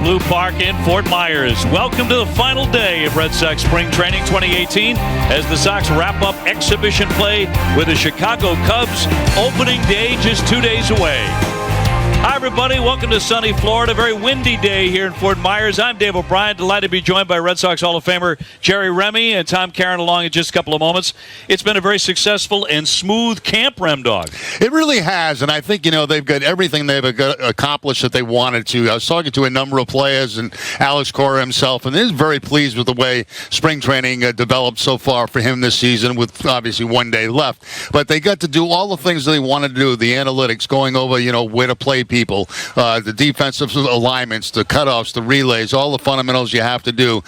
JetBlue Park in Fort Myers. Welcome to the final day of Red Sox Spring Training 2018 as the Sox wrap up exhibition play with the Chicago Cubs. Opening day just 2 days away. Hi, everybody. Welcome to sunny Florida. Very windy day here in Fort Myers. I'm Dave O'Brien. Delighted to be joined by Red Sox Hall of Famer Jerry Remy and Tom Caron along in just a couple of moments. It's been a very successful and smooth camp, Rem Dog. It really has, and I think, they've got everything they've accomplished that they wanted to. I was talking to a number of players and Alex Cora himself, and he's very pleased with the way spring training developed so far for him this season with obviously 1 day left. But they got to do all the things that they wanted to do, the analytics, going over, where to play people, the defensive alignments, the cutoffs, the relays, all the fundamentals you have to do.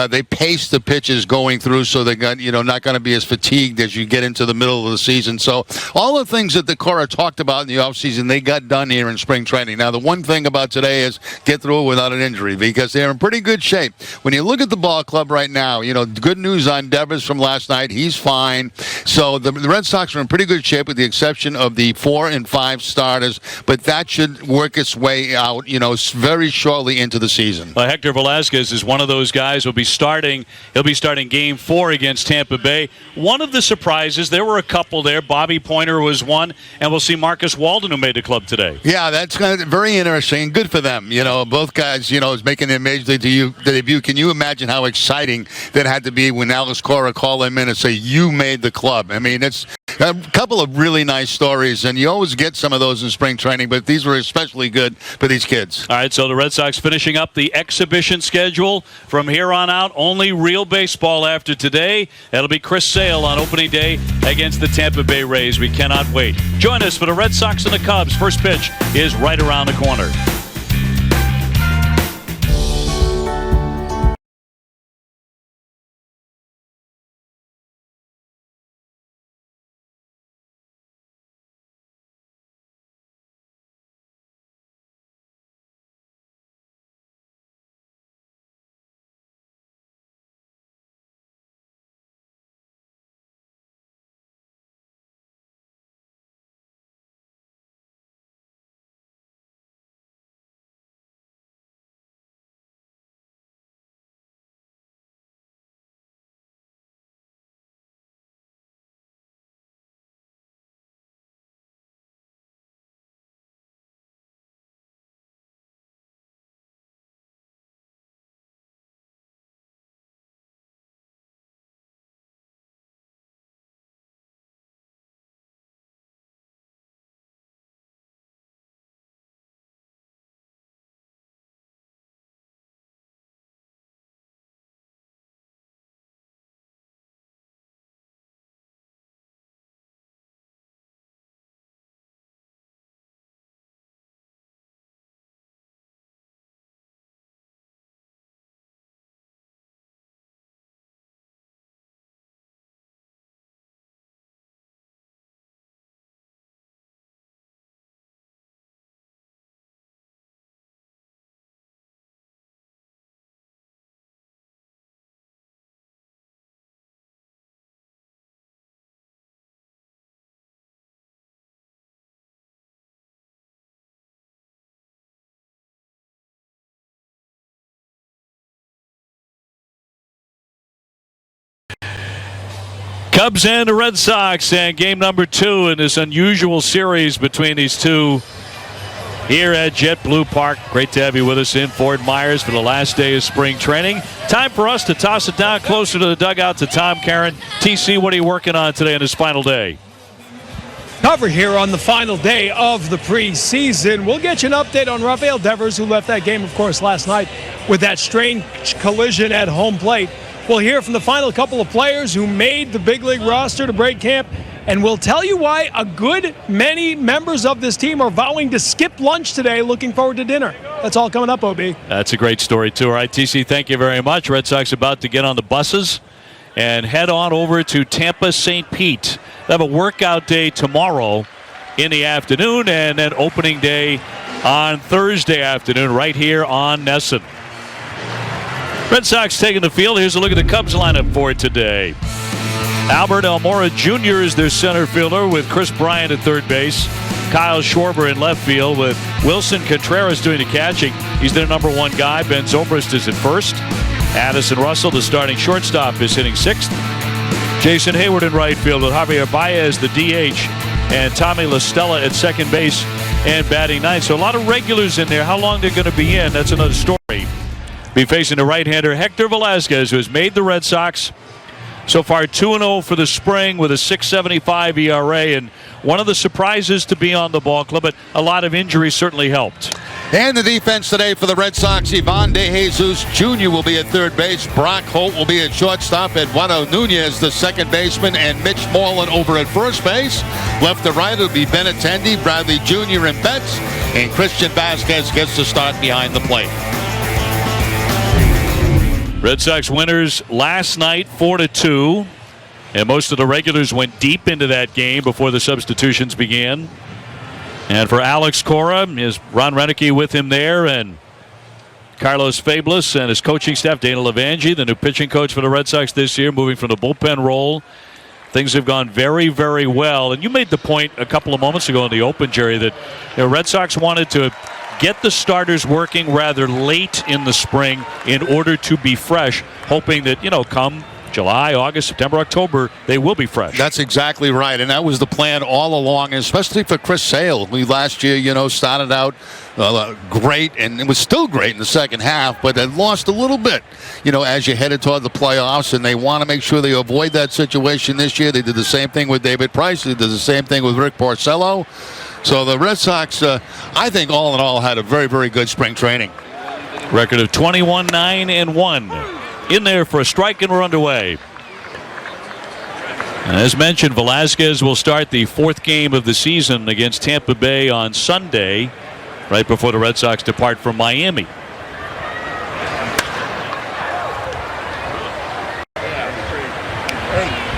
They paced the pitches going through so they got, not going to be as fatigued as you get into the middle of the season. So all the things that the Cora talked about in the offseason, they got done here in spring training. Now, the one thing about today is get through it without an injury because they're in pretty good shape. When you look at the ball club right now, good news on Devers from last night. He's fine. So the Red Sox are in pretty good shape with the exception of the 4 and 5 starters, but that should work its way out, very shortly into the season. Well, Hector Velasquez is one of those guys who'll be starting. He'll be starting Game 4 against Tampa Bay. One of the surprises, there were a couple there. Bobby Pointer was one, and we'll see Marcus Walden, who made the club today. Yeah, that's kind of very interesting. Good for them. Both guys, is making their major league debut. Can you imagine how exciting that had to be when Alex Cora called him in and say, "You made the club"? I mean, it's a couple of really nice stories, and you always get some of those in spring training, but these were especially good for these kids. All right, so the Red Sox finishing up the exhibition schedule. From here on out, only real baseball after today. That'll be Chris Sale on opening day against the Tampa Bay Rays. We cannot wait. Join us for the Red Sox and the Cubs. First pitch is right around the corner. Cubs and the Red Sox, and game number 2 in this unusual series between these two here at JetBlue Park. Great to have you with us in Fort Myers for the last day of spring training. Time for us to toss it down closer to the dugout to Tom Caron. TC, what are you working on today on this final day? Cover here on the final day of the preseason. We'll get you an update on Rafael Devers, who left that game, of course, last night with that strange collision at home plate. We'll hear from the final couple of players who made the big league roster to break camp, and we'll tell you why a good many members of this team are vowing to skip lunch today, looking forward to dinner. That's all coming up, OB. That's a great story, too. All right, TC, thank you very much. Red Sox about to get on the buses and head on over to Tampa St. Pete. They have a workout day tomorrow in the afternoon, and then opening day on Thursday afternoon right here on Nesson. Red Sox taking the field. Here's a look at the Cubs lineup for today. Albert Almora Jr. is their center fielder with Chris Bryant at third base. Kyle Schwarber in left field with Wilson Contreras doing the catching. He's their number one guy. Ben Zobrist is at first. Addison Russell, the starting shortstop, is hitting sixth. Jason Hayward in right field with Javier Baez, the DH, and Tommy La Stella at second base and batting ninth. So a lot of regulars in there. How long they're going to be in, that's another story. Be facing the right-hander Hector Velasquez, who has made the Red Sox so far 2-0 for the spring with a 6.75 ERA, and one of the surprises to be on the ball club, but a lot of injuries certainly helped. And the defense today for the Red Sox, Ivan De Jesus Jr. will be at third base. Brock Holt will be at shortstop. Eduardo Nunez, the second baseman, and Mitch Moreland over at first base. Left to right, it'll be Benintendi, Bradley Jr., and Betts. And Christian Vasquez gets to start behind the plate. Red Sox winners last night 4-2, and most of the regulars went deep into that game before the substitutions began. And for Alex Cora, is Ron Renicky with him there, and Carlos Fablis and his coaching staff, Dana Lavangi, the new pitching coach for the Red Sox this year, moving from the bullpen role. Things have gone very, very well. And you made the point a couple of moments ago in the open, Jerry, that the Red Sox wanted to get the starters working rather late in the spring in order to be fresh, hoping that, come July, August, September, October, they will be fresh. That's exactly right, and that was the plan all along, especially for Chris Sale. We last year, started out great, and it was still great in the second half, but they lost a little bit, as you headed toward the playoffs, and they want to make sure they avoid that situation this year. They did the same thing with David Price. They did the same thing with Rick Porcello. So the Red Sox, I think, all in all, had a very, very good spring training. Record of 21-9-1. In there for a strike, and we're underway. As mentioned, Velasquez will start the fourth game of the season against Tampa Bay on Sunday, right before the Red Sox depart from Miami.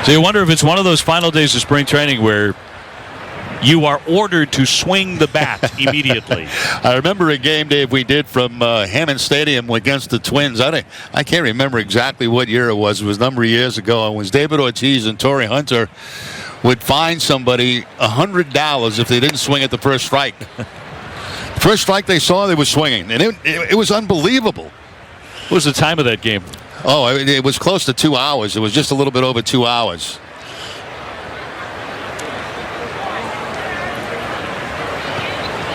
So you wonder if it's one of those final days of spring training where you are ordered to swing the bat immediately. I remember a game, Dave, we did from Hammond Stadium against the Twins. I can't remember exactly what year it was. It was a number of years ago. It was David Ortiz and Torrey Hunter would fine somebody $100 if they didn't swing at the first strike. First strike they saw, they were swinging. And it was unbelievable. What was the time of that game? Oh, it was close to 2 hours. It was just a little bit over 2 hours.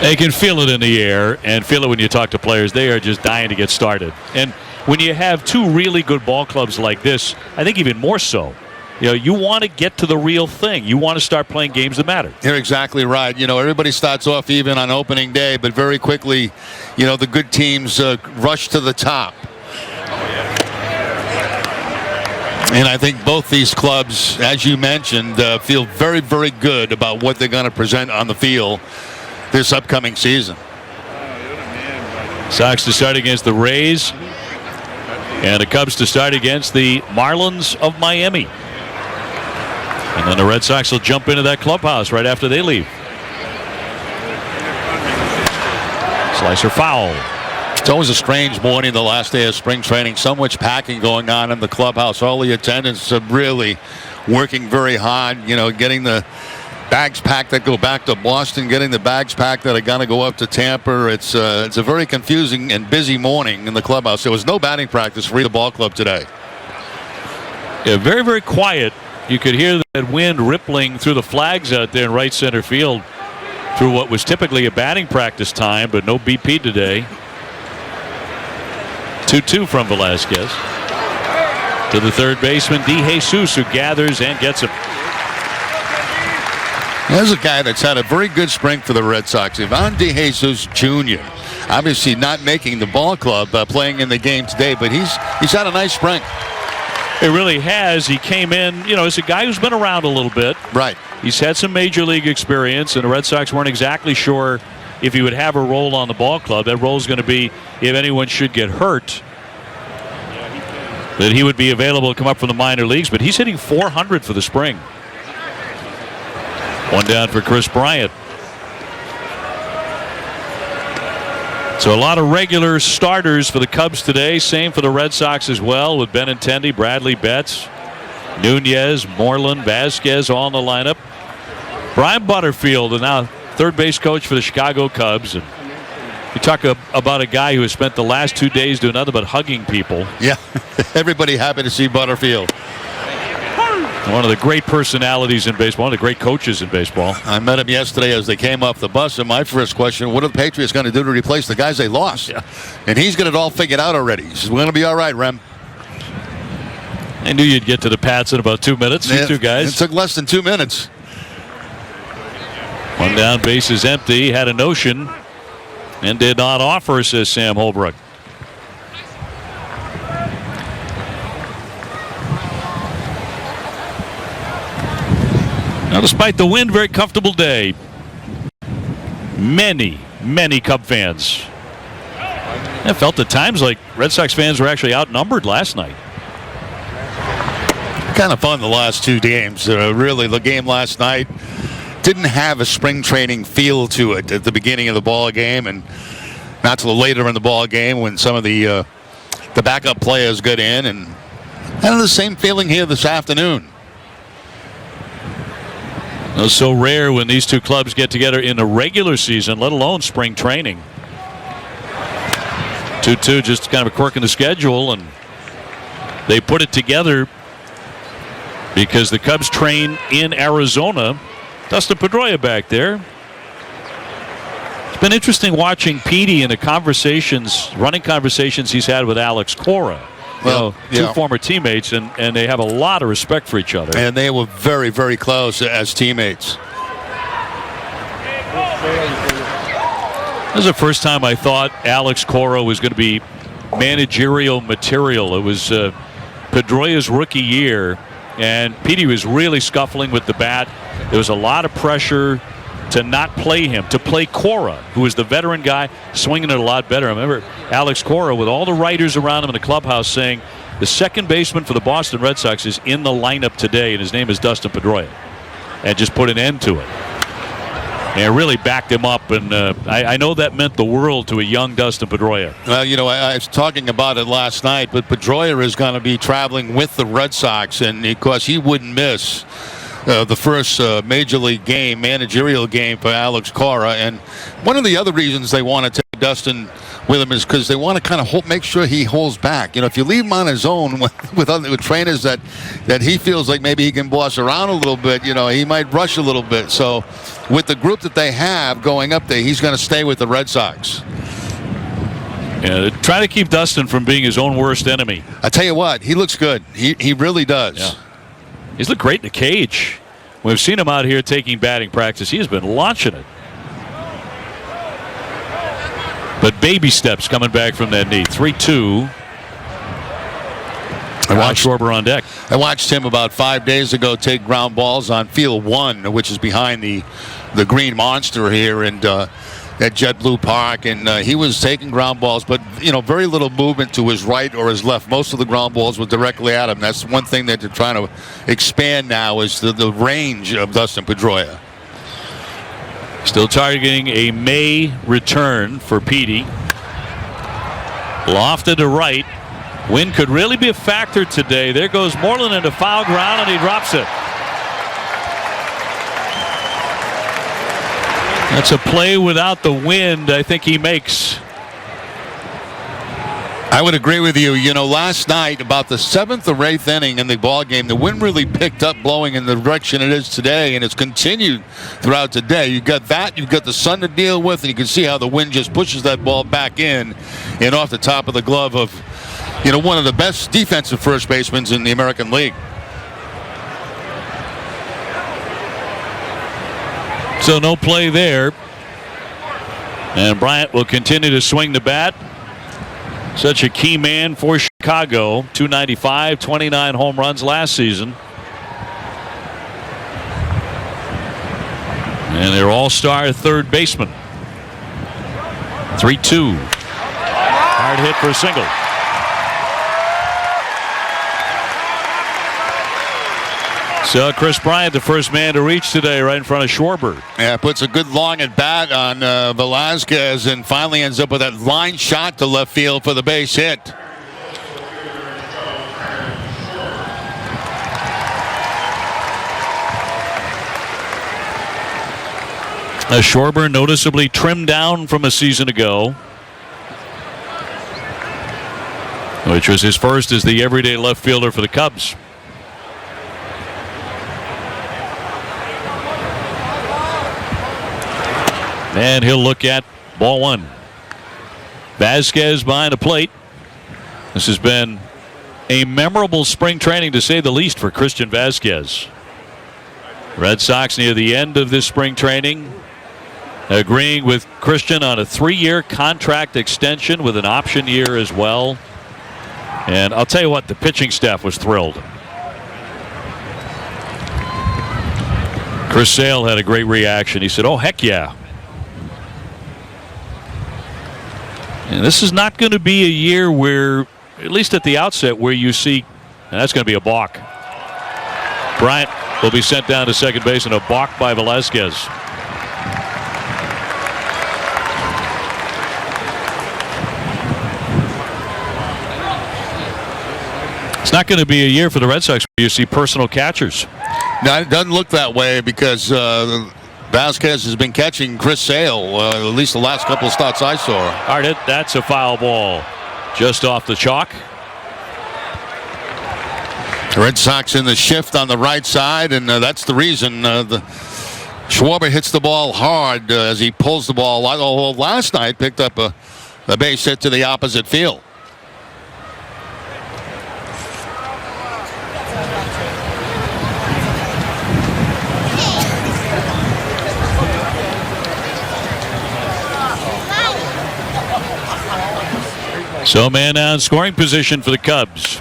They can feel it in the air and feel it when you talk to players. They are just dying to get started. And when you have two really good ball clubs like this, I think even more so, you want to get to the real thing. You want to start playing games that matter. You're exactly right. Everybody starts off even on opening day, but very quickly, the good teams rush to the top. And I think both these clubs, as you mentioned, feel very, very good about what they're going to present on the field this upcoming season. Sox to start against the Rays, and the Cubs to start against the Marlins of Miami. And then the Red Sox will jump into that clubhouse right after they leave. Slicer foul. It's always a strange morning, the last day of spring training. So much packing going on in the clubhouse. All the attendants are really working very hard, getting the bags packed that go back to Boston, getting the bags packed that are going to go up to Tampa. It's a very confusing and busy morning in the clubhouse. There was no batting practice for either ball club today. Yeah, very, very quiet. You could hear that wind rippling through the flags out there in right center field through what was typically a batting practice time, but no BP today. 2-2 from Velasquez. To the third baseman, De Jesus, who gathers and gets him. There's a guy that's had a very good spring for the Red Sox, Ivan De Jesus Jr. Obviously not making the ball club playing in the game today, but he's had a nice spring. It really has. He came in, as a guy who's been around a little bit. Right. He's had some major league experience, and the Red Sox weren't exactly sure if he would have a role on the ball club. That role is going to be if anyone should get hurt, that he would be available to come up from the minor leagues. But he's hitting .400 for the spring. One down for Chris Bryant. So a lot of regular starters for the Cubs today. Same for the Red Sox as well, with Benintendi, Bradley Betts, Nunez, Moreland, Vasquez all in the lineup. Brian Butterfield, and now third base coach for the Chicago Cubs. And you talk about a guy who has spent the last 2 days doing nothing but hugging people. Yeah, everybody happy to see Butterfield. One of the great personalities in baseball, one of the great coaches in baseball. I met him yesterday as they came off the bus, and my first question, what are the Patriots going to do to replace the guys they lost? Yeah. And he's got it all figured out already. He says, we're going to be all right, Rem. I knew you'd get to the Pats in about 2 minutes. These two guys. It took less than 2 minutes. One down, base is empty. Had a notion and did not offer, says Sam Holbrook. Now, despite the wind, very comfortable day. Many Cub fans. I felt at times like Red Sox fans were actually outnumbered last night. Kind of fun the last 2 games. Really, the game last night didn't have a spring training feel to it at the beginning of the ball game, and not till later in the ball game when some of the backup players got in, and kind of the same feeling here this afternoon. It was so rare when these two clubs get together in the regular season, let alone spring training. 2-2, just kind of a quirk in the schedule, and they put it together because the Cubs train in Arizona. Dustin Pedroia back there. It's been interesting watching Petey in the conversations, running conversations he's had with Alex Cora. Well, two former teammates, and they have a lot of respect for each other. And they were very, very close as teammates. This is the first time I thought Alex Cora was going to be managerial material. It was Pedroia's rookie year, and Petey was really scuffling with the bat. There was a lot of pressure to not play him, to play Cora, who is the veteran guy, swinging it a lot better. I remember Alex Cora with all the writers around him in the clubhouse saying the second baseman for the Boston Red Sox is in the lineup today, and his name is Dustin Pedroia, and just put an end to it. And really backed him up, and I know that meant the world to a young Dustin Pedroia. Well, you know, I was talking about it last night, but Pedroia is going to be traveling with the Red Sox, and of course he wouldn't miss the first major league game, managerial game for Alex Cora. And one of the other reasons they want to take Dustin with him is because they want to kind of make sure he holds back. You know, if you leave him on his own with trainers that he feels like maybe he can boss around a little bit, you know, he might rush a little bit. So with the group that they have going up there, he's going to stay with the Red Sox. Yeah, try to keep Dustin from being his own worst enemy. I tell you what, he looks good. He really does. Yeah. He's looked great in the cage. We've seen him out here taking batting practice. He has been launching it. But baby steps coming back from that knee. 3-2. Schwarber on deck. I watched him about 5 days ago take ground balls on field 1, which is behind the Green Monster here at JetBlue Park, and he was taking ground balls, but you know, very little movement to his right or his left. Most of the ground balls were directly at him. That's one thing that they're trying to expand now is the range of Dustin Pedroia. Still targeting a May return for Petey. Lofted to right. Wind could really be a factor today. There goes Moreland into foul ground, and he drops it. That's a play without the wind I think he makes. I would agree with you. You know, last night, about the 7th or 8th inning in the ball game, the wind really picked up, blowing in the direction it is today, and it's continued throughout the day. You've got that, you've got the sun to deal with, and you can see how the wind just pushes that ball back in and off the top of the glove of, you know, one of the best defensive first basemen in the American League. So no play there. And Bryant will continue to swing the bat. Such a key man for Chicago. 295, 29 home runs last season. And their all-star third baseman. 3-2. Hard hit for a single. So Chris Bryant, the first man to reach today, right in front of Schwarber. Yeah, puts a good long at bat on Velasquez, and finally ends up with that line shot to left field for the base hit. Schwarber noticeably trimmed down from a season ago, which was his first as the everyday left fielder for the Cubs. And he'll look at ball one. Vasquez behind the plate. This has been a memorable spring training, to say the least, for Christian Vasquez. Red Sox near the end of this spring training, agreeing with Christian on a 3-year contract extension with an option year as well. And I'll tell you what, the pitching staff was thrilled. Chris Sale had a great reaction. He said, "Oh, heck yeah." And this is not going to be a year where, at least at the outset, where you see, and that's going to be a balk. Bryant will be sent down to second base and a balk by Velasquez. It's not going to be a year for the Red Sox where you see personal catchers. No, it doesn't look that way because Vasquez has been catching Chris Sale at least the last couple of starts I saw. All right, that's a foul ball just off the chalk. The Red Sox in the shift on the right side, and that's the reason Schwarber hits the ball hard as he pulls the ball. Although last night picked up a base hit to the opposite field. So man down, scoring position for the Cubs.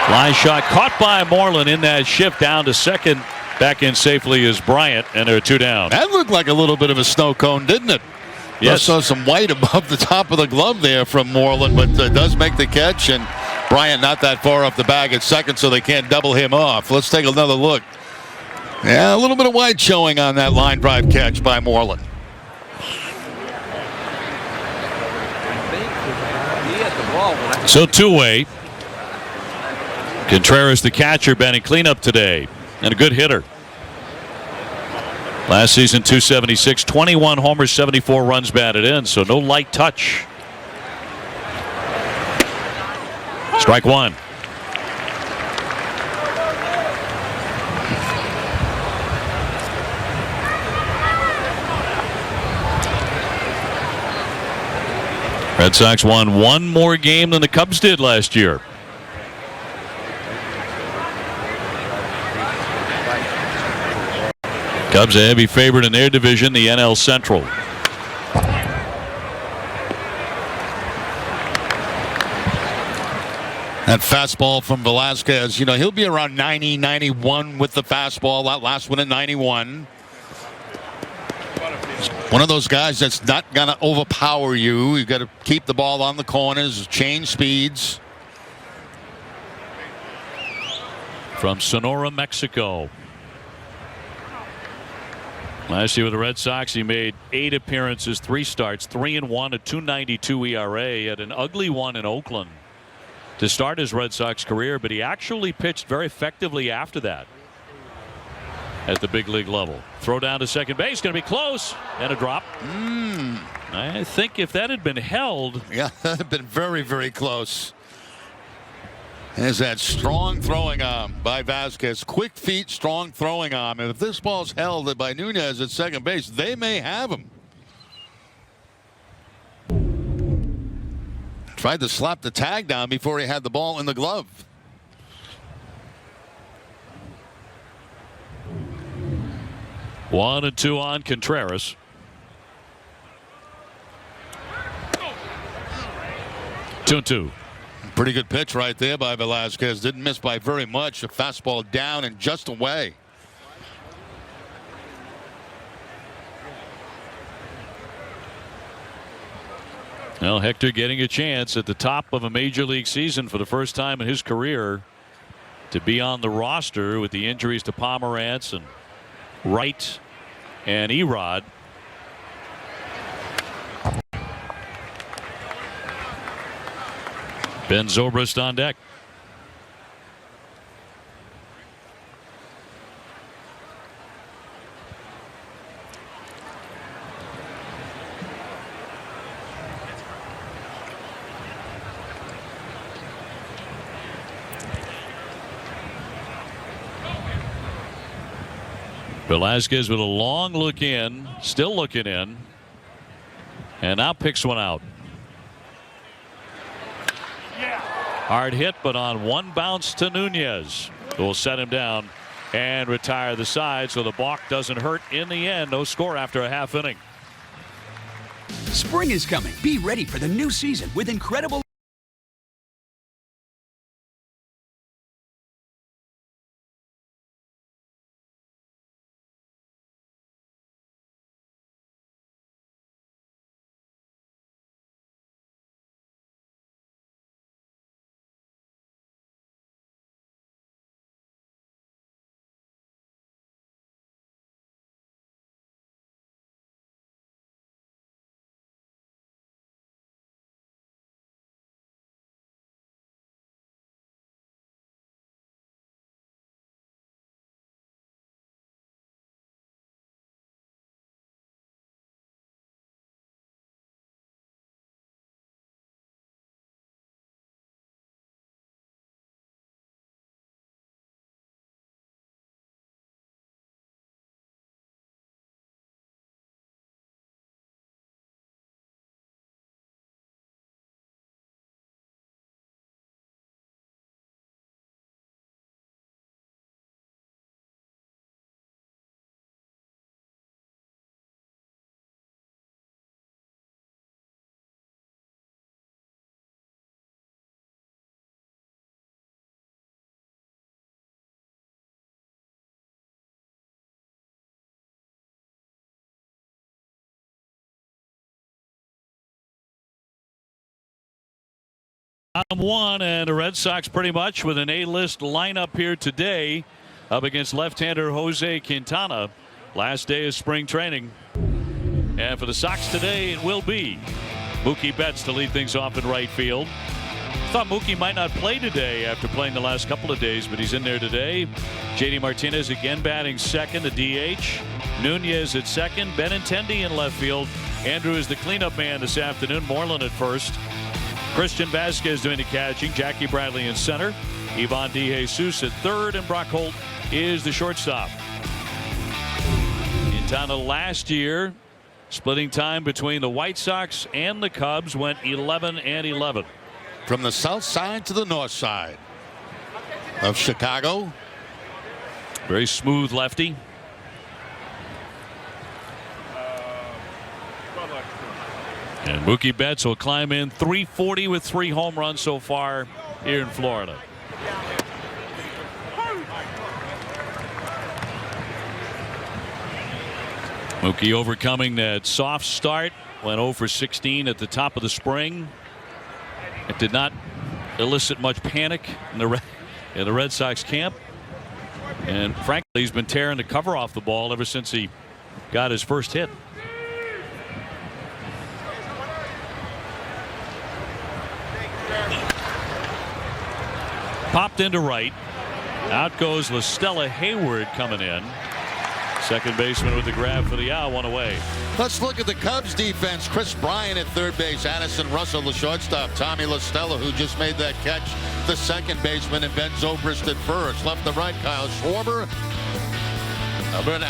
Line shot caught by Moreland in that shift down to second. Back in safely is Bryant, and there are 2 down. That looked like a little bit of a snow cone, didn't it? Yes. I saw some white above the top of the glove there from Moreland, but does make the catch, and Bryant not that far off the bag at second, so they can't double him off. Let's take another look. Yeah, a little bit of white showing on that line drive catch by Moreland. So two-way. Contreras, the catcher, batting cleanup today, and a good hitter. Last season, 276, 21 homers, 74 runs batted in, so no light touch. Strike one. Red Sox won one more game than the Cubs did last year. Cubs a heavy favorite in their division, the NL Central. That fastball from Velasquez, you know, he'll be around 90, 91 with the fastball. That last one at 91. One of those guys that's not going to overpower you. You've got to keep the ball on the corners, change speeds. From Sonora, Mexico. Last year with the Red Sox, he made 8 appearances, 3 starts, 3-1, a 2.92 ERA. He had an ugly one in Oakland to start his Red Sox career, but he actually pitched very effectively after that at the big league level. Throw down to second base, going to be close, and a drop. I think if that had been held. Yeah, that would have been very, very close. There's that strong throwing arm by Vasquez. Quick feet, strong throwing arm. And if this ball's held by Nunez at second base, they may have him. Tried to slap the tag down before he had the ball in the glove. One and two on Contreras. Two and two. Pretty good pitch right there by Velasquez. Didn't miss by very much. A fastball down and just away. Well, Hector getting a chance at the top of a major league season for the first time in his career to be on the roster with the injuries to Pomerantz and Wright and Erod. Ben Zobrist on deck. Velasquez with a long look in, still looking in, and now picks one out. Hard hit, but on one bounce to Nunez, who will set him down and retire the side, so the balk doesn't hurt in the end. No score after a half inning. Spring is coming. Be ready for the new season with incredible Bottom one, and the Red Sox pretty much with an A-list lineup here today up against left-hander Jose Quintana. Last day of spring training. And for the Sox today, it will be Mookie Betts to lead things off in right field. Thought Mookie might not play today after playing the last couple of days, but he's in there today. JD Martinez again batting second, the DH. Nunez at second. Benintendi in left field. Andrew is the cleanup man this afternoon. Moreland at first. Christian Vasquez doing the catching. Jackie Bradley in center. Ivan DeJesus at third, and Brock Holt is the shortstop. Quintana last year, splitting time between the White Sox and the Cubs, went 11 and 11. From the south side to the north side of Chicago. Very smooth lefty. And Mookie Betts will climb in 340 with 3 home runs so far here in Florida. Mookie overcoming that soft start, went 0 for 16 at the top of the spring. It did not elicit much panic in the Red Sox camp. And frankly, he's been tearing the cover off the ball ever since he got his first hit. Popped into right. Out goes LaStella Hayward coming in. Second baseman with the grab for the out, one away. Let's look at the Cubs defense. Chris Bryant at third base. Addison Russell, the shortstop. Tommy LaStella, who just made that catch, the second baseman, and Ben Zobrist at first. Left to right, Kyle Schwarber. Albert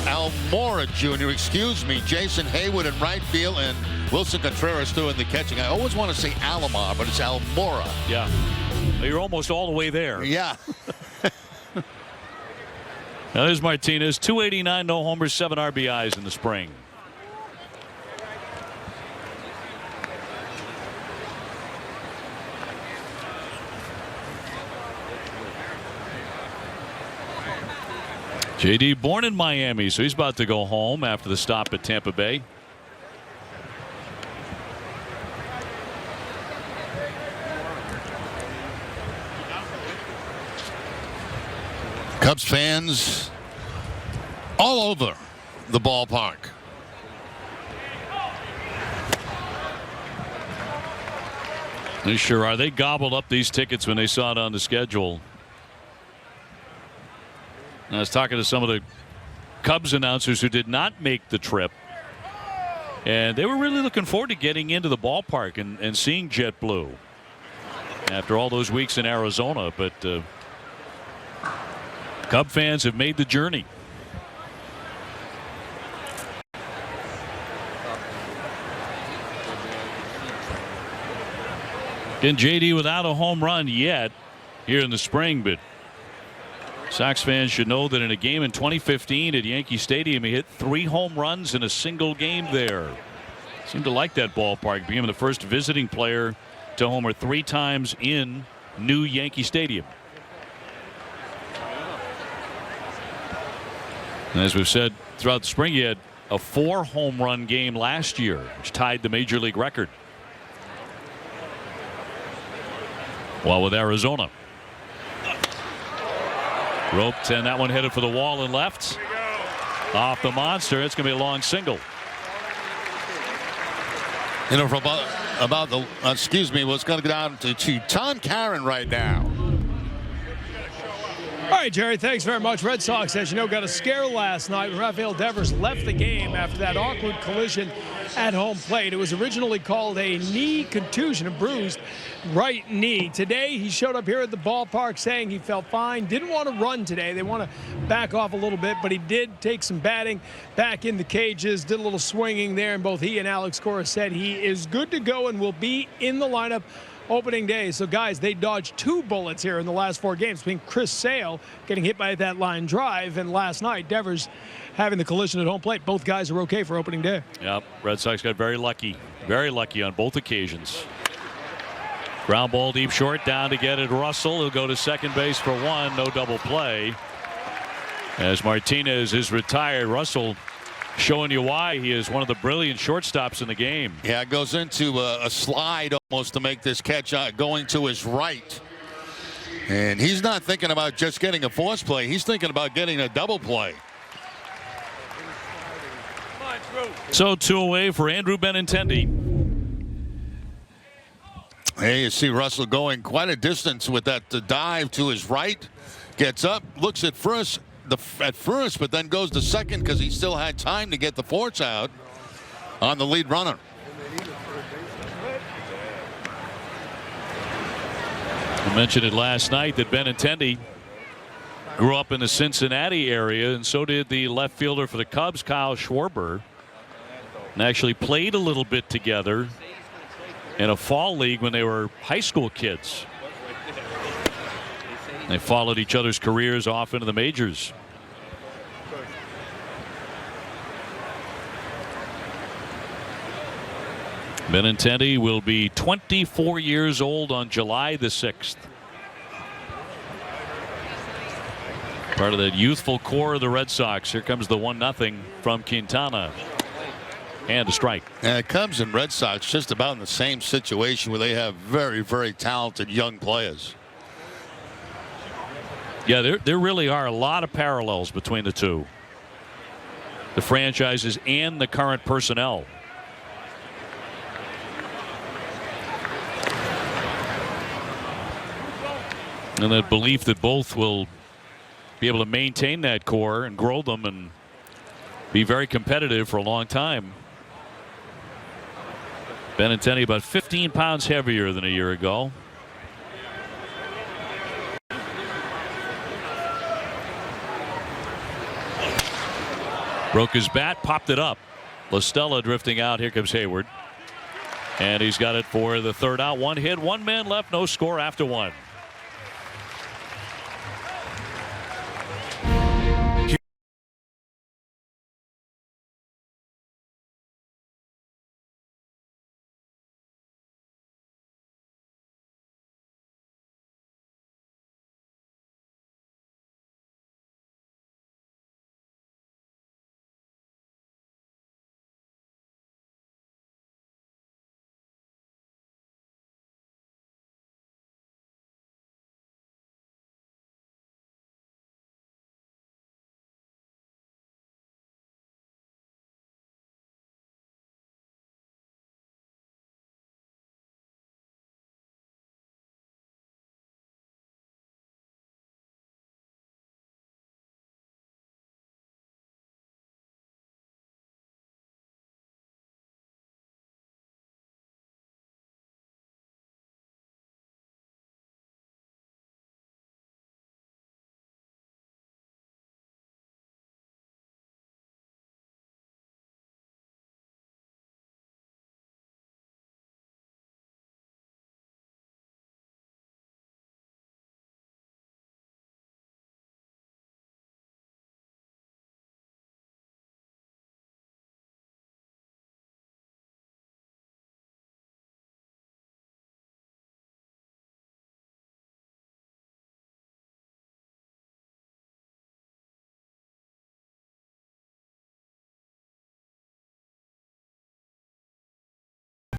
Almora Jr., excuse me. Jason Hayward in right field, and Wilson Contreras doing the catching. I always want to say Alomar, but it's Almora. Yeah. You're almost all the way there. Yeah. Now there's Martinez, 289, no homers, 7 RBIs in the spring. JD born in Miami, so he's about to go home after the stop at Tampa Bay. Cubs fans all over the ballpark. They sure are. They gobbled up these tickets when they saw it on the schedule. I was talking to some of the Cubs announcers who did not make the trip, and they were really looking forward to getting into the ballpark and seeing JetBlue after all those weeks in Arizona. But Cub fans have made the journey. And JD without a home run yet here in the spring, but Sox fans should know that in a game in 2015 at Yankee Stadium, he hit 3 home runs in a single game there. Seemed to like that ballpark. Became the first visiting player to homer 3 times in new Yankee Stadium. And as we've said throughout the spring, he had a 4 home run game last year, which tied the major league record. While with Arizona. Roped, and that one headed for the wall and left. Off the monster. It's going to be a long single. You know, for about the what's going to go down to Tom Caron right now. All right, Jerry, thanks very much. Red Sox, as you know, got a scare last night when Rafael Devers left the game after that awkward collision at home plate. It was originally called a knee contusion, a bruised right knee. Today, he showed up here at the ballpark saying he felt fine, didn't want to run today. They want to back off a little bit, but he did take some batting back in the cages, did a little swinging there, and both he and Alex Cora said he is good to go and will be in the lineup opening day. So, guys, they dodged 2 bullets here in the last 4 games, between Chris Sale getting hit by that line drive and last night Devers having the collision at home plate. Both guys are okay for opening day. Yep, Red Sox got very lucky on both occasions. Ground ball deep short, down to get it. Russell, he'll go to second base for 1. No double play. As Martinez is retired, Russell showing you why he is one of the brilliant shortstops in the game. Yeah, it goes into a slide almost to make this catch going to his right. And he's not thinking about just getting a force play. He's thinking about getting a double play. So 2 away for Andrew Benintendi. Hey, you see Russell going quite a distance with that dive to his right. Gets up, looks at first, but then goes to second because he still had time to get the force out on the lead runner. I mentioned it last night that Benintendi grew up in the Cincinnati area, and so did the left fielder for the Cubs, Kyle Schwarber, and actually played a little bit together in a fall league when they were high school kids. They followed each other's careers off into the majors. Benintendi will be 24 years old on July the 6th. Part of that youthful core of the Red Sox. Here comes the 1-0 from Quintana. And a strike. And the Cubs and Red Sox just about in the same situation where they have very, very talented young players. Yeah, there really are a lot of parallels between the two. The franchises and the current personnel. And that belief that both will be able to maintain that core and grow them and be very competitive for a long time. Benintendi about 15 pounds heavier than a year ago. Broke his bat, popped it up. La Stella drifting out. Here comes Hayward. And he's got it for the 3rd out. 1 hit, 1 man left, no score after 1.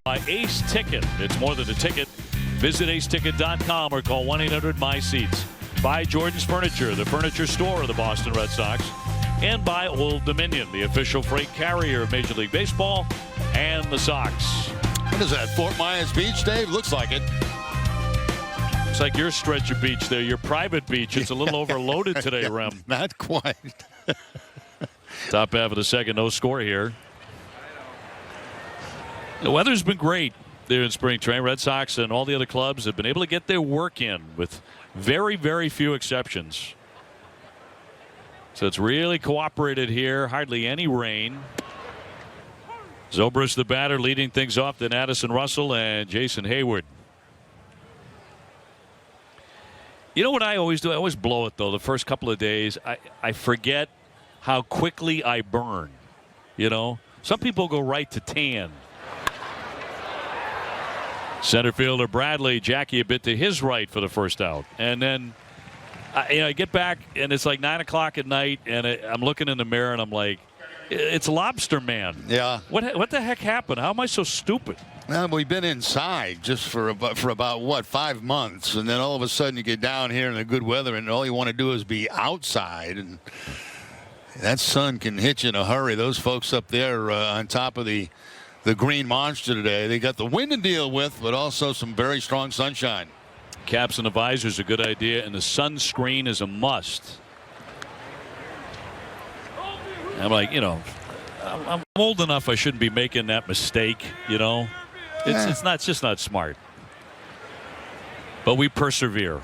By Ace Ticket. It's more than a ticket. Visit aceticket.com or call 1-800-MY-SEATS. By Jordan's Furniture, the furniture store of the Boston Red Sox. And by Old Dominion, the official freight carrier of Major League Baseball and the Sox. What is that, Fort Myers Beach, Dave? Looks like it. It's like your stretch of beach there, your private beach. It's a little overloaded today, Rem. Not quite. Top half of the second, no score here. The weather's been great there in spring training. Red Sox and all the other clubs have been able to get their work in with very, very few exceptions. So it's really cooperated here. Hardly any rain. Zobrist, the batter, leading things off. Then Addison Russell and Jason Hayward. You know what I always do? I always blow it, though. The first couple of days, I forget how quickly I burn. You know, some people go right to tan. Center fielder Bradley, Jackie a bit to his right for the first out. And then I get back, and it's like 9 o'clock at night, and I'm looking in the mirror, and I'm like, it's Lobster Man. Yeah. What the heck happened? How am I so stupid? Well, we've been inside just for about what, 5 months, and then all of a sudden you get down here in the good weather, and all you want to do is be outside, and that sun can hit you in a hurry. Those folks up there on top of the green monster today, they got the wind to deal with, but also some very strong sunshine. Caps and the visor is a good idea, and the sunscreen is a must. I'm like, you know, I'm old enough. I shouldn't be making that mistake. You know, it's just not smart. But we persevere.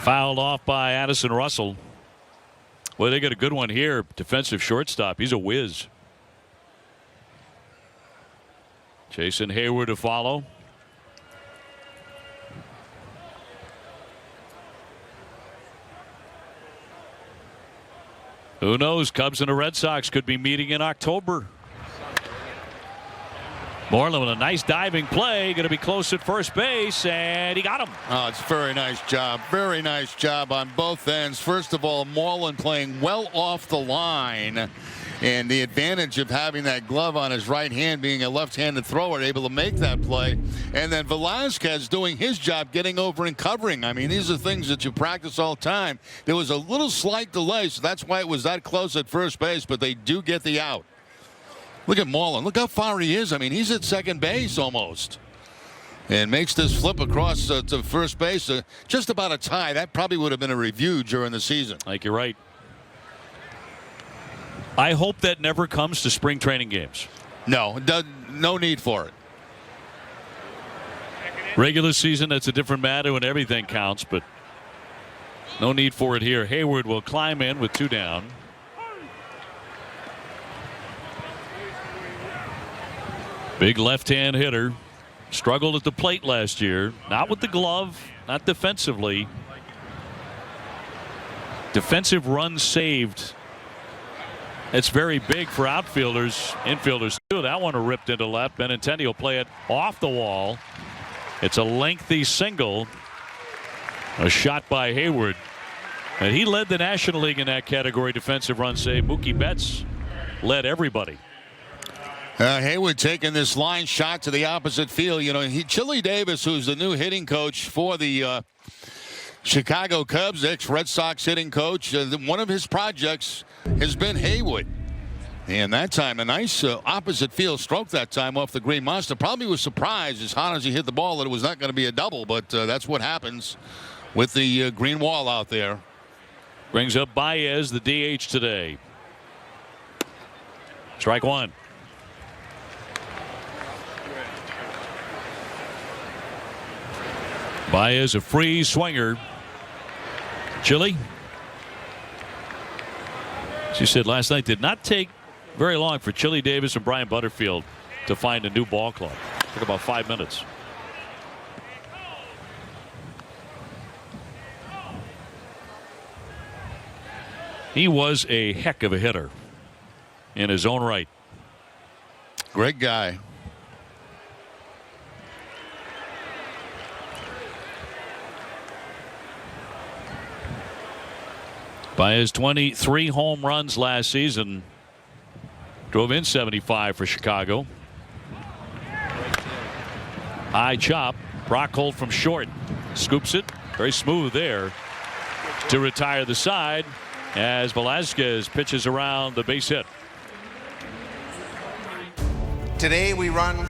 Fouled off by Addison Russell. Well, they got a good one here. Defensive shortstop. He's a whiz. Jason Hayward to follow. Who knows? Cubs and the Red Sox could be meeting in October. Moreland with a nice diving play. Going to be close at first base, and he got him. Oh, it's a very nice job. Very nice job on both ends. First of all, Moreland playing well off the line. And the advantage of having that glove on his right hand, being a left-handed thrower, able to make that play. And then Velasquez doing his job, getting over and covering. I mean, these are things that you practice all the time. There was a little slight delay, so that's why it was that close at first base, but they do get the out. Look at Moreland. Look how far he is. I mean, he's at second base almost. And makes this flip across to first base. Just about a tie. That probably would have been a review during the season. I think you're right. I hope that never comes to spring training games. No, no need for it. Regular season, that's a different matter when everything counts, but no need for it here. Hayward will climb in with 2 down. Big left-hand hitter. Struggled at the plate last year. Not with the glove, not defensively. Defensive runs saved. It's very big for outfielders, infielders too. That one ripped into left. Benintendi will play it off the wall. It's a lengthy single. A shot by Hayward. And he led the National League in that category, defensive run save. Mookie Betts led everybody. Hayward taking this line shot to the opposite field. You know, Chili Davis, who's the new hitting coach for the Chicago Cubs, ex-Red Sox hitting coach, one of his projects has been Hayward. And that time, a nice opposite field stroke that time off the green monster. Probably was surprised as hard as he hit the ball that it was not going to be a double, but that's what happens with the green wall out there. Brings up Baez, the DH today. Strike one. Baez, a free swinger. Chili, as you said last night, did not take very long for Chili Davis and Brian Butterfield to find a new ball club. Took about 5 minutes. He was a heck of a hitter in his own right. Great guy. By his 23 home runs last season, drove in 75 for Chicago. High chop. Brockholt from short. Scoops it. Very smooth there to retire the side as Velasquez pitches around the base hit. Today we run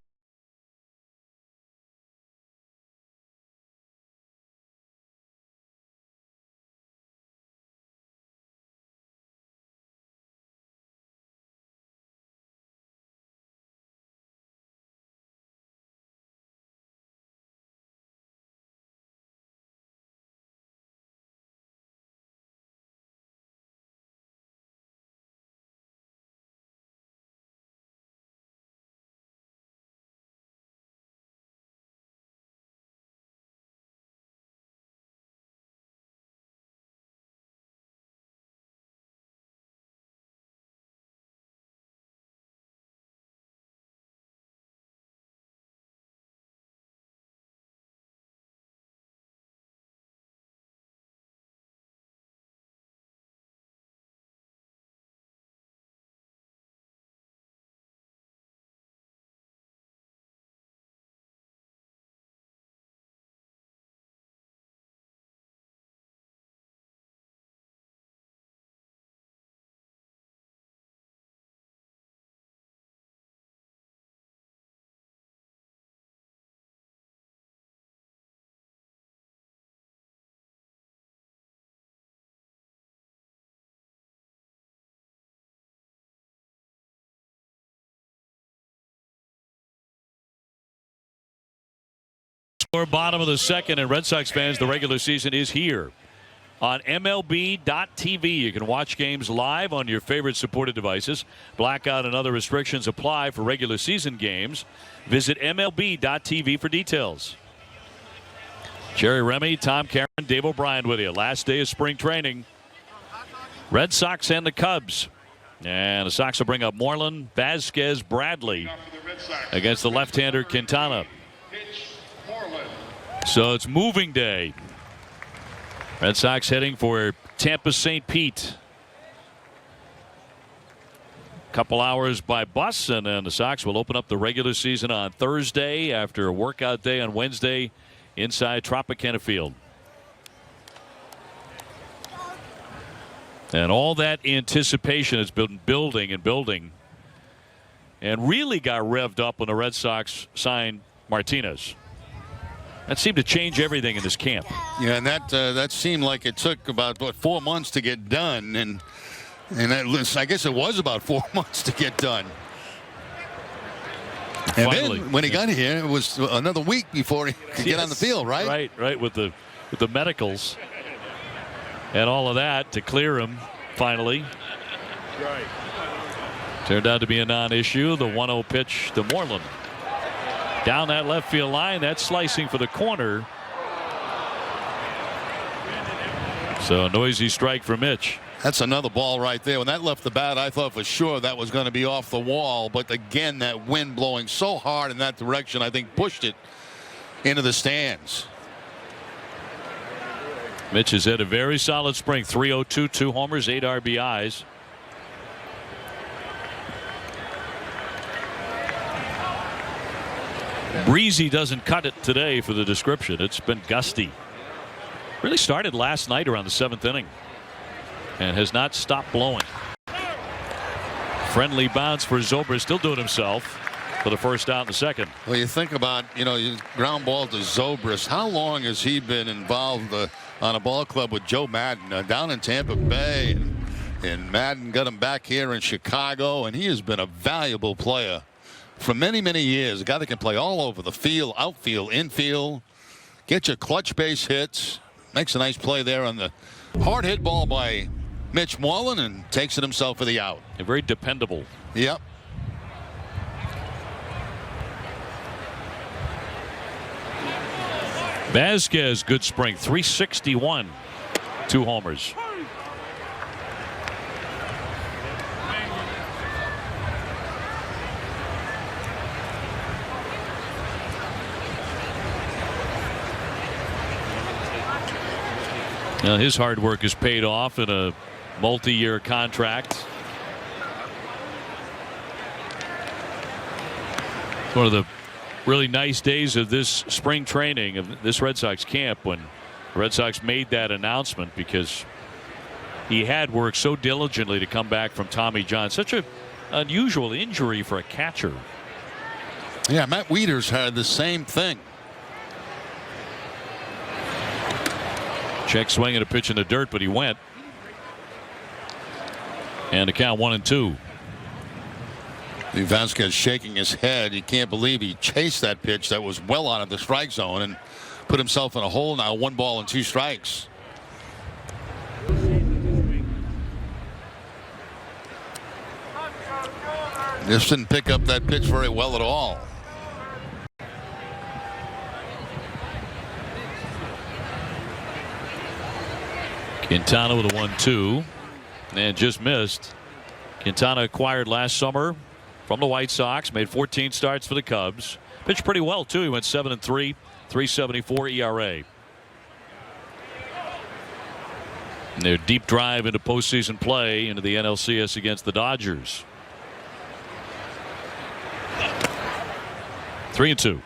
Bottom of the second, and Red Sox fans, the regular season is here. On MLB.TV, you can watch games live on your favorite supported devices. Blackout and other restrictions apply for regular season games. Visit MLB.TV for details. Jerry Remy, Tom Caron, Dave O'Brien with you. Last day of spring training. Red Sox and the Cubs. And the Sox will bring up Moreland, Vasquez, Bradley against the left-hander Quintana. So it's moving day. Red Sox heading for Tampa St. Pete. Couple hours by bus, and then the Sox will open up the regular season on Thursday after a workout day on Wednesday inside Tropicana Field. And all that anticipation has been building and building, and really got revved up when the Red Sox signed Martinez. That seemed to change everything in this camp. Yeah, and that seemed like it took about 4 months to get done, and I guess it was about 4 months to get done. And Finally, then when he got here, it was another week before he could get on the field, right? Right, with the medicals and all of that to clear him finally. Right. Turned out to be a non-issue. The 1-0 pitch to Moreland. Down that left field line, that's slicing for the corner. So a noisy strike for Mitch. That's another ball right there. When that left the bat, I thought for sure that was going to be off the wall. But again, that wind blowing so hard in that direction, I think pushed it into the stands. Mitch has had a very solid spring. 302, 2 homers, 8 RBIs. Breezy doesn't cut it today for the description. It's been gusty. Really started last night around the 7th inning and has not stopped blowing. Friendly bounce for Zobrist, still doing himself for the first out in the second. Well, you think about, you ground ball to Zobrist. How long has he been involved on a ball club with Joe Madden down in Tampa Bay? And Madden got him back here in Chicago, and he has been a valuable player for many, many years. A guy that can play all over the field, outfield, infield, get your clutch base hits. Makes a nice play there on the hard hit ball by Mitch Moreland and takes it himself for the out. And very dependable. Yep. Vasquez, good spring, 361, 2 homers. Now his hard work has paid off in a multi-year contract. One of the really nice days of this spring training, of this Red Sox camp, when the Red Sox made that announcement, because he had worked so diligently to come back from Tommy John. Such an unusual injury for a catcher. Yeah, Matt Wieters had the same thing. Check swing and a pitch in the dirt, but he went. And the count 1-2. Vasquez shaking his head. He can't believe he chased that pitch that was well out of the strike zone and put himself in a hole now. 1 ball and 2 strikes. Just didn't pick up that pitch very well at all. Quintana with a 1-2 and just missed. Quintana acquired last summer from the White Sox, made 14 starts for the Cubs. Pitched pretty well too. He went 7-3, 3.74 ERA. And their deep drive into postseason play into the NLCS against the Dodgers. 3-2.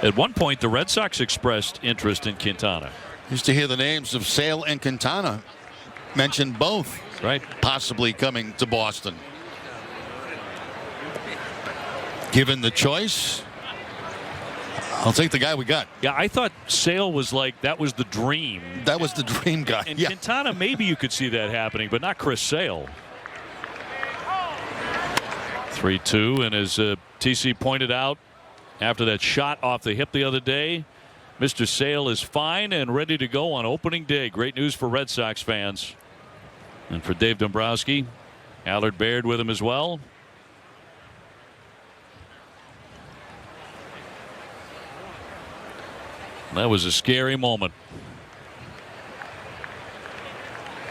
At one point, the Red Sox expressed interest in Quintana. Used to hear the names of Sale and Quintana mentioned, both right, possibly coming to Boston. Given the choice, I'll take the guy we got. Yeah, I thought Sale was like, that was the dream. That was the dream guy. And yeah. Quintana, maybe you could see that happening, but not Chris Sale. 3-2, and as TC pointed out after that shot off the hip the other day, Mr. Sale is fine and ready to go on opening day. Great news for Red Sox fans. And for Dave Dombrowski, Allard Baird with him as well. That was a scary moment.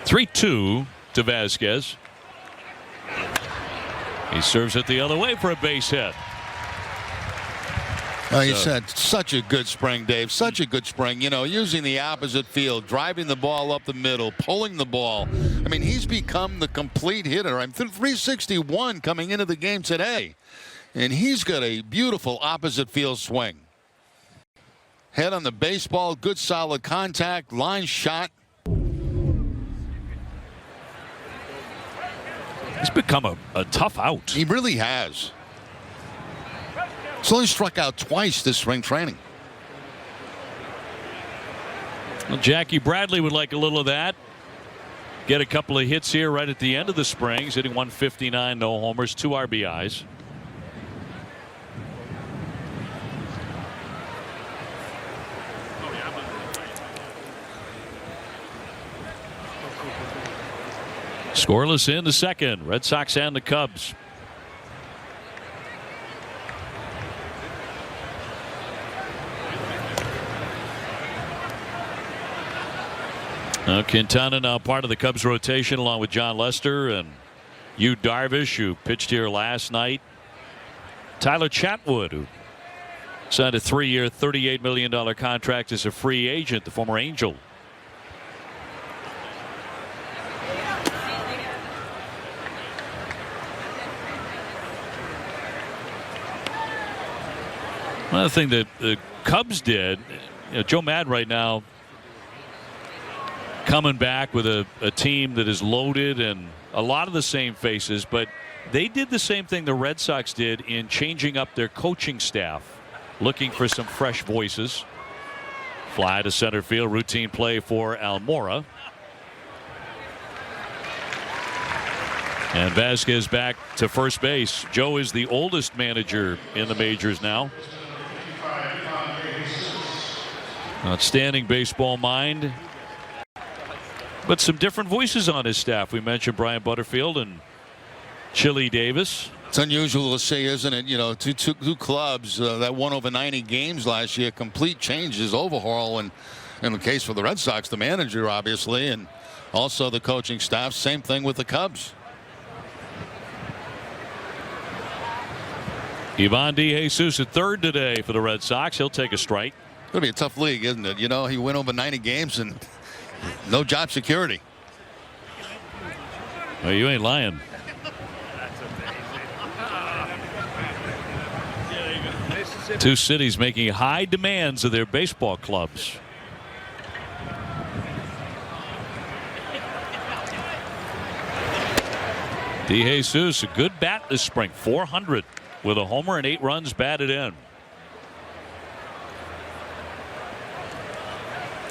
3-2 to Vasquez. He serves it the other way for a base hit. You said such a good spring, Dave. Such a good spring. You know, using the opposite field, driving the ball up the middle, pulling the ball. I mean, he's become the complete hitter. I'm 361 coming into the game today, and he's got a beautiful opposite field swing. Head on the baseball, good solid contact, line shot. He's become a tough out. He really has. He's only struck out twice this spring training. Well, Jackie Bradley would like a little of that. Get a couple of hits here right at the end of the spring. He's hitting 159, no homers, 2 RBIs. Scoreless in the second. Red Sox and the Cubs. Now Quintana now part of the Cubs rotation along with John Lester and Yu Darvish, who pitched here last night. Tyler Chatwood, who signed a 3-year $38 million contract as a free agent, the former Angel. Another thing that the Cubs did, Joe Madden right now coming back with a team that is loaded and a lot of the same faces, but they did the same thing the Red Sox did in changing up their coaching staff, looking for some fresh voices. Fly to center field, routine play for Almora. And Vasquez back to first base. Joe is the oldest manager in the majors now. Outstanding baseball mind, but some different voices on his staff. We mentioned Brian Butterfield and Chili Davis. It's unusual to see, isn't it? You know, two clubs that won over 90 games last year. Complete changes, overhaul, and in the case for the Red Sox, the manager obviously, and also the coaching staff. Same thing with the Cubs. Ivan DeJesus at third today for the Red Sox. He'll take a strike. It'll be a tough league, isn't it? You know, he went over 90 games and no job security. Well, you ain't lying. Two cities making high demands of their baseball clubs. DeJesus, a good bat this spring, 400 with a homer and 8 runs batted in.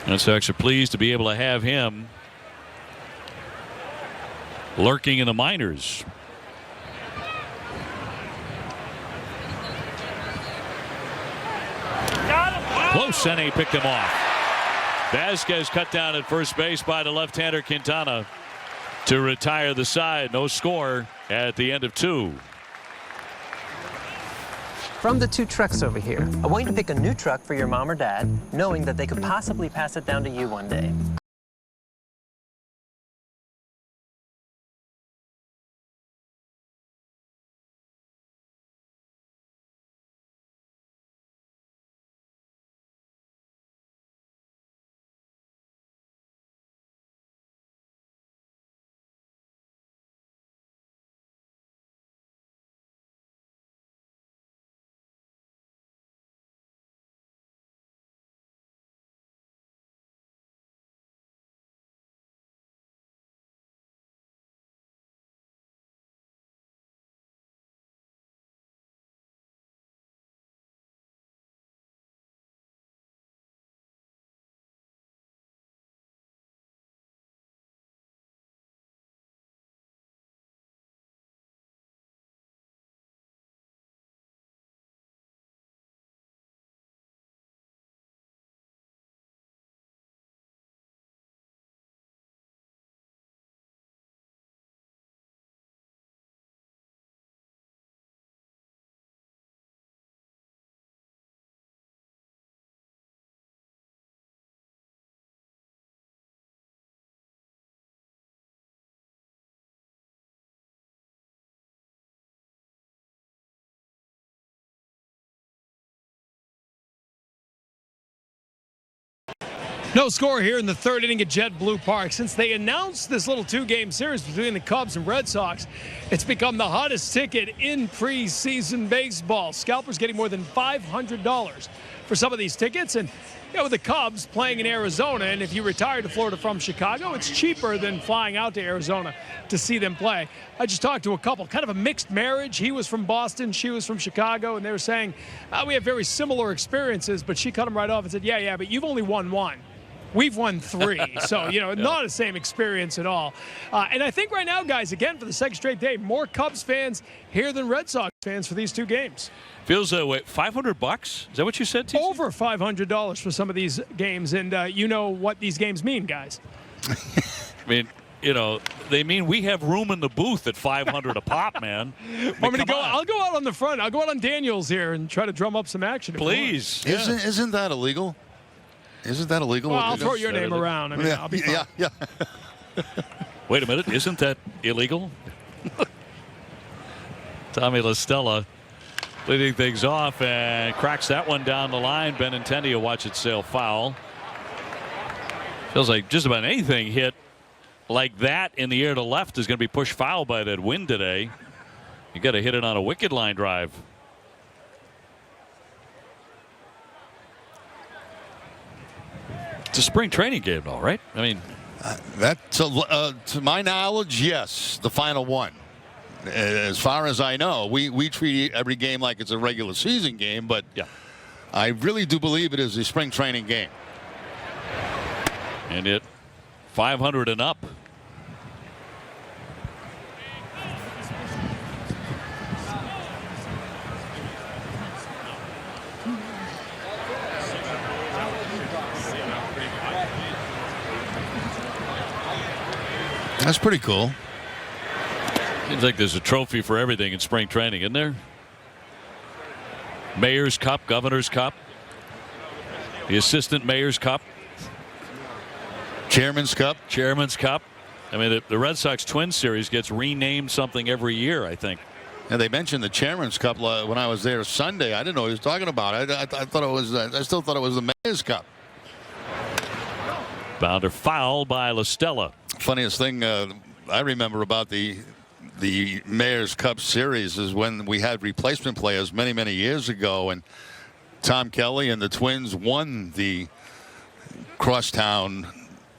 Red Sox are pleased to be able to have him lurking in the minors. Close, and he picked him off. Vasquez cut down at first base by the left-hander Quintana to retire the side. No score at the end of 2. From the 2 trucks over here, I want you to pick a new truck for your mom or dad, knowing that they could possibly pass it down to you one day. No score here in the 3rd inning at JetBlue Park. Since they announced this little 2-game series between the Cubs and Red Sox, it's become the hottest ticket in preseason baseball. Scalpers getting more than $500 for some of these tickets. And with the Cubs playing in Arizona, and if you retire to Florida from Chicago, it's cheaper than flying out to Arizona to see them play. I just talked to a couple, kind of a mixed marriage. He was from Boston, she was from Chicago, and they were saying, we have very similar experiences, but she cut him right off and said, yeah, but you've only won 1. We've won 3, so, not the same experience at all. And I think right now, guys, again, for the 2nd straight day, more Cubs fans here than Red Sox fans for these 2 games. Feels wait, $500? Is that what you said, TC? Over $500 for some of these games, and you know what these games mean, guys. I mean, they mean we have room in the booth at $500 a pop, man. Want me to go? I'll go out on the front. I'll go out on Daniels here and try to drum up some action. Please. Isn't that illegal? Isn't that illegal? Well, I'll throw your name around. I mean, I'll be fine. Yeah. Wait a minute. Isn't that illegal? Tommy La Stella leading things off and cracks that one down the line. Benintendi will watch it sail foul. Feels like just about anything hit like that in the air to left is going to be pushed foul by that wind today. You got to hit it on a wicked line drive. It's a spring training game, though, right? I mean, to my knowledge, yes, the final one. As far as I know, we treat every game like it's a regular season game, but yeah, I really do believe it is a spring training game. And it 500 and up. That's pretty cool. Seems like there's a trophy for everything in spring training, isn't there? Mayor's Cup, Governor's Cup, the Assistant Mayor's Cup, Chairman's Cup. I mean, the Red Sox Twins series gets renamed something every year, I think. And they mentioned the Chairman's Cup when I was there Sunday. I didn't know what he was talking about. I thought it was. I still thought it was the Mayor's Cup. Bounder fouled by La Stella. Funniest thing I remember about the Mayor's Cup series is when we had replacement players many years ago, and Tom Kelly and the Twins won the Crosstown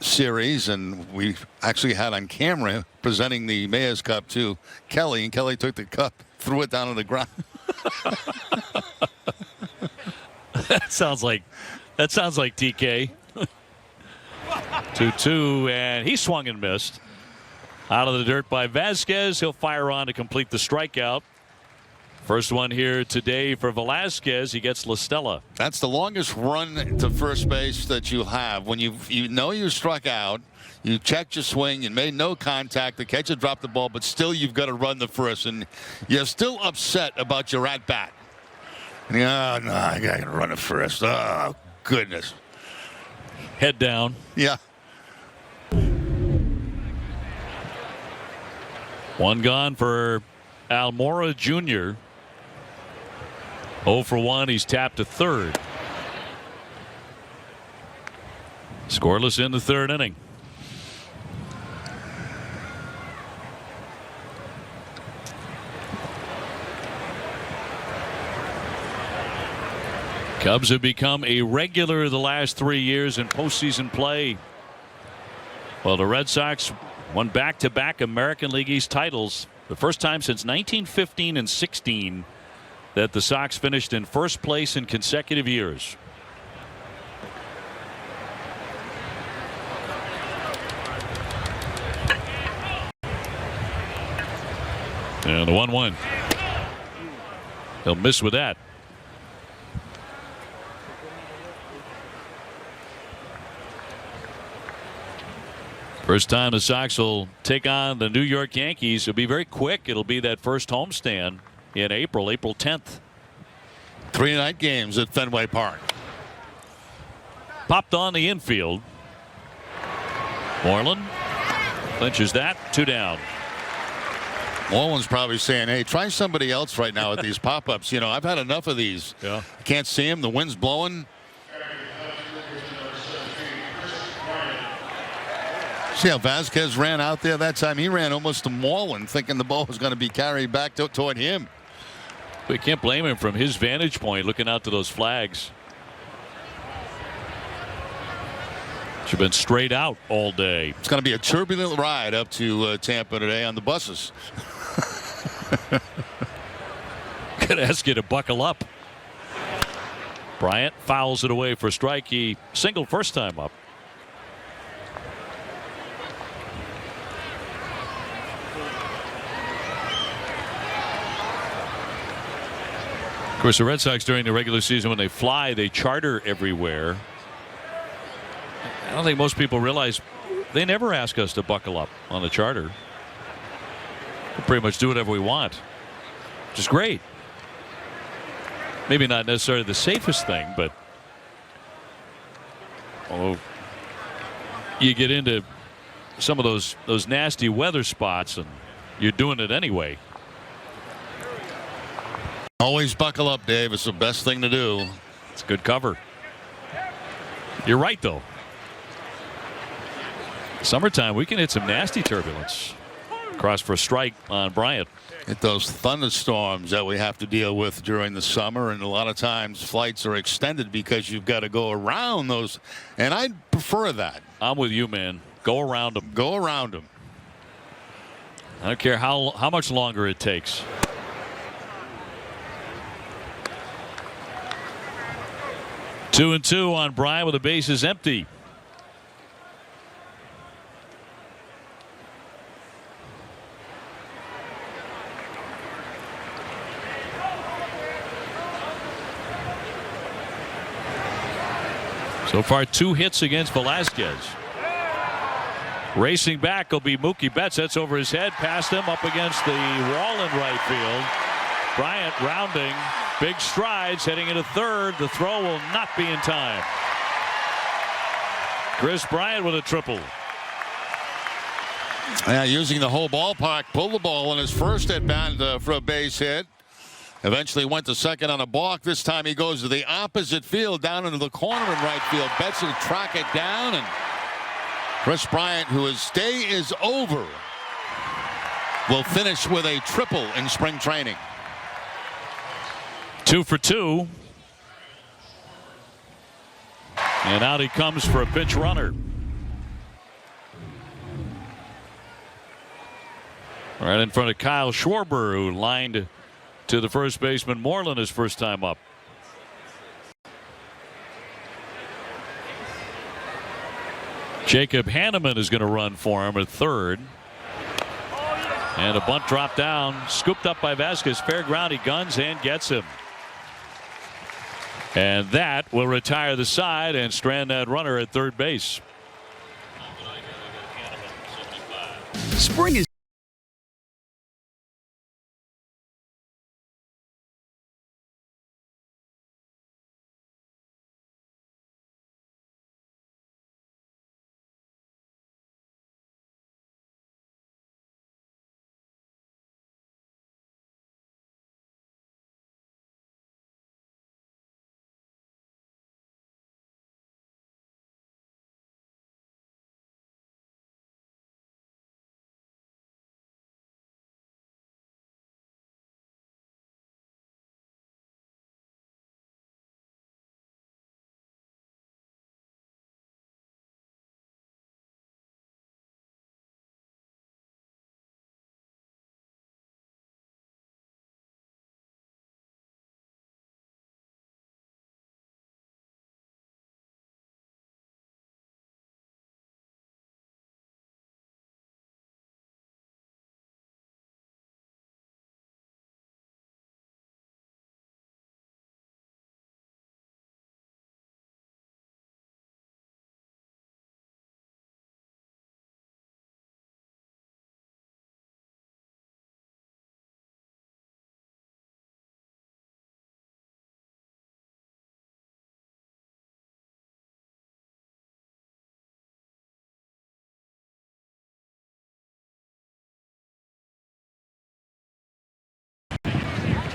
Series, and we actually had on camera presenting the Mayor's Cup to Kelly, and Kelly took the cup, threw it down on the ground. That sounds like TK. 2-2, and he swung and missed. Out of the dirt by Vasquez. He'll fire on to complete the strikeout. First one here today for Velasquez. He gets La Stella. That's the longest run to first base that you have. When you know you struck out, you checked your swing and made no contact. The catcher dropped the ball, but still you've got to run the first, and you're still upset about your at bat. No, I got to run it first. Oh, goodness. Head down. Yeah. One gone for Almora Jr. 0 for 1. He's tapped to third. Scoreless in the third inning. Cubs have become a regular the last 3 years in postseason play. Well, the Red Sox won back-to-back American League East titles. The first time since 1915 and 16 that the Sox finished in first place in consecutive years. And the 1-1. He'll miss with that. First time the Sox will take on the New York Yankees. It'll be very quick. It'll be that first homestand in April 10th. 3 night games at Fenway Park. Popped on the infield. Moreland clinches that. 2 down. Moreland's probably saying, hey, try somebody else right now at these pop-ups. You know, I've had enough of these. Yeah. Can't see him. The wind's blowing. See how Vasquez ran out there that time? He ran almost to Moreland, thinking the ball was going to be carried back toward him. We can't blame him from his vantage point, looking out to those flags. Should have been straight out all day. It's going to be a turbulent ride up to Tampa today on the buses. Could ask you to buckle up. Bryant fouls it away for a strike. He singled first time up. Of course, the Red Sox during the regular season, when they fly, they charter everywhere. I don't think most people realize they never ask us to buckle up on the charter. We pretty much do whatever we want, which is great. Maybe not necessarily the safest thing, but you get into some of those nasty weather spots, and you're doing it anyway. Always buckle up, Dave. It's the best thing to do. It's a good cover. You're right, though. Summertime, we can hit some nasty turbulence. Cross for a strike on Bryant. Hit those thunderstorms that we have to deal with during the summer, and a lot of times flights are extended because you've got to go around those, and I prefer that. I'm with you, man. Go around them. Go around them. I don't care how much longer it takes. Two and two on Bryant with the bases empty. So far, 2 hits against Velasquez. Racing back will be Mookie Betts. That's over his head. Past him, up against the wall in right field. Bryant rounding. Big strides heading into third. The throw will not be in time. Chris Bryant with a triple. Yeah, using the whole ballpark. Pulled the ball in his first at bat for a base hit. Eventually went to second on a balk. This time he goes to the opposite field, down into the corner in right field. Betts will track it down, and Chris Bryant, whose day is over, will finish with a triple in spring training. 2 for 2. And out he comes for a pinch runner. Right in front of Kyle Schwarber, who lined to the first baseman Moreland his first time up. Jacob Hanneman is going to run for him at third. And a bunt dropped down, scooped up by Vasquez. Fair ground, he guns and gets him. And that will retire the side and strand that runner at third base. Spring is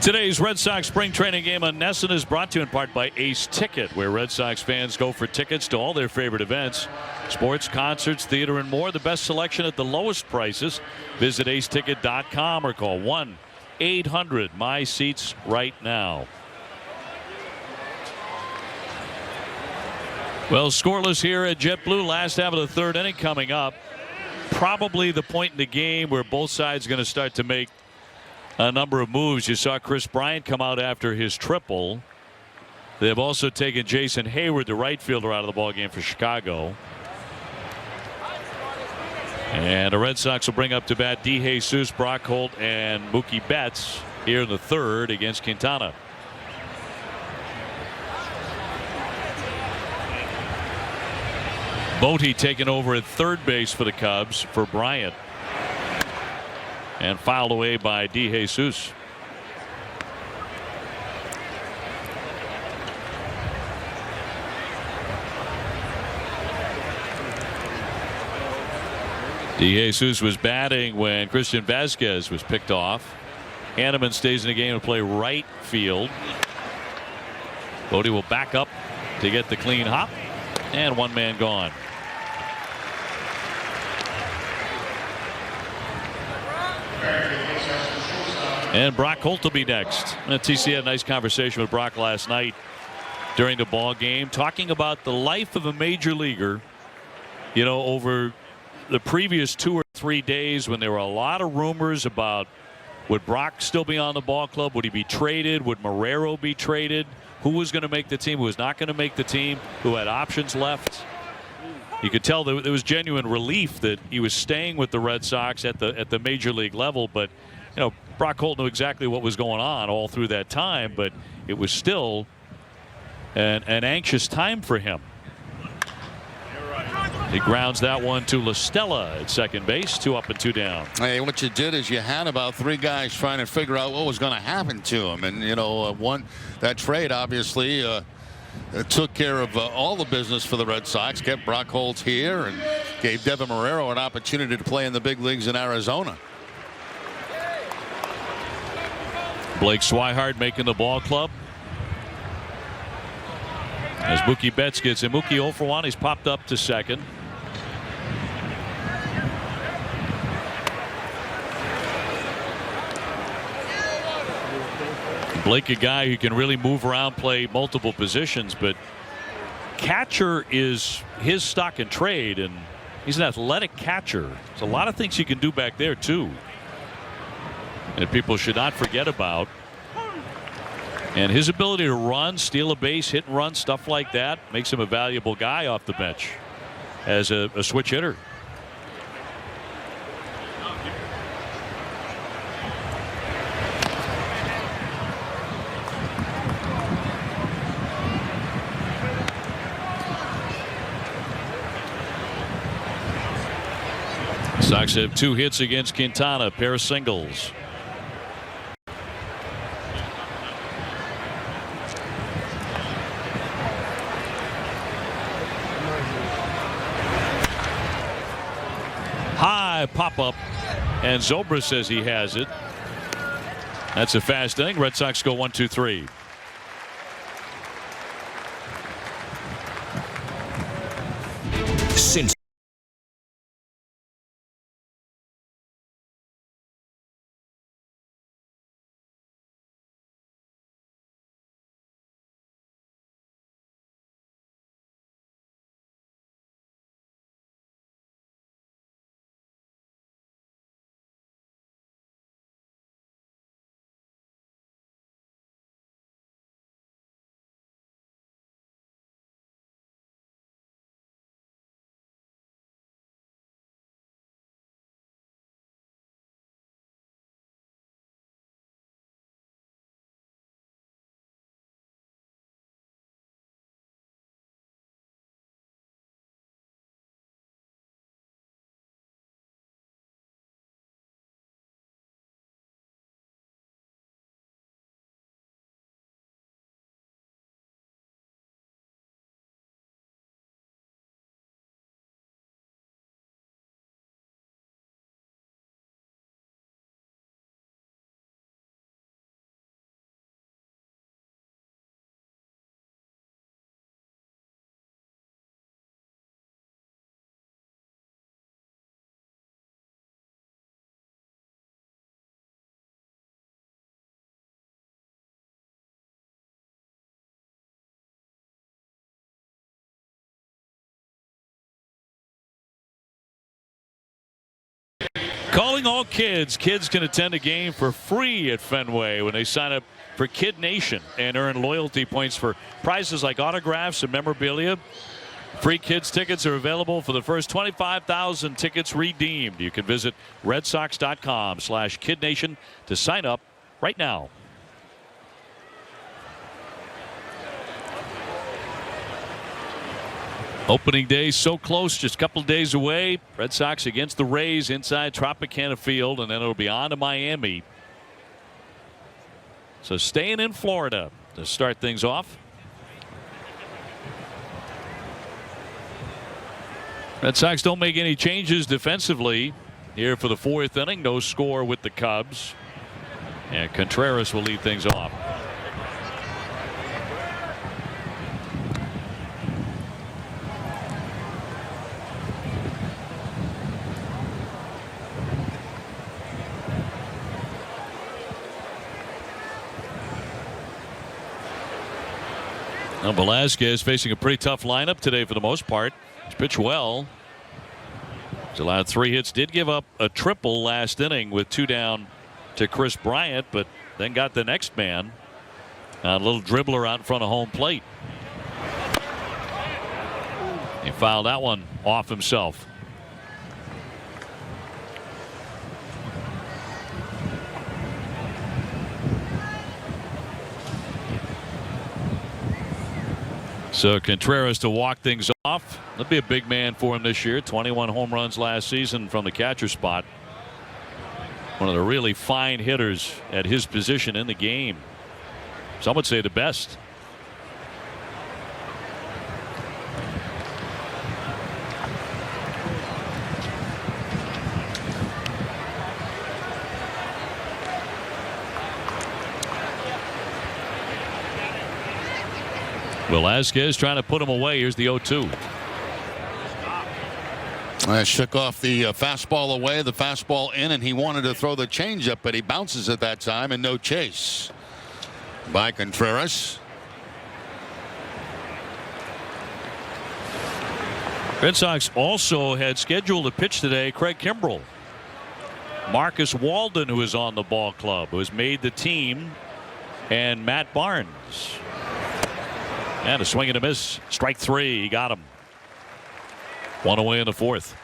Today's Red Sox spring training game on NESN is brought to you in part by Ace Ticket, where Red Sox fans go for tickets to all their favorite events. Sports, concerts, theater, and more. The best selection at the lowest prices. Visit aceticket.com or call 1-800-MY-SEATS right now. Well, scoreless here at JetBlue. Last half of the third inning coming up. Probably the point in the game where both sides are going to start to make a number of moves. You saw Chris Bryant come out after his triple. They've also taken Jason Hayward, the right fielder, out of the ballgame for Chicago. And the Red Sox will bring up to bat DeJesus, Brock Holt, and Mookie Betts here in the third against Quintana. Bote taking over at third base for the Cubs for Bryant. And fouled away by DeJesus. DeJesus was batting when Christian Vasquez was picked off. Hanneman stays in the game to play right field. Bote will back up to get the clean hop. And one man gone. And Brock Holt will be next. TC had a nice conversation with Brock last night during the ball game, talking about the life of a major leaguer. You know, over the previous 2 or 3 days, when there were a lot of rumors about would Brock still be on the ball club, would he be traded, would Marrero be traded, who was going to make the team, who was not going to make the team, who had options left. You could tell there was genuine relief that he was staying with the Red Sox at the major league level. But you know, Brock Holt knew exactly what was going on all through that time, but it was still an anxious time for him. He grounds that one to La Stella at second base. 2 up and 2 down. Hey, what you did is you had about 3 guys trying to figure out what was going to happen to him, and you know, that trade obviously took care of all the business for the Red Sox, kept Brock Holt here, and gave Devin Marrero an opportunity to play in the big leagues in Arizona. Blake Swihart making the ball club. As Mookie Betts gets him. Mookie 0 for 1. He's popped up to second. Blake, a guy who can really move around, play multiple positions, but catcher is his stock and trade, and he's an athletic catcher. There's a lot of things he can do back there too, and people should not forget about. And his ability to run, steal a base, hit and run, stuff like that makes him a valuable guy off the bench as a switch hitter. Sox have 2 hits against Quintana, pair of singles. High pop up, and Zobra says he has it. That's a fast inning. Red Sox go 1-2-3. Since Calling all kids. Kids can attend a game for free at Fenway when they sign up for Kid Nation and earn loyalty points for prizes like autographs and memorabilia. Free kids tickets are available for the first 25,000 tickets redeemed. You can visit redsox.com/KidNation to sign up right now. Opening day so close, just a couple of days away. Red Sox against the Rays inside Tropicana Field, and then it'll be on to Miami. So staying in Florida to start things off. Red Sox don't make any changes defensively here for the 4th inning. No score with the Cubs, and Contreras will lead things off. Now Velasquez facing a pretty tough lineup today for the most part. He's pitched well. He's allowed 3 hits. Did give up a triple last inning with 2 down to Chris Bryant, but then got the next man. A little dribbler out in front of home plate. He fouled that one off himself. So Contreras to walk things off. That'll be a big man for him this year. 21 home runs last season from the catcher spot. One of the really fine hitters at his position in the game. Some would say the best. Velasquez trying to put him away. Here's the 0-2. Shook off the fastball away, the fastball in, and he wanted to throw the changeup, but he bounces at that time, and no chase by Contreras. Red Sox also had scheduled to pitch today Craig Kimbrell. Marcus Walden, who is on the ball club, who has made the team, and Matt Barnes. And a swing and a miss. Strike 3. He got him. One away in the fourth.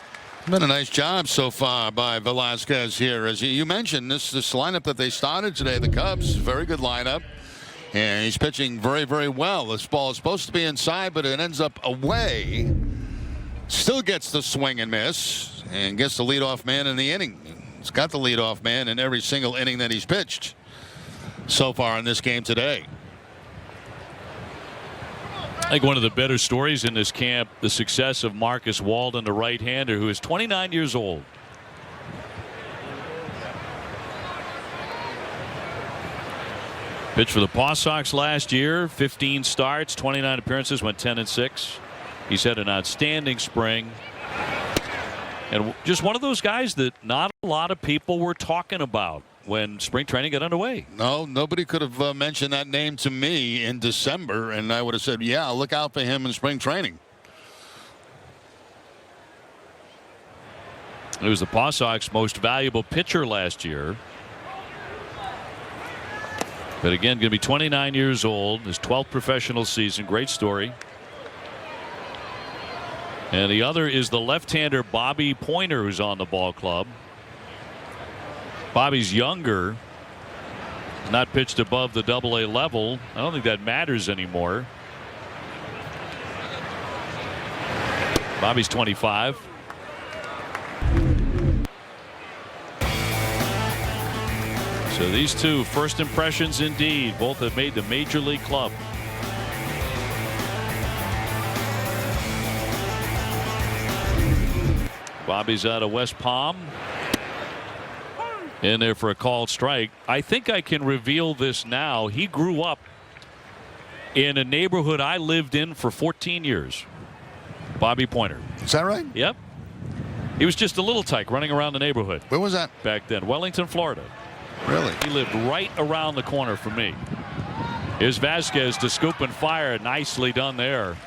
Been a nice job so far by Velasquez here. As you mentioned, this lineup that they started today, the Cubs, very good lineup. And he's pitching very, very well. This ball is supposed to be inside, but it ends up away. Still gets the swing and miss and gets the leadoff man in the inning. He's got the leadoff man in every single inning that he's pitched so far in this game today. I think one of the better stories in this camp, the success of Marcus Walden, the right-hander, who is 29 years old. Pitched for the Paw Sox last year, 15 starts, 29 appearances, went 10-6. He's had an outstanding spring. And just one of those guys that not a lot of people were talking about when spring training got underway. No, nobody could have mentioned that name to me in December, and I would have said, yeah, look out for him in spring training. He was the Paw Sox most valuable pitcher last year. But again, going to be 29 years old, his 12th professional season. Great story. And the other is the left-hander Bobby Pointer, who's on the ball club. Bobby's younger, not pitched above the AA level. I don't think that matters anymore. Bobby's 25. So these two first impressions indeed. Both have made the major league club. Bobby's out of West Palm. In there for a called strike. I think I can reveal this now. He grew up in a neighborhood I lived in for 14 years. Bobby Pointer. Is that right? Yep. He was just a little tyke running around the neighborhood. Where was that? Back then. Wellington, Florida. Really? He lived right around the corner from me. Here's Vasquez to scoop and fire. Nicely done there.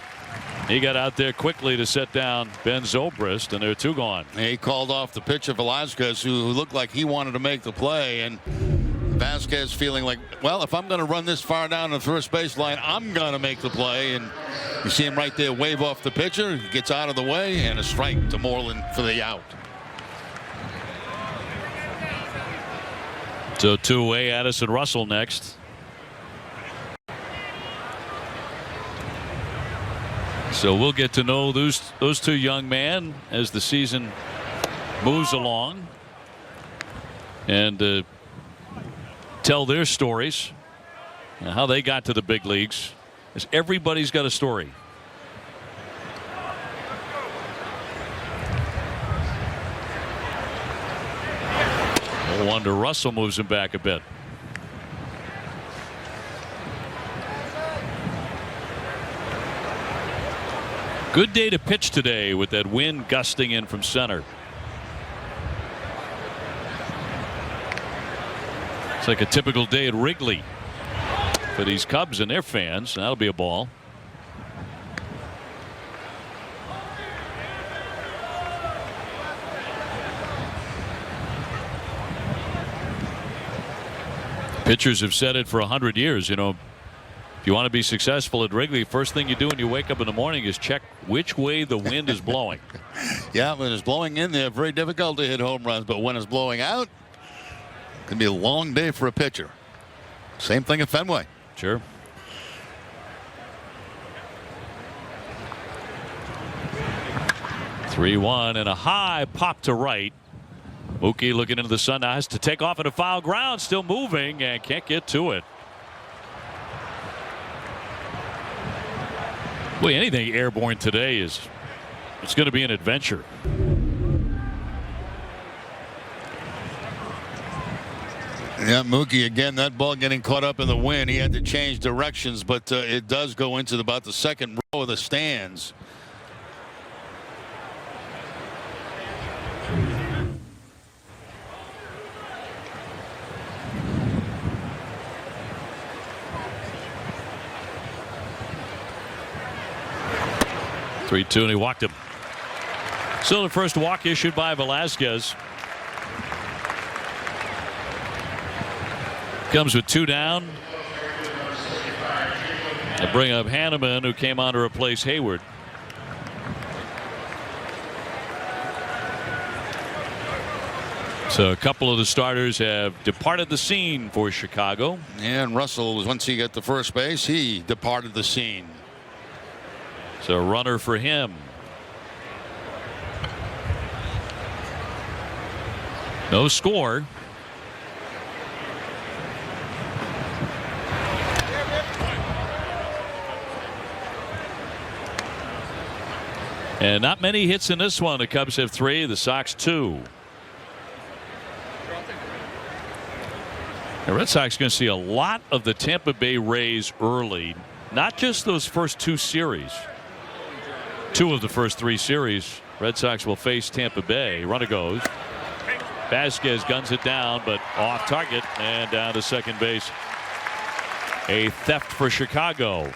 He got out there quickly to set down Ben Zobrist, and there are two gone. He called off the pitch of Velasquez, who looked like he wanted to make the play, and Vasquez feeling like, well, if I'm going to run this far down the first base line, I'm going to make the play. And you see him right there wave off the pitcher. He gets out of the way, and a strike to Moreland for the out. So 2-away, Addison Russell next. So we'll get to know those two young men as the season moves along, and tell their stories and how they got to the big leagues. As everybody's got a story. No wonder Russell moves him back a bit. Good day to pitch today with that wind gusting in from center. It's like a typical day at Wrigley for these Cubs and their fans. That'll be a ball. Pitchers have said it for 100 years. You know, if you want to be successful at Wrigley, first thing you do when you wake up in the morning is check which way the wind is blowing. Yeah, when it's blowing in there, very difficult to hit home runs. But when it's blowing out, it can be a long day for a pitcher. Same thing at Fenway. Sure. (3-1) and a high pop to right. Mookie looking into the sun now, has to take off into foul ground, still moving and can't get to it. Boy, anything airborne today it's going to be an adventure. Yeah, Mookie again. That ball getting caught up in the wind. He had to change directions, but it does go into about the second row of the stands. (3-2) and he walked him. So the first walk issued by Velasquez. Comes with 2 down. They bring up Hanneman, who came on to replace Hayward. So a couple of the starters have departed the scene for Chicago. And Russell, once he got to first base, he departed the scene. So a runner for him. No score. And not many hits in this one. The Cubs have 3, the Sox 2. The Red Sox going to see a lot of the Tampa Bay Rays early. Not just those first 2 series. 2 of the first 3 series. Red Sox will face Tampa Bay. Runner goes. Vasquez guns it down, but off target and down to second base. A theft for Chicago.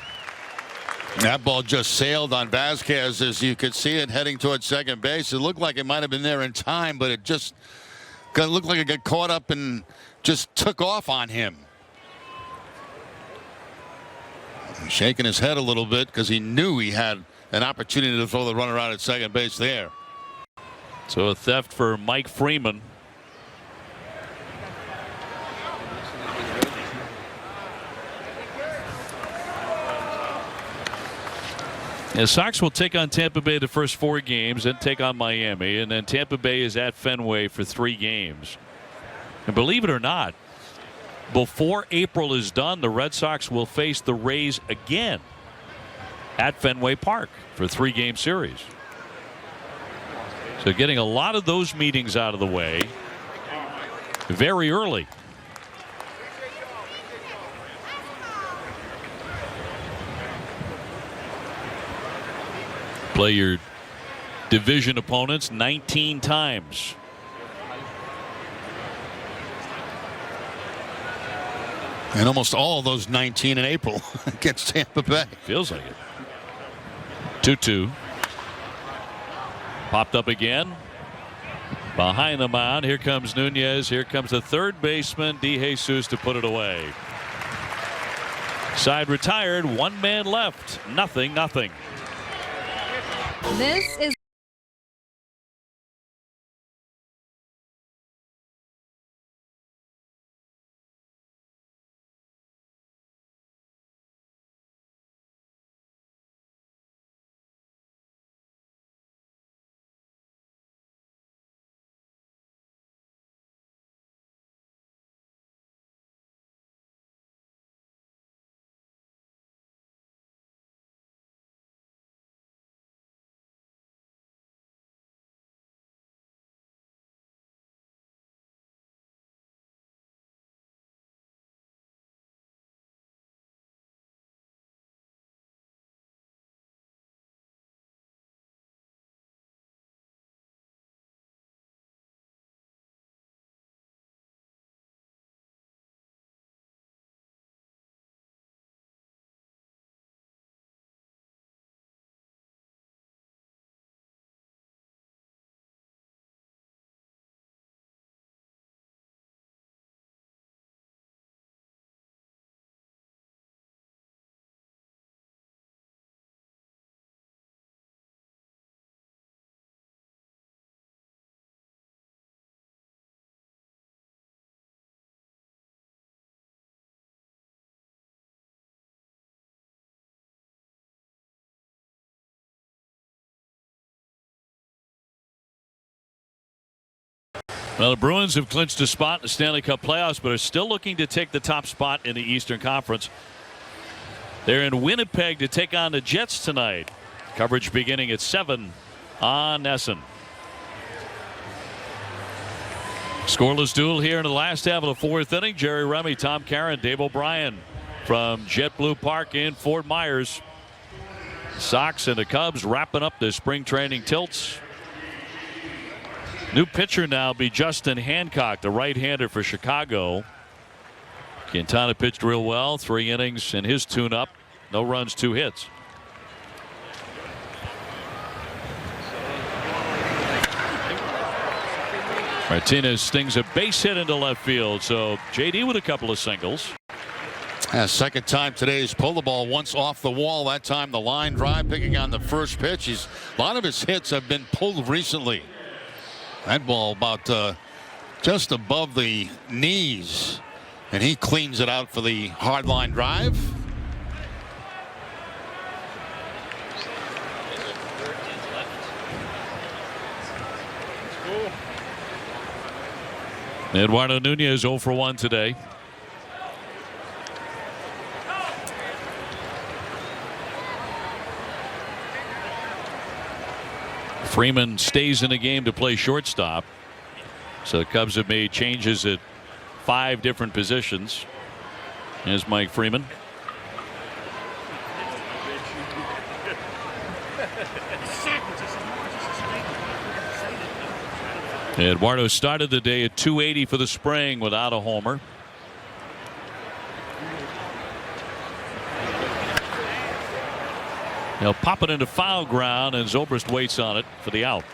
That ball just sailed on Vasquez as you could see it heading towards second base. It looked like it might have been there in time, but it just looked like it got caught up and just took off on him. Shaking his head a little bit because he knew he had an opportunity to throw the runner out at second base there. So a theft for Mike Freeman. The Sox will take on Tampa Bay the first 4 games, then take on Miami, and then Tampa Bay is at Fenway for 3 games. And believe it or not, before April is done, the Red Sox will face the Rays again at Fenway Park for a 3-game series. So getting a lot of those meetings out of the way very early. Play your division opponents 19 times. And almost all of those 19 in April against Tampa Bay. Feels like it. 2-2. Popped up again. Behind the mound. Here comes Nunez. Here comes the third baseman, DeJesus, to put it away. Side retired. 1 man left. 0-0. This is Well, the Bruins have clinched a spot in the Stanley Cup playoffs, but are still looking to take the top spot in the Eastern Conference. They're in Winnipeg to take on the Jets tonight. Coverage beginning at 7 on NESN. Scoreless duel here in the last half of the 4th inning. Jerry Remy, Tom Caron, Dave O'Brien from JetBlue Park in Fort Myers. Sox and the Cubs wrapping up the spring training tilts. New pitcher now be Justin Hancock, the right-hander for Chicago. Quintana pitched real well, 3 innings in his tune-up. No runs, 2 hits. Martinez stings a base hit into left field. So JD with a couple of singles. Second time today he's pulled the ball once off the wall. That time the line drive, picking on the first pitch. A lot of his hits have been pulled recently. That ball about just above the knees, and he cleans it out for the hard line drive. Eduardo Nunez 0 for 1 today. Freeman stays in the game to play shortstop. So the Cubs have made changes at 5 different positions. Here's Mike Freeman. Eduardo started the day at 280 for the spring without a homer. He'll pop it into foul ground, and Zobrist waits on it for the out.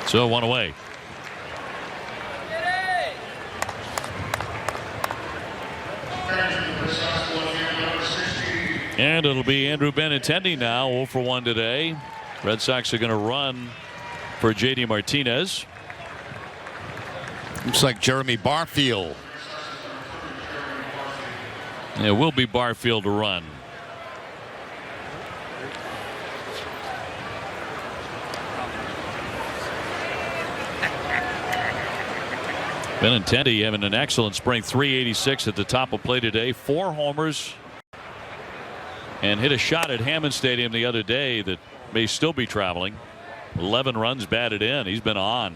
So 1 away. And it'll be Andrew Benintendi now, 0 for 1 today. Red Sox are going to run for JD Martinez. Looks like Jeremy Barfield. It will be Barfield to run. Benintendi having an excellent spring. 386 at the top of play today. 4 homers. And hit a shot at Hammond Stadium the other day that may still be traveling. 11 runs batted in. He's been on.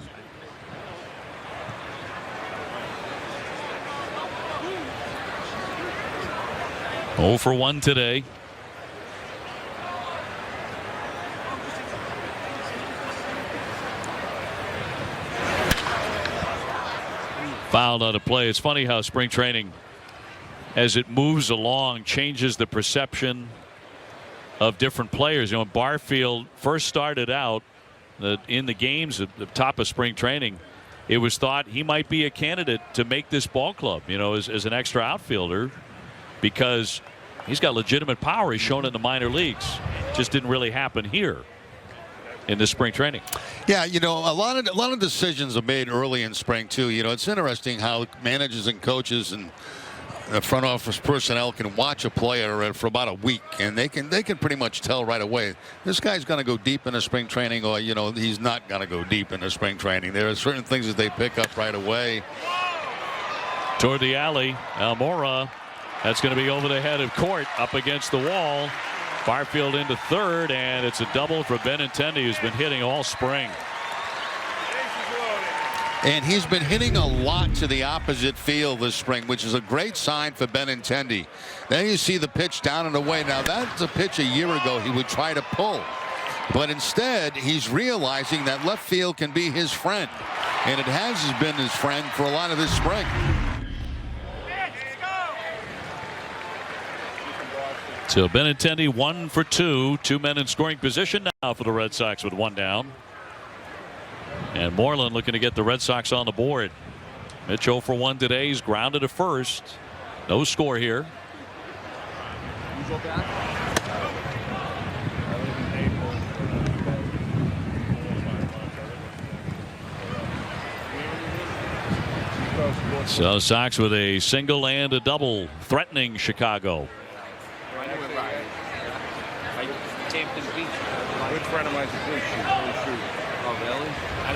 Oh for 1 today. Fouled out of play. It's funny how spring training, as it moves along, changes the perception of different players. You know, when Barfield first started out in the games at the top of spring training, it was thought he might be a candidate to make this ball club, you know, as an extra outfielder, because he's got legitimate power. He's shown in the minor leagues. Just didn't really happen here in this spring training. Yeah, you know, a lot of decisions are made early in spring too. You know, it's interesting how managers and coaches and the front office personnel can watch a player for about a week, and they can pretty much tell right away this guy's going to go deep into spring training, or you know, he's not going to go deep into spring training. There are certain things that they pick up right away. Toward the alley, Almora. That's going to be over the head of Court, up against the wall. Barfield into third, and it's a double for Benintendi, who's been hitting all spring. And he's been hitting a lot to the opposite field this spring, which is a great sign for Benintendi. Then you see the pitch down and away. Now that's a pitch a year ago he would try to pull, but instead he's realizing that left field can be his friend, and it has been his friend for a lot of this spring. So Benintendi 1 for 2. 2 men in scoring position now for the Red Sox with 1 down. And Moreland looking to get the Red Sox on the board. Mitch 0 for 1 today. He's grounded to first. No score here. So Sox with a single and a double, threatening Chicago.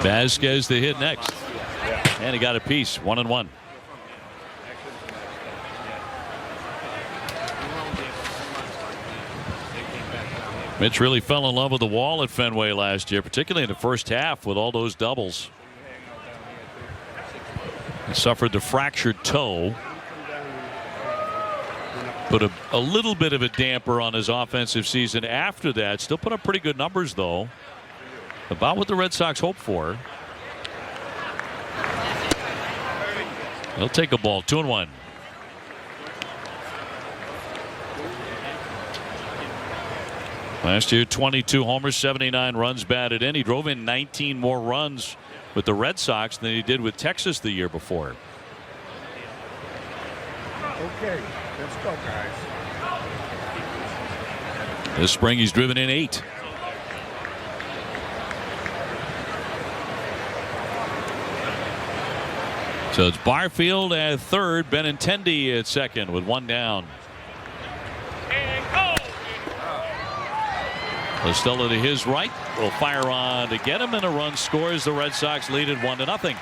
Vasquez the hit next, and he got a piece. 1-1. Mitch really fell in love with the wall at Fenway last year, particularly in the first half with all those doubles. He suffered the fractured toe, put a little bit of a damper on his offensive season after that. Still put up pretty good numbers, though. About what the Red Sox hope for. He'll take a ball. 2-1. Last year, 22 homers, 79 runs batted in. He drove in 19 more runs with the Red Sox than he did with Texas the year before. Okay, let's go, guys. This spring, he's driven in 8. So it's Barfield at third, Benintendi at second with 1 down. Estella to his right will fire on to get him, and a run scores. The Red Sox lead it 1-0.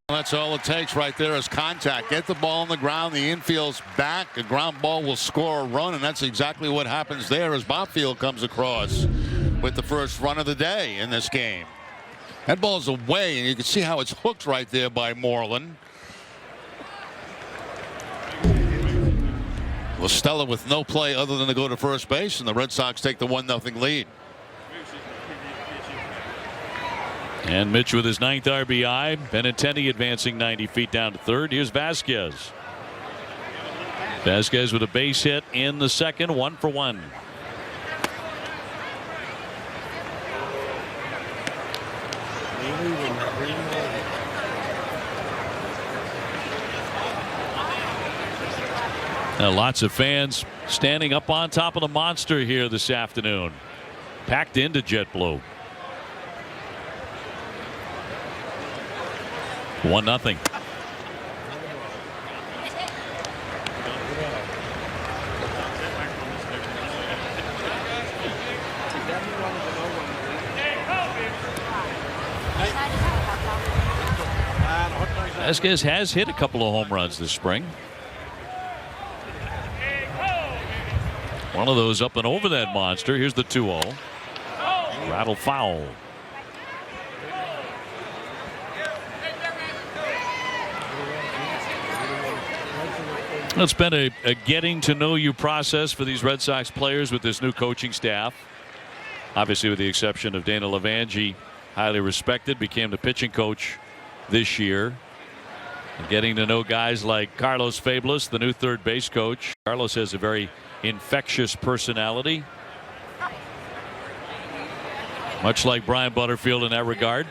That's all it takes right there is contact. Get the ball on the ground. The infield's back. A ground ball will score a run, and that's exactly what happens there as Barfield comes across with the first run of the day in this game. That ball's away, and you can see how it's hooked right there by Moreland. Estella with no play other than to go to first base, and the Red Sox take the 1-0 lead. And Mitch with his 9th RBI. Benintendi advancing 90 feet down to third. Here's Vasquez. Vasquez with a base hit in the second, 1 for 1. Now lots of fans standing up on top of the monster here this afternoon. Packed into JetBlue. 1-0. Vasquez has hit a couple of home runs this spring. One of those up and over that monster. Here's the 2-0. Rattle foul. It's been a getting to know you process for these Red Sox players with this new coaching staff. Obviously, with the exception of Dana Levangie, highly respected, became the pitching coach this year. And getting to know guys like Carlos Fabulous, the new third base coach. Carlos has a very infectious personality, much like Brian Butterfield in that regard.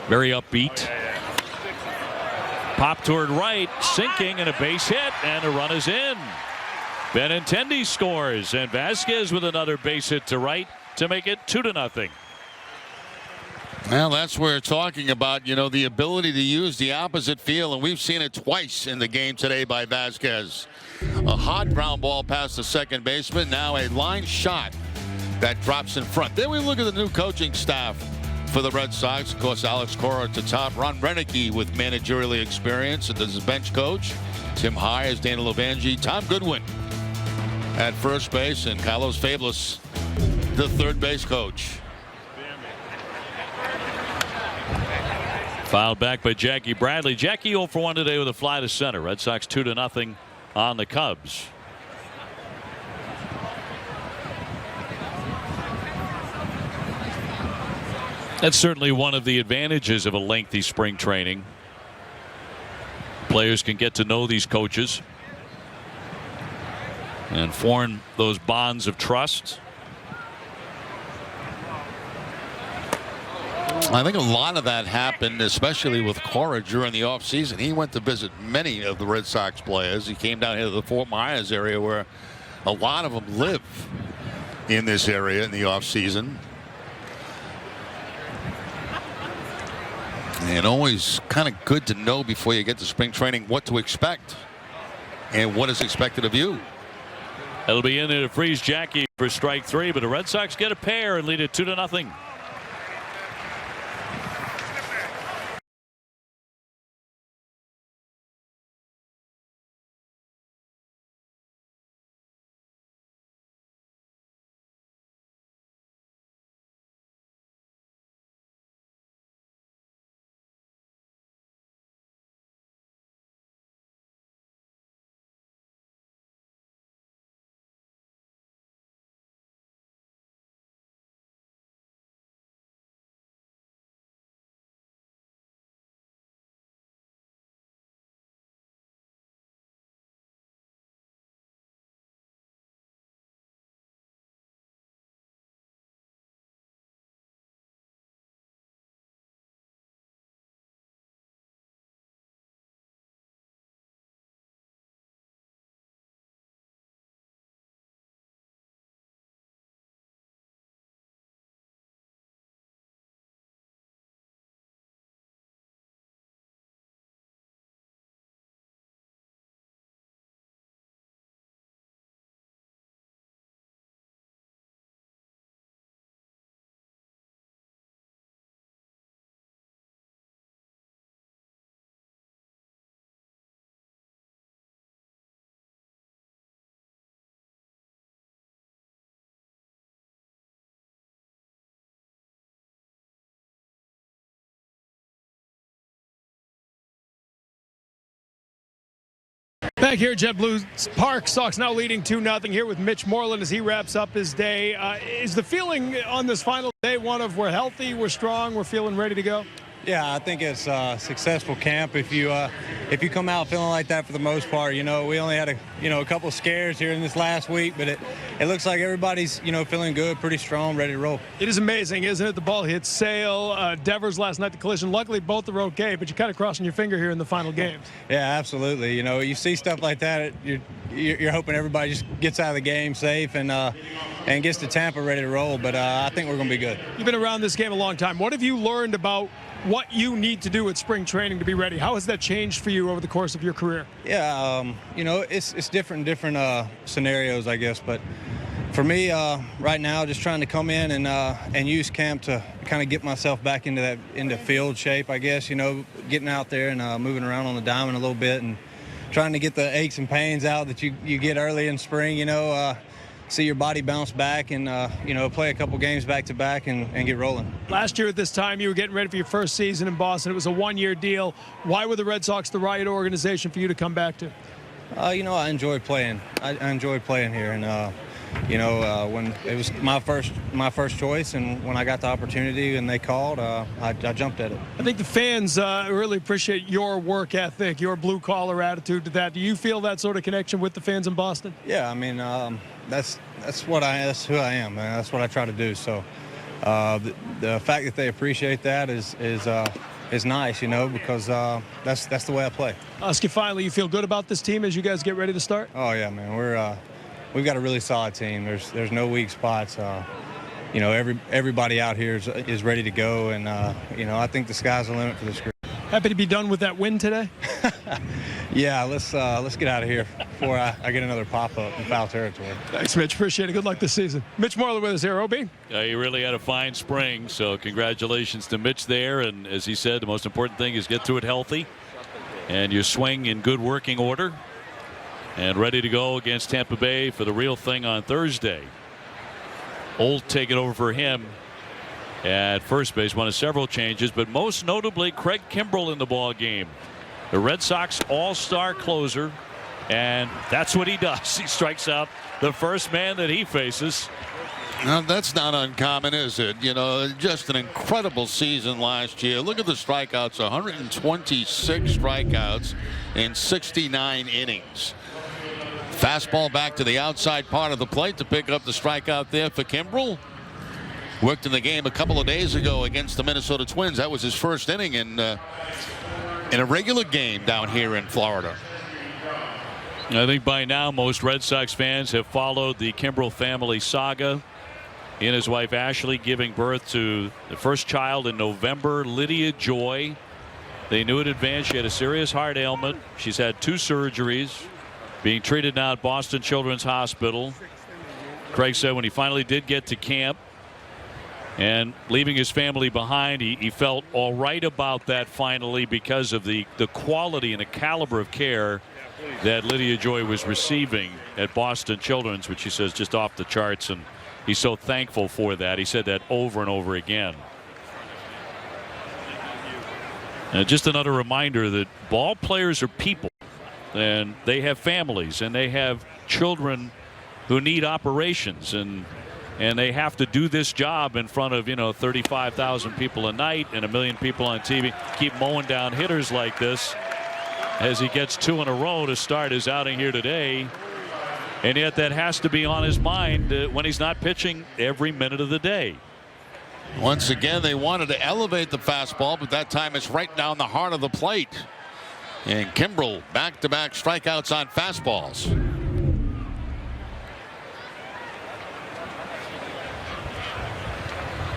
Very upbeat. Pop toward right, sinking, and a base hit, and a run is in. Benintendi scores, and Vasquez with another base hit to right to make it 2-0. Well, that's where we're talking about, you know, the ability to use the opposite field, and we've seen it twice in the game today by Vasquez. A hot ground ball past the second baseman, now a line shot that drops in front. Then we look at the new coaching staff for the Red Sox. Of course, Alex Cora at the top. Ron Renicky with managerial experience and as a bench coach. Tim High as Dana Levangie. Tom Goodwin at first base, and Carlos Fabulous, the third base coach. Fouled back by Jackie Bradley. Jackie 0 for 1 today with a fly to center. Red Sox 2-0 on the Cubs. That's certainly one of the advantages of a lengthy spring training. Players can get to know these coaches and form those bonds of trust. I think a lot of that happened, especially with Cora during the offseason. He went to visit many of the Red Sox players. He came down here to the Fort Myers area where a lot of them live in this area in the offseason. And always kind of good to know before you get to spring training what to expect and what is expected of you. It'll be in there to freeze Jackie for strike 3, but the Red Sox get a pair and lead it 2-0. Back here at JetBlue Park, Sox now leading 2-0 here with Mitch Moreland as he wraps up his day. Is the feeling on this final day one of we're healthy, we're strong, we're feeling ready to go? Yeah, I think it's a successful camp if you come out feeling like that for the most part. You know, we only had a couple scares here in this last week, but it looks like everybody's feeling good, pretty strong, ready to roll. It is amazing, isn't it? The ball hits Sale, Devers last night, the collision. Luckily, both are okay, but you're kind of crossing your finger here in the final games. Yeah, absolutely. You know, you see stuff like that, you're hoping everybody just gets out of the game safe and gets to Tampa ready to roll. But I think we're going to be good. You've been around this game a long time. What have you learned about what you need to do at spring training to be ready? How has that changed for you over the course of your career? Yeah, it's different scenarios, I guess. But for me, right now, just trying to come in and use camp to kind of get myself back into field shape, I guess. You know, getting out there and moving around on the diamond a little bit and trying to get the aches and pains out that you get early in spring. See your body bounce back and, play a couple games back-to-back and get rolling. Last year at this time, you were getting ready for your first season in Boston. It was a one-year deal. Why were the Red Sox the right organization for you to come back to? I enjoyed playing. I enjoyed playing here. And, when it was my first choice and when I got the opportunity and they called, I jumped at it. I think the fans really appreciate your work ethic, your blue-collar attitude to that. Do you feel that sort of connection with the fans in Boston? Yeah, I mean, that's who I am, man. That's what I try to do. So the fact that they appreciate that is nice, because that's the way I play. Ask you finally, you feel good about this team as you guys get ready to start? Oh yeah, man. We've got a really solid team. There's no weak spots. Everybody out here is ready to go, and I think the sky's the limit for this group. Happy to be done with that win today? Yeah, let's get out of here before I get another pop-up in foul territory. Thanks, Mitch. Appreciate it. Good luck this season. Mitch Moreland with us here, OB. He really had a fine spring, so congratulations to Mitch there. And as he said, the most important thing is get through it healthy and your swing in good working order and ready to go against Tampa Bay for the real thing on Thursday. Old taking over for him at first base. One of several changes, but most notably Craig Kimbrell in the ball game. The Red Sox all-star closer, and that's what he does. He strikes out the first man that he faces. Now, that's not uncommon, is it? Just an incredible season last year. Look at the strikeouts, 126 strikeouts in 69 innings. Fastball back to the outside part of the plate to pick up the strikeout there for Kimbrell. Worked in the game a couple of days ago against the Minnesota Twins. That was his first inning in a regular game down here in Florida. I think by now most Red Sox fans have followed the Kimbrell family saga. He and his wife Ashley giving birth to the first child in November, Lydia Joy. They knew in advance she had a serious heart ailment. She's had 2 surgeries, being treated now at Boston Children's Hospital. Craig said when he finally did get to camp and leaving his family behind, he felt all right about that finally because of the quality and the caliber of care that Lydia Joy was receiving at Boston Children's, which he says just off the charts, and he's so thankful for that. He said that over and over again. And just another reminder that ball players are people, and they have families, and they have children who need operations, and they have to do this job in front of 35,000 people a night and 1 million people on TV. Keep mowing down hitters like this as he gets 2 in a row to start his outing here today, and yet that has to be on his mind when he's not pitching every minute of the day. Once again, they wanted to elevate the fastball, but that time it's right down the heart of the plate. And Kimbrell back-to-back strikeouts on fastballs.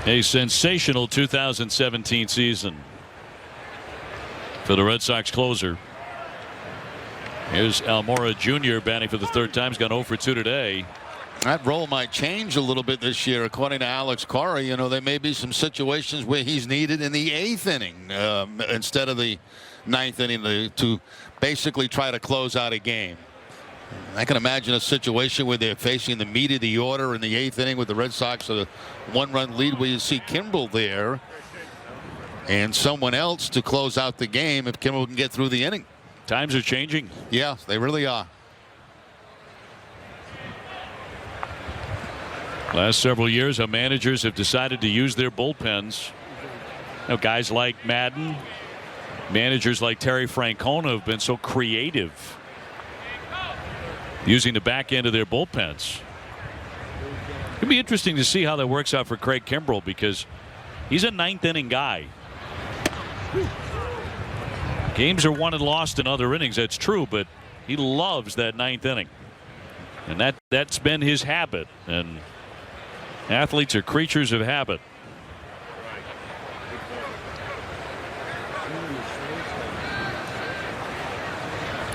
A sensational 2017 season for the Red Sox closer. Here's Almora Jr. batting for the 3rd time. He's gone 0 for 2 today. That role might change a little bit this year, according to Alex Cora. There may be some situations where he's needed in the 8th inning instead of the 9th inning to basically try to close out a game. I can imagine a situation where they're facing the meat of the order in the 8th inning with the Red Sox a 1-run lead, where you see Kimbrell there and someone else to close out the game if Kimbrell can get through the inning. Times are changing. Yeah, they really are. Last several years, our managers have decided to use their bullpens. You know, guys like Madden, managers like Terry Francona have been so creative using the back end of their bullpens. It'll be interesting to see how that works out for Craig Kimbrell, because he's a ninth inning guy. Games are won and lost in other innings, that's true, but he loves that ninth inning. And that's been his habit. And athletes are creatures of habit.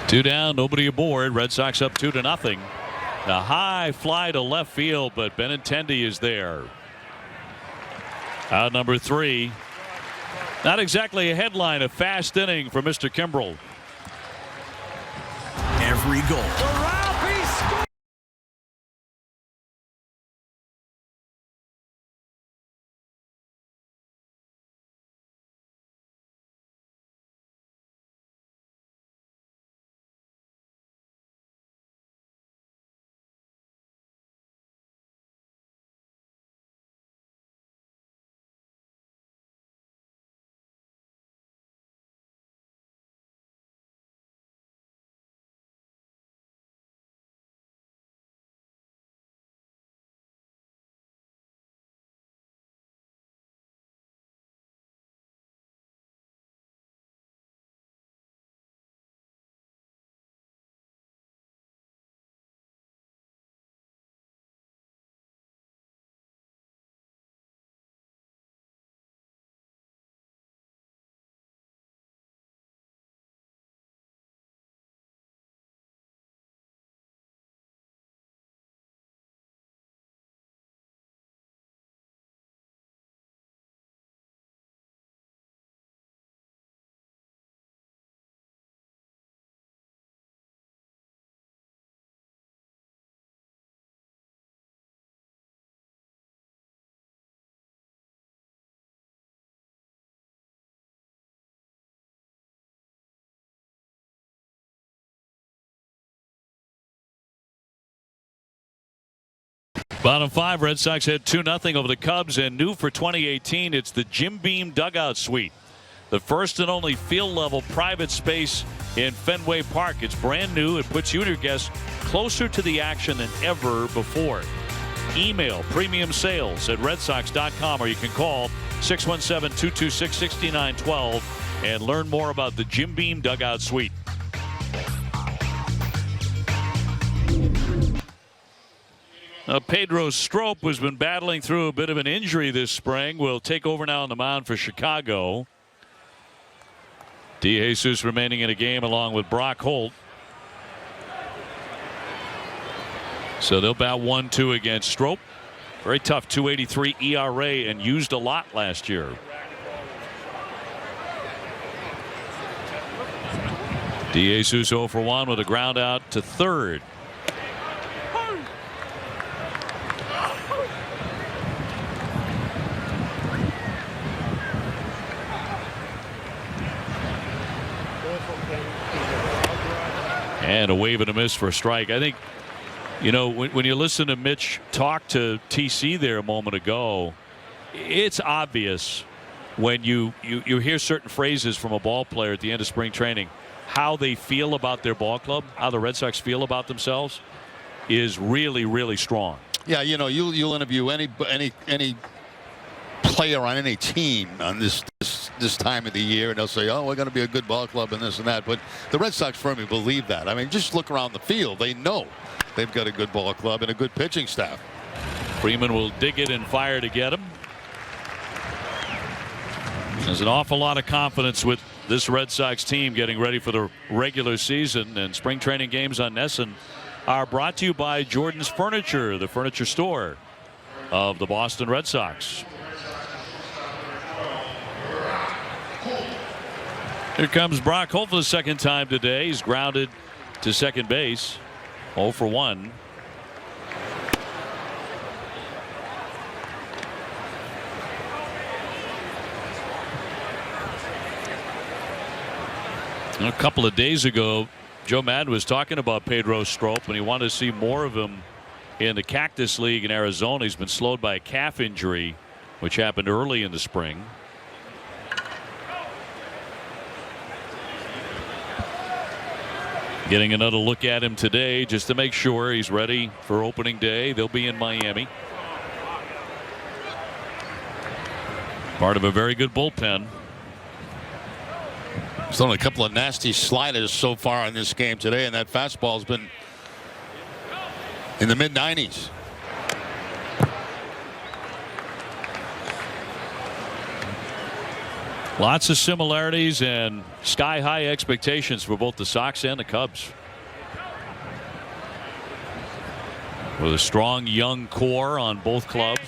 Two down, nobody aboard. Red Sox up 2-0. A high fly to left field, but Benintendi is there. Out number 3. Not exactly a headline, a fast inning for Mr. Kimbrell. Every goal. Bottom 5, Red Sox had 2-0 over the Cubs, and new for 2018, it's the Jim Beam Dugout Suite. The first and only field-level private space in Fenway Park. It's brand new. It puts you and your guests closer to the action than ever before. Email premiumsales@redsox.com, or you can call 617-226-6912 and learn more about the Jim Beam Dugout Suite. Pedro Strop has been battling through a bit of an injury this spring. Will take over now on the mound for Chicago. DeJesus remaining in a game along with Brock Holt. So they'll bat 1-2 against Strop. Very tough 2.83 ERA and used a lot last year. DeJesus 0 for 1 with a ground out to third. And a wave and a miss for a strike. I think, you know, when you listen to Mitch talk to TC there a moment ago, it's obvious when you hear certain phrases from a ball player at the end of spring training, how they feel about their ball club, how the Red Sox feel about themselves is really, really strong. Yeah, you know, you'll interview any player on any team on this time of the year, and they'll say, oh, we're going to be a good ball club and this and that. But the Red Sox firmly believe that. I mean, just look around the field. They know they've got a good ball club and a good pitching staff. Freeman will dig it and fire to get him. There's an awful lot of confidence with this Red Sox team getting ready for the regular season, and spring training games on NESN are brought to you by Jordan's Furniture, the furniture store of the Boston Red Sox. Here comes Brock Holt for the second time today. He's grounded to second base. 0 for 1. A couple of days ago, Joe Madden was talking about Pedro Strop, and he wanted to see more of him in the Cactus League in Arizona. He's been slowed by a calf injury, which happened early in the spring. Getting another look at him today just to make sure he's ready for opening day. They'll be in Miami. Part of a very good bullpen. There's only a couple of nasty sliders so far in this game today, and that fastball's been in the mid-90s. Lots of similarities and sky-high expectations for both the Sox and the Cubs. With a strong young core on both clubs.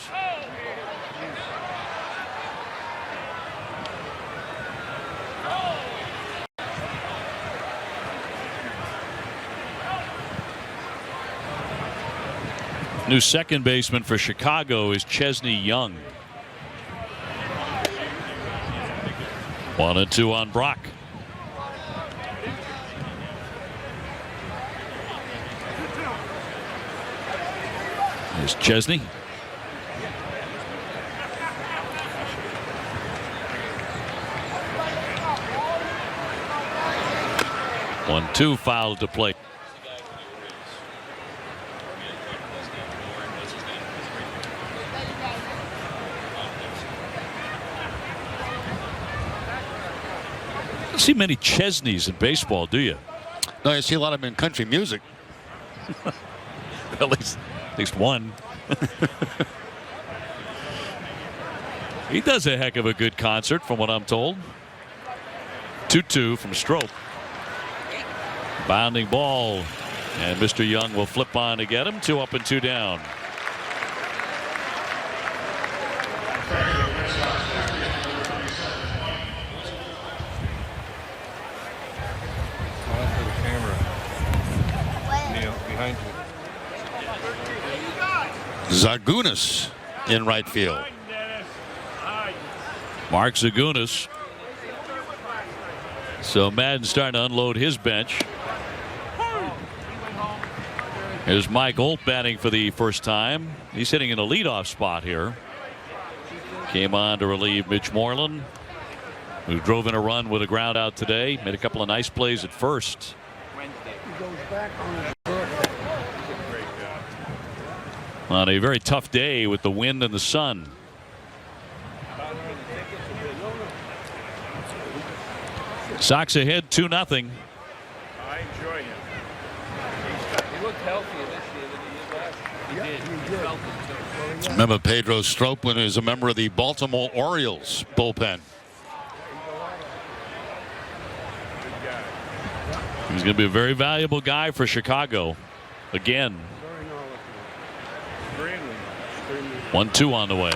New second baseman for Chicago is Chesney Young. 1-2 on Brock. Here's Chesney. One-two foul to play. See many Chesneys in baseball, do you? No, you see a lot of them in country music. at least one. He does a heck of a good concert, from what I'm told. 2-2 from Strop. Bounding ball, and Mr. Young will flip on to get him. 2 up and 2 down. Zagunis in right field. Mark Zagunis. So Madden's starting to unload his bench. Here's Mike Holt batting for the first time. He's hitting in a leadoff spot here. Came on to relieve Mitch Moreland, who drove in a run with a ground out today. Made a couple of nice plays at first. On a very tough day with the wind and the sun. Sox ahead 2-0. I enjoy him. He looked healthier this year than he did last year. He did. Remember Pedro Strop when he was a member of the Baltimore Orioles bullpen. He's going to be a very valuable guy for Chicago again. 1-2 on the way.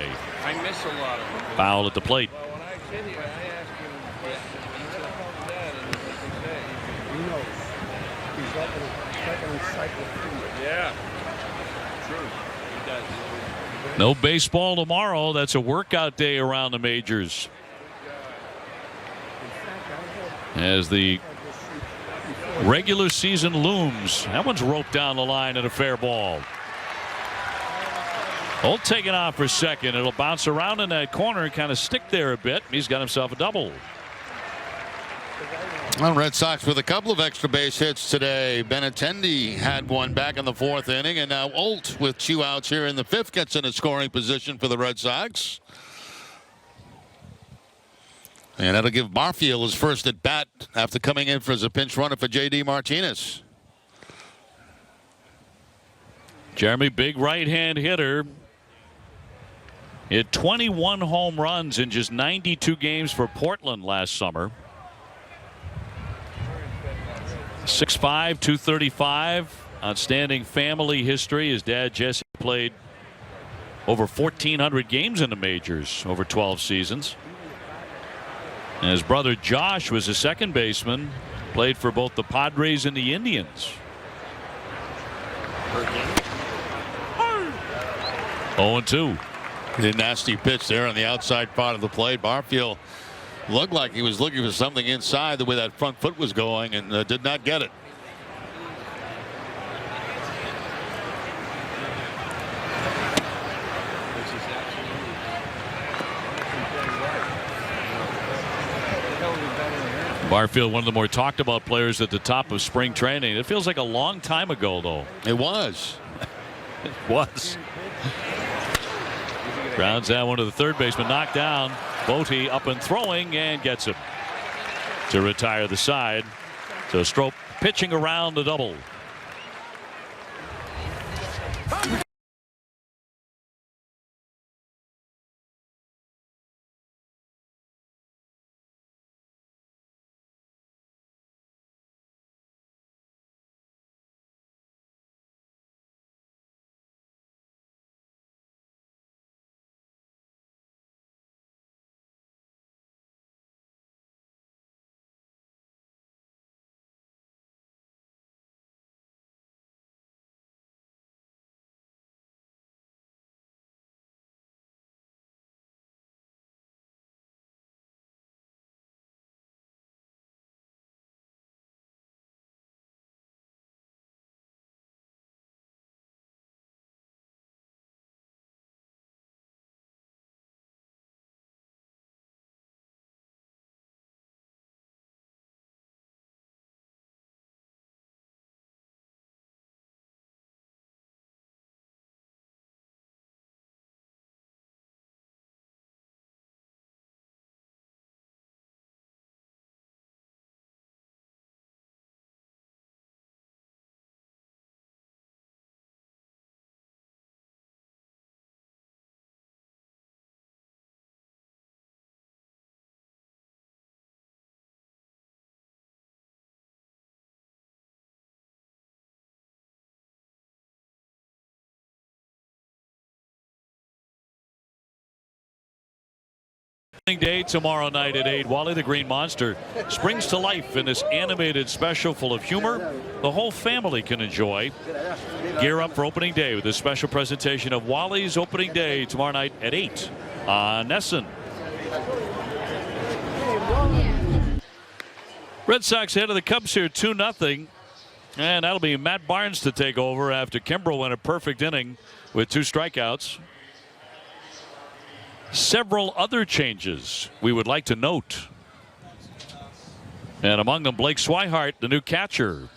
I miss a lot of him. Foul at the plate. Well, when I sit here, I ask him, he's up on that, and He knows. He's up in a second encyclopedia. yeah, true. He does. No baseball tomorrow. That's a workout day around the majors. As the regular season looms. That one's roped down the line at a fair ball. Holt taking off for second. It'll bounce around in that corner and kind of stick there a bit. He's got himself a double. Well, Red Sox with a couple of extra base hits today. Benintendi had one back in the 4th inning, and now Holt with 2 outs here in the 5th gets in a scoring position for the Red Sox. And that'll give Barfield his first at bat after coming in as a pinch runner for J.D. Martinez. Jeremy, big right-hand hitter. Hit 21 home runs in just 92 games for Portland last summer. 6'5", 235. Outstanding family history. His dad, Jesse, played over 1,400 games in the majors over 12 seasons. And his brother Josh was a second baseman. Played for both the Padres and the Indians. 0-2. A nasty pitch there on the outside part of the plate. Barfield Looked like he was looking for something inside the way that front foot was going, and did not get it. Barfield, one of the more talked about players at the top of spring training. It feels like a long time ago, though. It was. It was. Grounds that one to the third baseman, knocked down. Bote up and throwing and gets him to retire the side. So Strop pitching around the double. Day tomorrow night at 8. Wally the Green Monster springs to life in this animated special full of humor the whole family can enjoy. Gear up for opening day with this special presentation of Wally's Opening Day tomorrow night at 8 on NESN. Red Sox ahead of the Cubs here 2-0. And that'll be Matt Barnes to take over after Kimbrel went a perfect inning with 2 strikeouts. Several other changes we would like to note. And among them, Blake Swihart, the new catcher.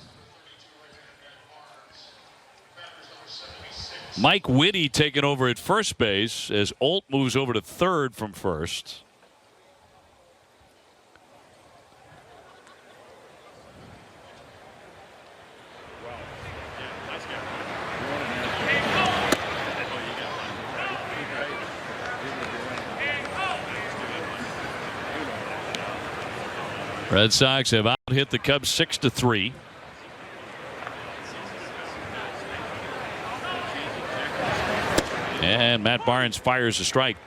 Mike Whitty taking over at first base as Olt moves over to third from first. Red Sox have out-hit the Cubs 6-3. And Matt Barnes fires a strike.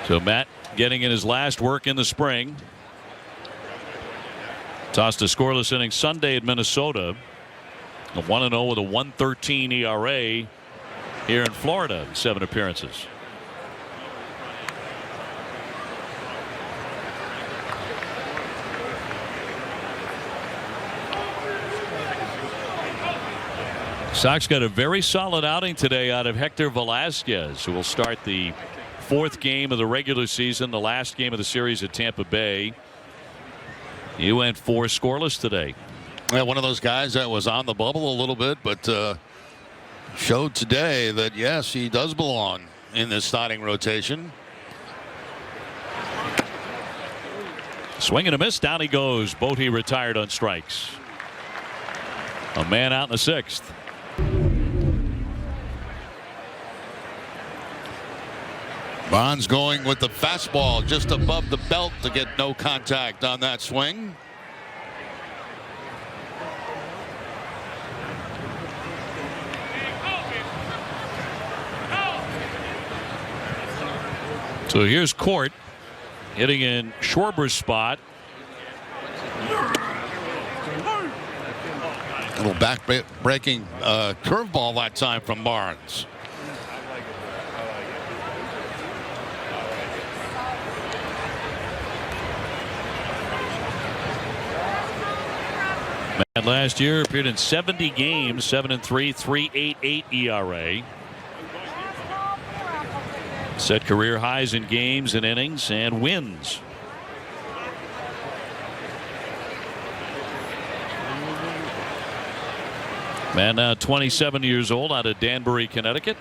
So Matt getting in his last work in the spring. Tossed a scoreless inning Sunday at Minnesota. A 1-0 with a 1.13 ERA here in Florida in 7 appearances. Sox got a very solid outing today out of Hector Velasquez, who will start the 4th game of the regular season, the last game of the series at Tampa Bay. He went 4 scoreless today. Yeah, one of those guys that was on the bubble a little bit, but showed today that, yes, he does belong in this starting rotation. Swing and a miss. Down he goes. Bote retired on strikes. A man out in the 6th. Bonds going with the fastball just above the belt to get no contact on that swing. So here's Court hitting in Schwarber's spot. Little back-breaking curveball that time from Barnes. And last year appeared in 70 games, 7-3, 3.88 ERA. Set career highs in games and innings and wins. Man now 27 years old, out of Danbury, Connecticut.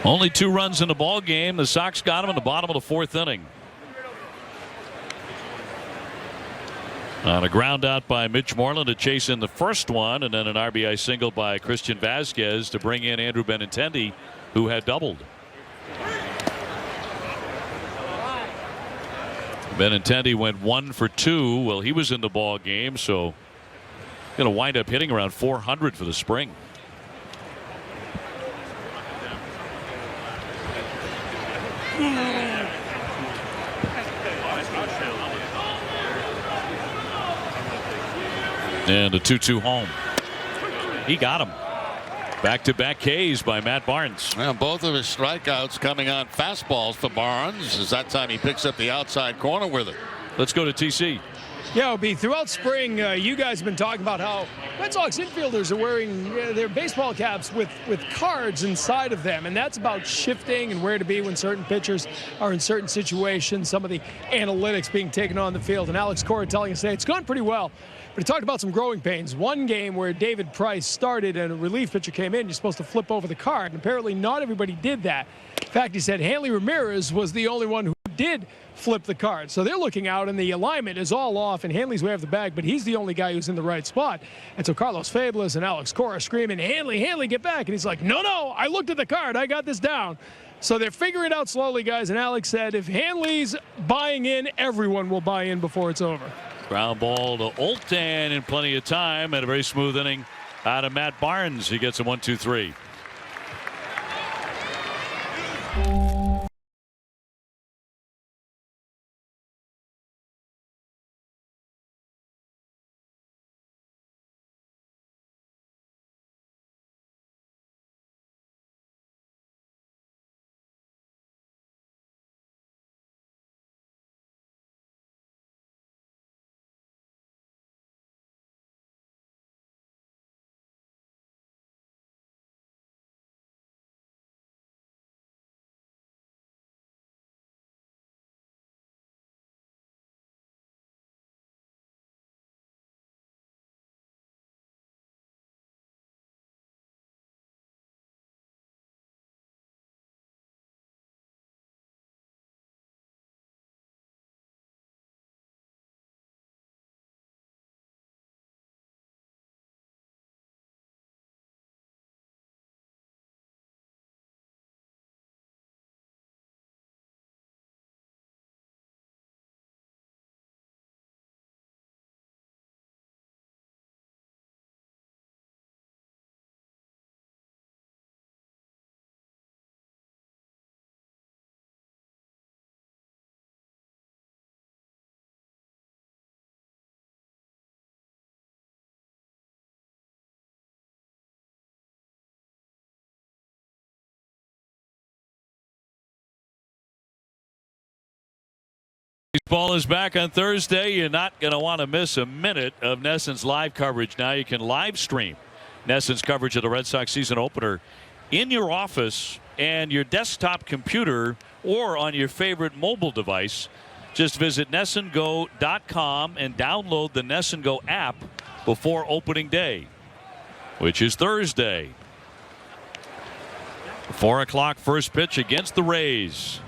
Only 2 runs in the ball game. The Sox got him in the bottom of the 4th inning. On a ground out by Mitch Moreland to chase in the first one, and then an RBI single by Christian Vasquez to bring in Andrew Benintendi, who had doubled. Benintendi went 1 for 2. Well, he was in the ball game, so going to wind up hitting around 400 for the spring. And a 2-2 home. He got him. Back-to-back Ks by Matt Barnes. Well, both of his strikeouts coming on fastballs for Barnes. As that time he picks up the outside corner with it. Let's go to TC. Yeah, OB, throughout spring, you guys have been talking about how Red Sox infielders are wearing their baseball caps with cards inside of them, and that's about shifting and where to be when certain pitchers are in certain situations, some of the analytics being taken on the field. And Alex Cora telling us, hey, it's gone pretty well. But he talked about some growing pains. One game where David Price started and a relief pitcher came in, you're supposed to flip over the card. And apparently not everybody did that. In fact, he said Hanley Ramirez was the only one who did flip the card. So they're looking out and the alignment is all off and Hanley's way of the bag, but he's the only guy who's in the right spot. And so Carlos Fabulous and Alex Cora screaming, Hanley, get back. And he's like, no, I looked at the card. I got this down. So they're figuring it out slowly, guys. And Alex said if Hanley's buying in, everyone will buy in before it's over. Ground ball to Oltan in plenty of time, and a very smooth inning out of Matt Barnes. He gets a 1-2-3. Baseball is back on Thursday. You're not going to want to miss a minute of NESN's live coverage. Now you can live stream NESN's coverage of the Red Sox season opener in your office and your desktop computer or on your favorite mobile device. Just visit NESNGO.com and download the NESN Go app before opening day, which is Thursday. 4 o'clock first pitch against the Rays.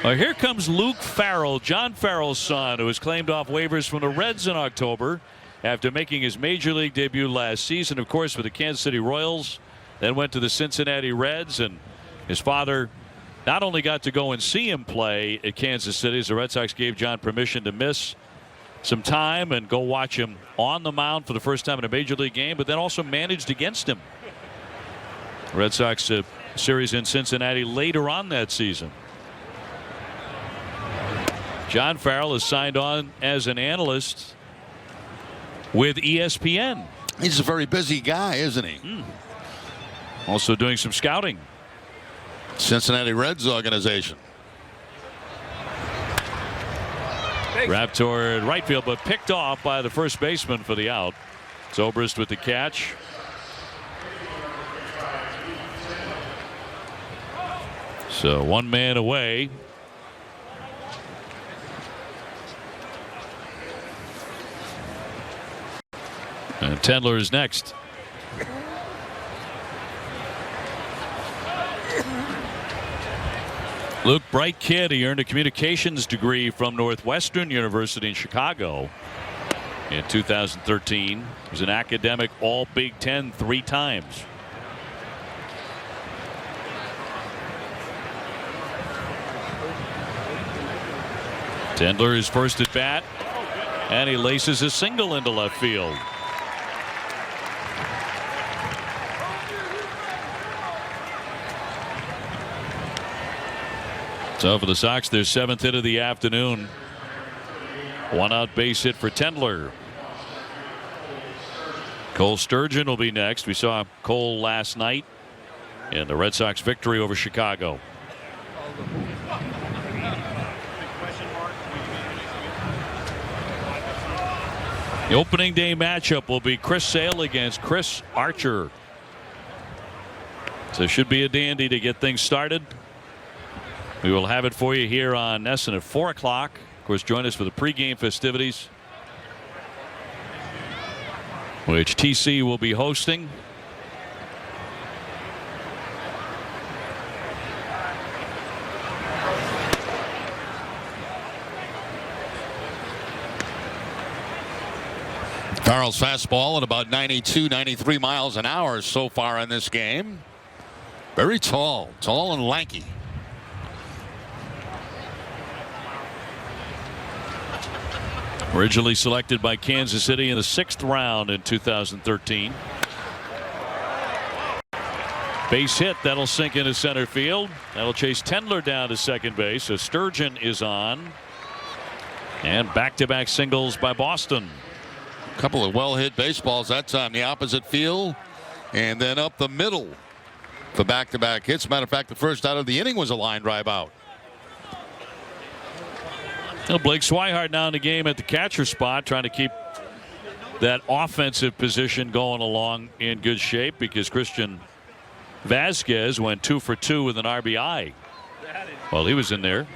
Well, here comes Luke Farrell, John Farrell's son, who was claimed off waivers from the Reds in October after making his major league debut last season, of course, with the Kansas City Royals, then went to the Cincinnati Reds, and his father not only got to go and see him play at Kansas City, as the Red Sox gave John permission to miss some time and go watch him on the mound for the first time in a major league game, but then also managed against him. Red Sox series in Cincinnati later on that season. John Farrell is signed on as an analyst with ESPN. He's a very busy guy, isn't he? Also doing some scouting. Cincinnati Reds organization. Wrapped toward right field, but picked off by the first baseman for the out. Zobrist with the catch. So one man away. And Tendler is next. Luke, bright kid. He earned a communications degree from Northwestern University in Chicago in 2013. He was an academic All Big Ten 3 times. Tendler is first at bat, and he laces a single into left field. So for the Sox, their 7th hit of the afternoon. 1 out base hit for Tendler. Cole Sturgeon will be next. We saw Cole last night in the Red Sox victory over Chicago. The opening day matchup will be Chris Sale against Chris Archer. So it should be a dandy to get things started. We will have it for you here on NESN at 4 o'clock. Of course, join us for the pregame festivities, which TC will be hosting. Farrell's fastball at about 92, 93 miles an hour so far in this game. Very tall and lanky. Originally selected by Kansas City in the 6th round in 2013. Base hit, that'll sink into center field. That'll chase Tendler down to second base. So Sturgeon is on. And back-to-back singles by Boston. A couple of well-hit baseballs that time. The opposite field and then up the middle for back-to-back hits. Matter of fact, the first out of the inning was a line drive out. Well, Blake Swihart now in the game at the catcher spot, trying to keep that offensive position going along in good shape, because Christian Vasquez went 2 for 2 with an RBI. Well, he was in there.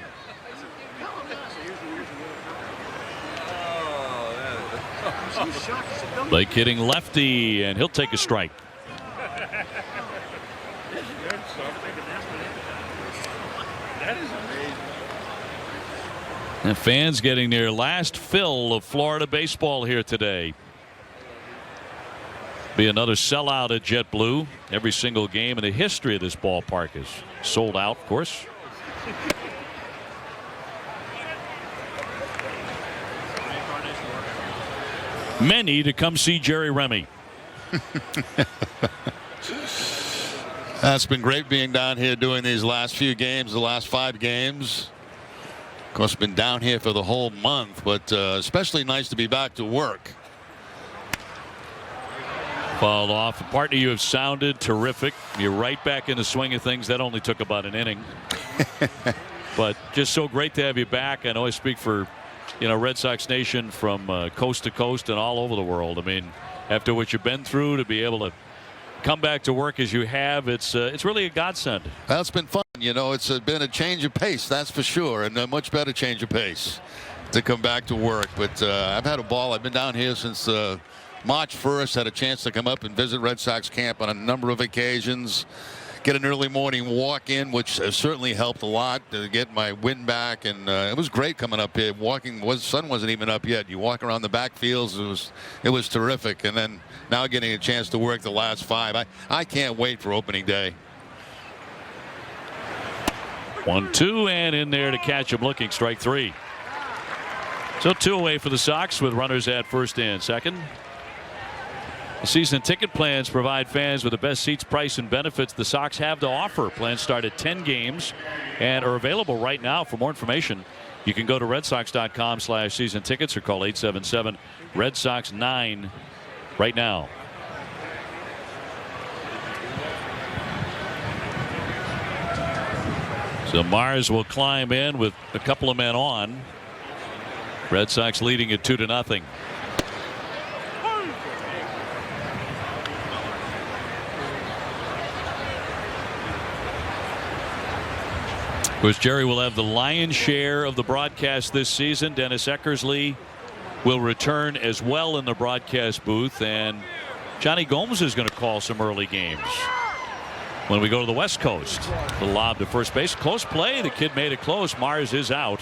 Blake hitting lefty, and he'll take a strike. And fans getting their last fill of Florida baseball here today. Be another sellout at JetBlue. Every single game in the history of this ballpark is sold out, of course. Many to come see Jerry Remy. That's been great being down here doing these last few games, the last 5 games. Of course, been down here for the whole month, but especially nice to be back to work. Fouled off. Partner, you have sounded terrific. You're right back in the swing of things. That only took about an inning. But just so great to have you back. I know I speak for, Red Sox Nation from coast to coast and all over the world. I mean, after what you've been through, to be able to come back to work as you have, it's really a godsend. That's been fun. It's been a change of pace, that's for sure, and a much better change of pace to come back to work. But I've had a ball. I've been down here since March 1st. Had a chance to come up and visit Red Sox camp on a number of occasions. Get an early morning walk in, which certainly helped a lot to get my wind back, and it was great coming up here. Sun wasn't even up yet. You walk around the backfields. It was terrific. And then now getting a chance to work the last 5. I can't wait for opening day. 1-2, and in there to catch him looking, strike 3. So 2 away for the Sox with runners at first and second. The season ticket plans provide fans with the best seats, price, and benefits the Sox have to offer. Plans start at 10 games and are available right now. For more information, you can go to redsox.com/season tickets or call 877-RED-SOX-9 right now. So Mars will climb in with a couple of men on. Red Sox leading it 2-0. Of course, Jerry will have the lion's share of the broadcast this season. Dennis Eckersley will return as well in the broadcast booth, and Johnny Gomes is going to call some early games when we go to the West Coast. The lob to first base. Close play. The kid made it close. Mars is out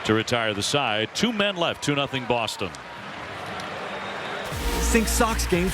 to retire the side. 2 men left. 2-0 Boston. Sync Sox games.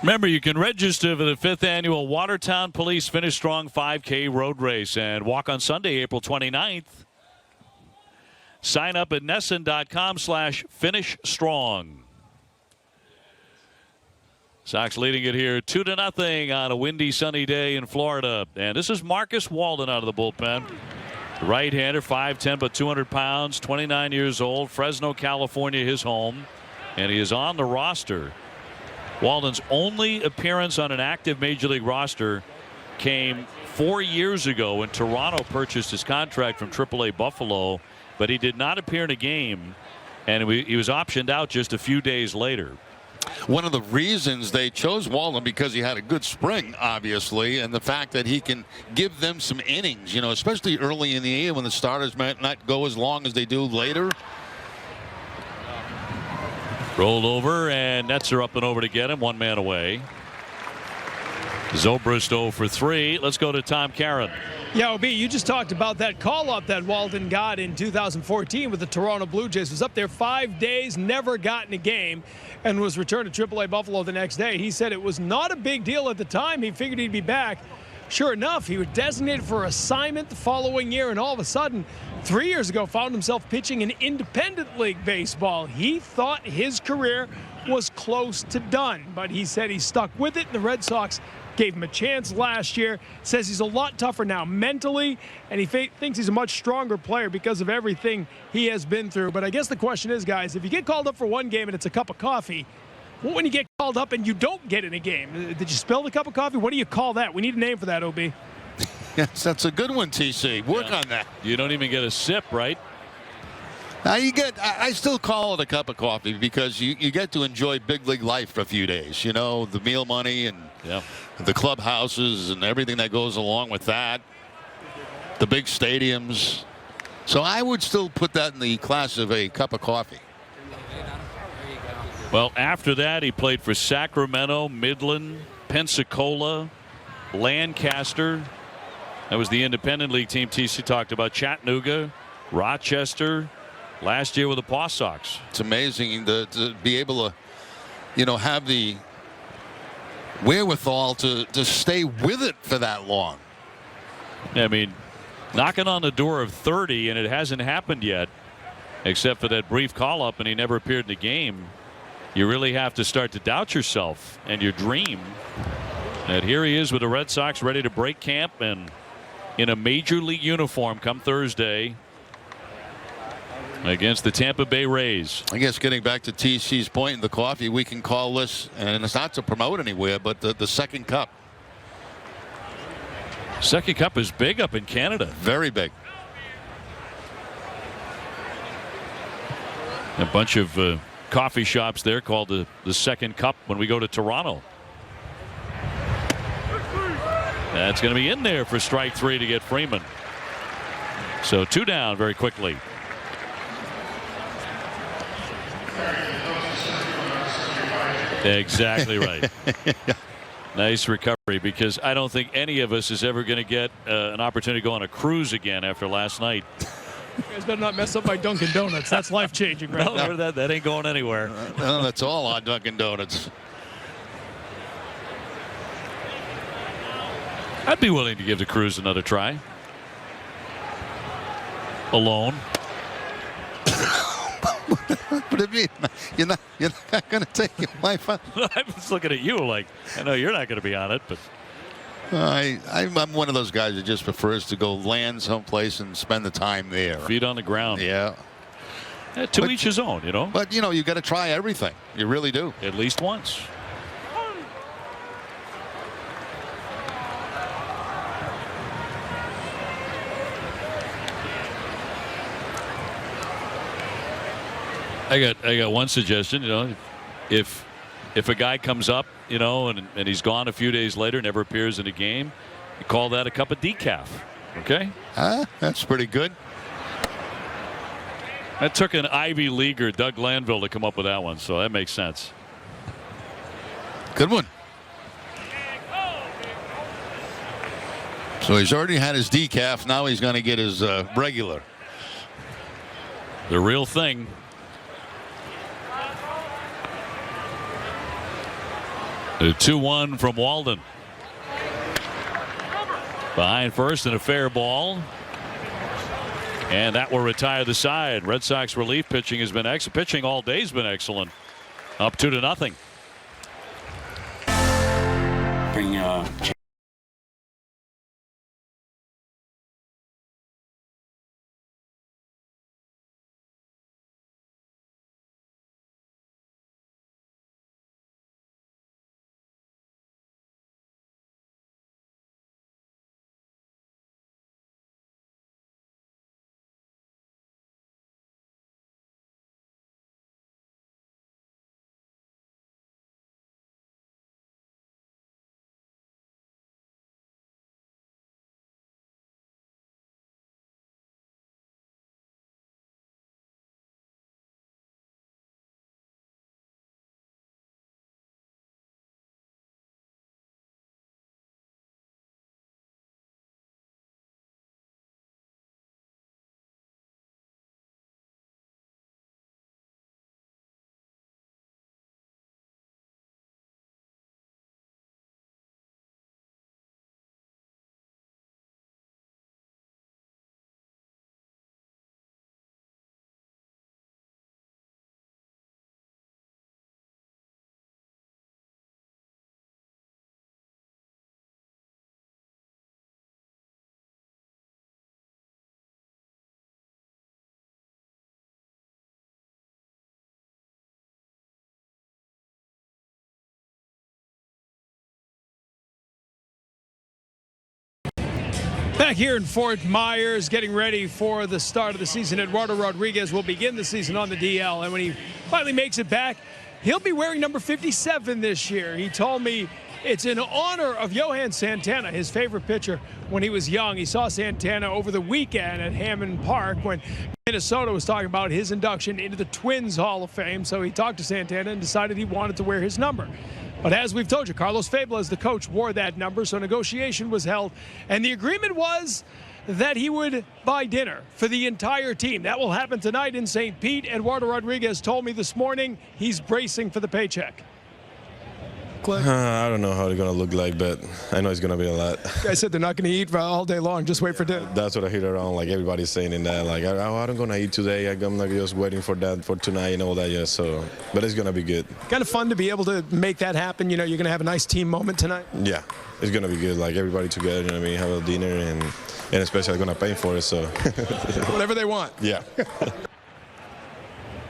Remember, you can register for the 5th annual Watertown Police Finish Strong 5K road race and walk on Sunday, April 29th. Sign up at NESN.com/finishstrong. Sox leading it here 2-0 on a windy, sunny day in Florida. And this is Marcus Walden out of the bullpen. Right-hander, 5'10", but 200 pounds, 29 years old. Fresno, California, his home. And he is on the roster. Walden's only appearance on an active major league roster came 4 years ago when Toronto purchased his contract from AAA Buffalo, but he did not appear in a game, and he was optioned out just a few days later. One of the reasons they chose Walden because he had a good spring, obviously, and the fact that he can give them some innings, you know, especially early in the year when the starters might not go as long as they do later. Rolled over, and Nets are up and over to get him. 1 man away. Zobrist 0 for 3. Let's go to Tom Caron. Yeah, OB, you just talked about that call-up that Walden got in 2014 with the Toronto Blue Jays. Was up there 5 days, never got in a game, and was returned to AAA Buffalo the next day. He said it was not a big deal at the time. He figured he'd be back. Sure enough, he was designated for assignment the following year, and all of a sudden, 3 years ago, found himself pitching in independent league baseball. He thought his career was close to done, but he said he stuck with it, and the Red Sox gave him a chance last year. Says he's a lot tougher now mentally, and he thinks he's a much stronger player because of everything he has been through. But I guess the question is, guys, if you get called up for one game and it's a cup of coffee, what when you get called up and you don't get in a game? Did you spill the cup of coffee? What do you call that? We need a name for that, OB. Yes, that's a good one, TC. Work on that. You don't even get a sip, right? Now I still call it a cup of coffee because you get to enjoy big league life for a few days. You know, the meal money and the clubhouses and everything that goes along with that. The big stadiums. So I would still put that in the class of a cup of coffee. Well, after that, he played for Sacramento, Midland, Pensacola, Lancaster. That was the independent league team TC talked about. Chattanooga, Rochester, last year with the Paw Sox. It's amazing to be able to, have the wherewithal to stay with it for that long. I mean, knocking on the door of 30, and it hasn't happened yet, except for that brief call-up, and he never appeared in the game. You really have to start to doubt yourself and your dream. And here he is with the Red Sox ready to break camp and in a major league uniform come Thursday against the Tampa Bay Rays. I guess getting back to TC's point in the coffee, we can call this, and it's not to promote anywhere, but the second cup. Second cup is big up in Canada. Very big. A bunch of coffee shops there called the second cup when we go to Toronto. That's going to be in there for strike 3 to get Freeman. So 2 down very quickly. Exactly right. Nice recovery, because I don't think any of us is ever going to get an opportunity to go on a cruise again after last night. You guys better not mess up my Dunkin' Donuts. That's life-changing right No, that ain't going anywhere. Well, that's all on Dunkin' Donuts. I'd be willing to give the cruise another try. Alone. What do you mean? You're not going to take your wife out? I was looking at you like, I know you're not going to be on it, but I'm one of those guys that just prefers to go land someplace and spend the time there. Feet on the ground. Yeah. To each his own, But you got to try everything. You really do. At least once. I got one suggestion. If a guy comes up, and he's gone a few days later, never appears in a game, you call that a cup of decaf. Okay. That's pretty good. That took an Ivy Leaguer, Doug Glanville, to come up with that one, so that makes sense. Good one. So he's already had his decaf. Now he's going to get his regular. The real thing. The 2-1 from Walden. Behind first and a fair ball. And that will retire the side. Red Sox relief pitching has been excellent. Pitching all day has been excellent. Up 2-0. Back here in Fort Myers, getting ready for the start of the season. Eduardo Rodriguez will begin the season on the DL, and when he finally makes it back, he'll be wearing number 57 this year. He told me it's in honor of Johan Santana, his favorite pitcher when he was young. He saw Santana over the weekend at Hammond Park when Minnesota was talking about his induction into the Twins Hall of Fame. So he talked to Santana and decided he wanted to wear his number. But as we've told you, Carlos Fabla, as the coach, wore that number, so negotiation was held. And the agreement was that he would buy dinner for the entire team. That will happen tonight in St. Pete. Eduardo Rodriguez told me this morning he's bracing for the paycheck. I don't know how it's going to look like, but I know it's going to be a lot. I said they're not going to eat all day long. Just wait for dinner. That's what I hear around, like everybody's saying in that. Like, I'm going to eat today. I'm not just waiting for that for tonight and all that. Yeah, so, but it's going to be good. Kind of fun to be able to make that happen. You know, you're going to have a nice team moment tonight. Yeah, it's going to be good. Like everybody together, you know what I mean, have a dinner and especially I'm going to pay for it. So whatever they want. Yeah.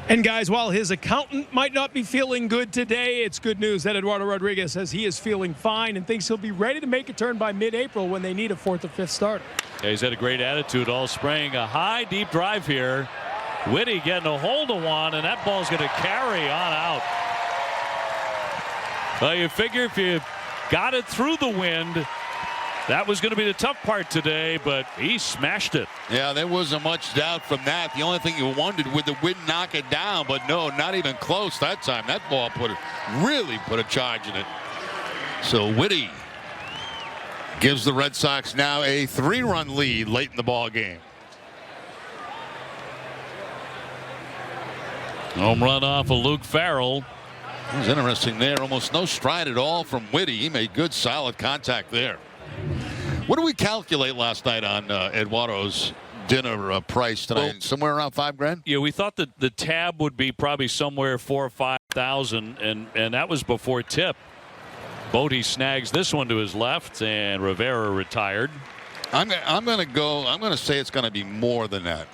And guys, while his accountant might not be feeling good today, it's good news that Eduardo Rodriguez says he is feeling fine and thinks he'll be ready to make a turn by mid-April when they need a 4th or 5th starter. Yeah, he's had a great attitude all spring. A high, deep drive here. Whitty getting a hold of one, and that ball's going to carry on out. Well, you figure if you got it through the wind, that was going to be the tough part today, but he smashed it. Yeah, there wasn't much doubt from that. The only thing you wondered, would the wind knock it down? But no, not even close that time. That ball really put a charge in it. So Whitty gives the Red Sox now a 3-run lead late in the ball game. Home run off of Luke Farrell. It was interesting there. Almost no stride at all from Whitty. He made good, solid contact there. What did we calculate last night on Eduardo's dinner price tonight? Well, somewhere around $5,000. Yeah, we thought that the tab would be probably somewhere 4,000 or 5,000, and that was before tip. Bodie snags this one to his left, and Rivera retired. I'm going to say it's going to be more than that.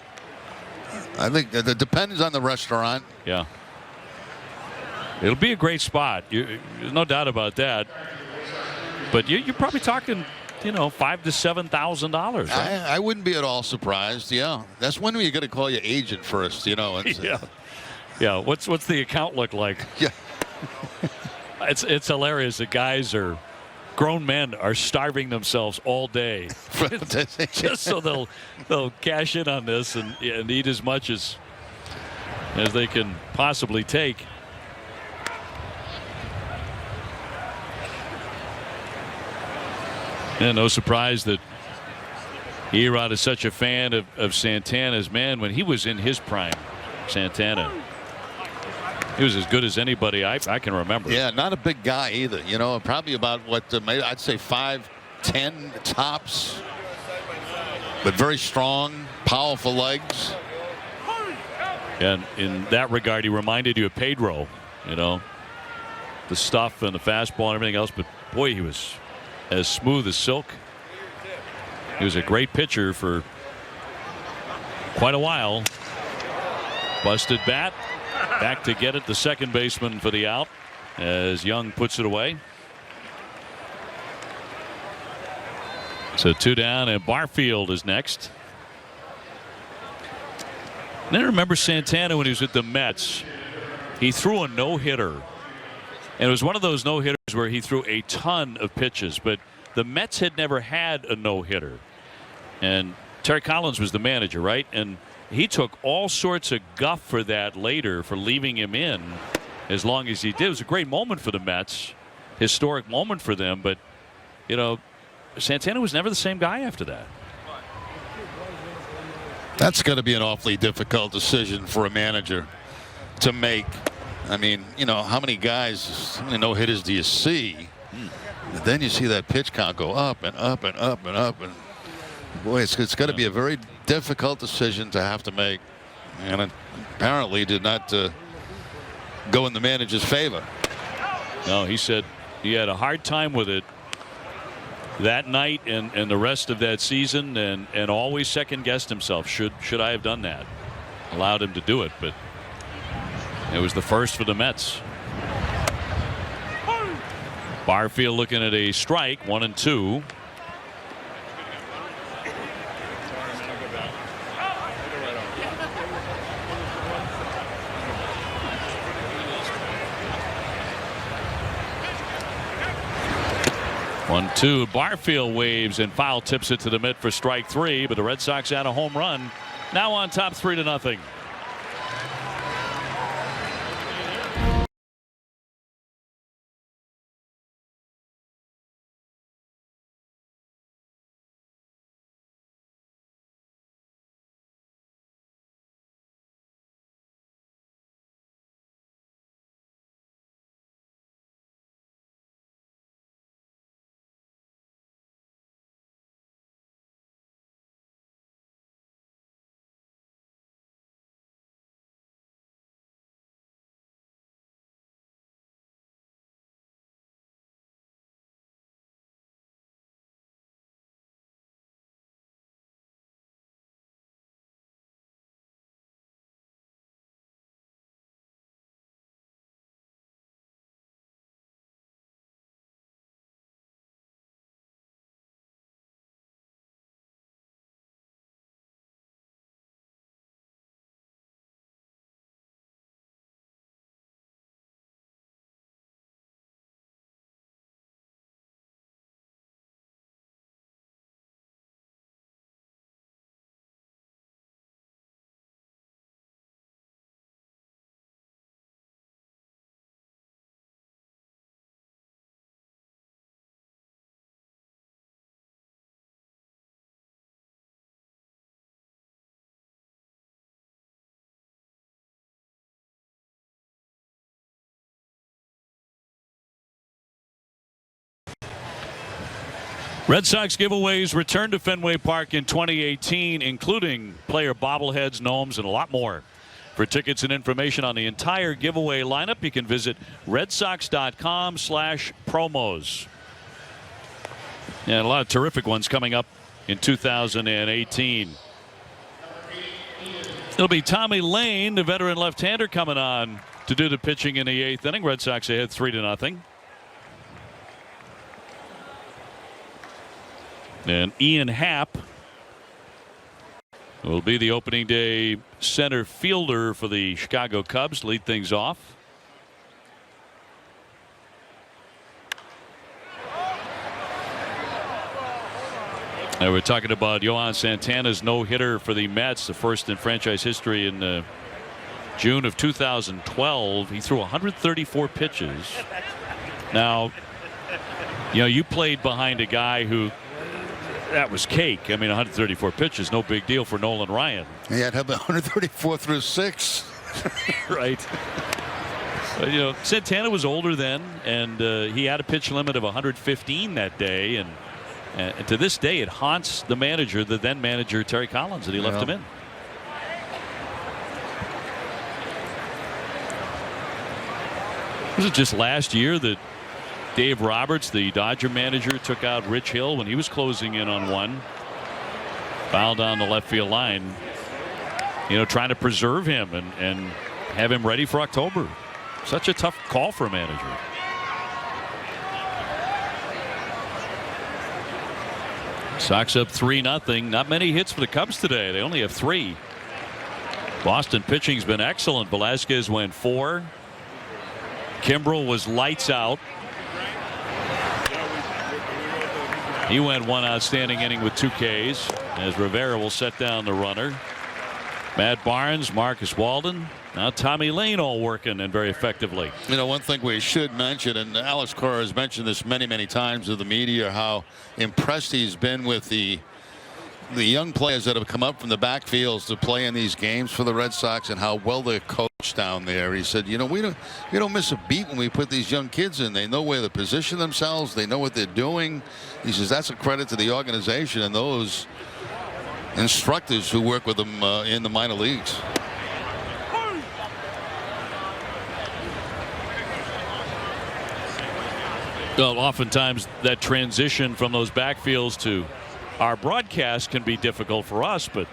I think that depends on the restaurant. Yeah, it'll be a great spot. There's no doubt about that. But you're probably talking, $5,000 to $7,000. Right? I wouldn't be at all surprised. Yeah, that's when you got to call your agent first. Yeah. Yeah. What's the account look like? Yeah. It's hilarious that grown men are starving themselves all day just so they'll cash in on this and eat as much as they can possibly take. And no surprise that Erod is such a fan of Santana's. Man, when he was in his prime, Santana, he was as good as anybody I can remember. Yeah, not a big guy either. Probably about maybe I'd say 5'10" tops, but very strong, powerful legs. And in that regard, he reminded you of Pedro. The stuff and the fastball and everything else. But boy, he was as smooth as silk. He was a great pitcher for quite a while. Busted bat. Back to get it, the second baseman for the out as Young puts it away. So 2 down, and Barfield is next. And I remember Santana when he was with the Mets. He threw a no-hitter. And it was one of those no-hitters where he threw a ton of pitches, but the Mets had never had a no-hitter. And Terry Collins was the manager, right? And he took all sorts of guff for that later, for leaving him in as long as he did. It was a great moment for the Mets, historic moment for them, but Santana was never the same guy after that. That's going to be an awfully difficult decision for a manager to make. I mean, how many no-hitters do you see? And then you see that pitch count go up and up and up and up, and boy, it's going to be a very difficult decision to have to make, and it apparently did not go in the manager's favor. No, he said he had a hard time with it that night and the rest of that season, and always second-guessed himself. Should I have done that? Allowed him to do it, but it was the first for the Mets. Barfield looking at a strike, 1-2. Barfield waves and foul tips it to the mid for strike 3, but the Red Sox had a home run. Now on top 3-0. Red Sox giveaways return to Fenway Park in 2018, including player bobbleheads, gnomes, and a lot more. For tickets and information on the entire giveaway lineup, you can visit redsox.com/promos. And a lot of terrific ones coming up in 2018. It'll be Tommy Lane, the veteran left-hander, coming on to do the pitching in the 8th inning. Red Sox ahead 3-0. And Ian Happ will be the opening day center fielder for the Chicago Cubs. Lead things off. Now we're talking about Johan Santana's no-hitter for the Mets, the first in franchise history in June of 2012. He threw 134 pitches. Now, you know, you played behind a guy who, that was cake. I mean, 134 pitches, no big deal for Nolan Ryan. He had 134 through 6. Right. But, you know, Santana was older then, and he had a pitch limit of 115 that day, and to this day it haunts the manager, the then manager Terry Collins, that he left him in. Was it just last year that Dave Roberts, the Dodger manager, took out Rich Hill when he was closing in on one? Foul down the left field line. You know, trying to preserve him and have him ready for October. Such a tough call for a manager. Sox up 3-0. Not many hits for the Cubs today. They only have 3. Boston pitching's been excellent. Velasquez went 4. Kimbrel was lights out. He went one outstanding inning with 2 Ks as Rivera will set down the runner. Matt Barnes, Marcus Walden, now Tommy Lane all working and very effectively. You know, one thing we should mention, and Alex Cora has mentioned this many times to the media, how impressed he's been with the young players that have come up from the backfields to play in these games for the Red Sox, and how well they're coached down there. He said, you know, we don't miss a beat when we put these young kids in. They know where to position themselves. They know what they're doing. He says that's a credit to the organization and those instructors who work with them in the minor leagues. Well, oftentimes that transition from those backfields to our broadcast can be difficult for us, but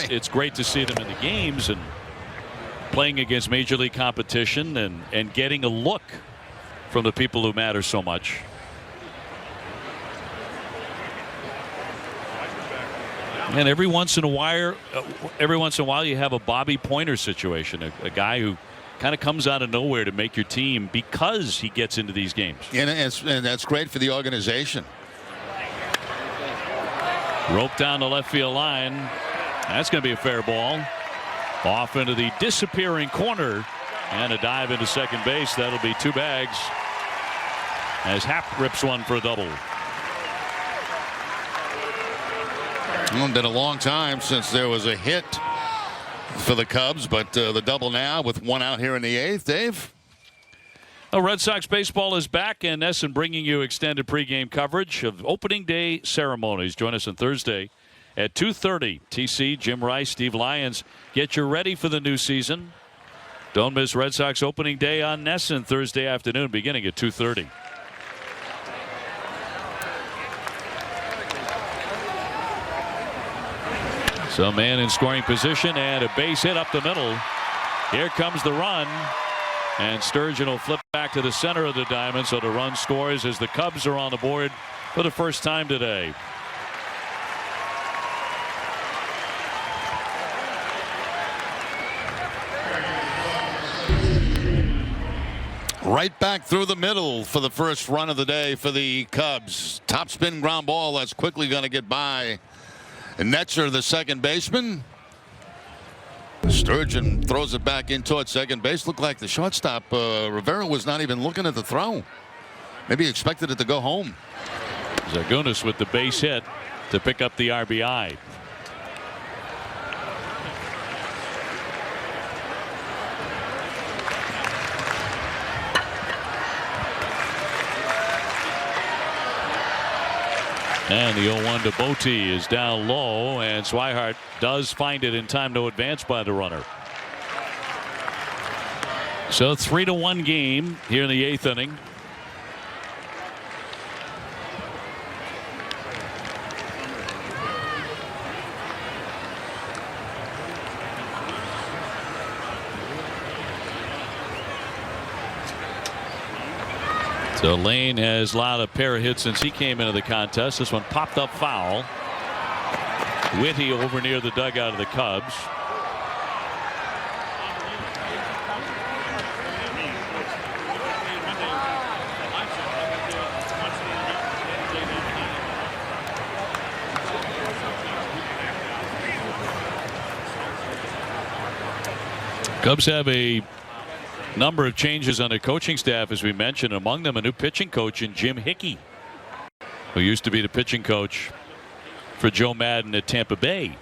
it's great to see them in the games and playing against major league competition and getting a look from the people who matter so much. And every once in a while you have a Bobby Pointer situation, a guy who kind of comes out of nowhere to make your team because he gets into these games. And that's great for the organization. Rope down the left field line. That's going to be a fair ball. Off into the disappearing corner, and a dive into second base. That'll be 2 bags as Happ rips one for a double. It's been a long time since there was a hit for the Cubs, but the double now with 1 out here in the 8th. Dave? Well, Red Sox baseball is back, and Essen bringing you extended pregame coverage of opening day ceremonies. Join us on Thursday at 2:30. TC, Jim Rice, Steve Lyons get you ready for the new season. Don't miss Red Sox opening day on Nesson Thursday afternoon beginning at 2:30. So man in scoring position and a base hit up the middle. Here comes the run. And Sturgeon will flip back to the center of the diamond. So the run scores as the Cubs are on the board for the first time today. Right back through the middle for the first run of the day for the Cubs. Top spin ground ball that's quickly going to get by Netzer, the second baseman. Sturgeon throws it back in towards second base. Looked like the shortstop Rivera was not even looking at the throw. Maybe he expected it to go home. Zagunis with the base hit to pick up the RBI. And the 0-1 to Bote is down low, and Swihart does find it in time to advance by the runner. So 3-1 game here in the 8th inning. So Lane has allowed a pair of hits since he came into the contest. This one popped up foul. Whitty over near the dugout of the Cubs. Cubs have a number of changes on the coaching staff, as we mentioned, among them a new pitching coach in Jim Hickey, who used to be the pitching coach for Joe Madden at Tampa Bay.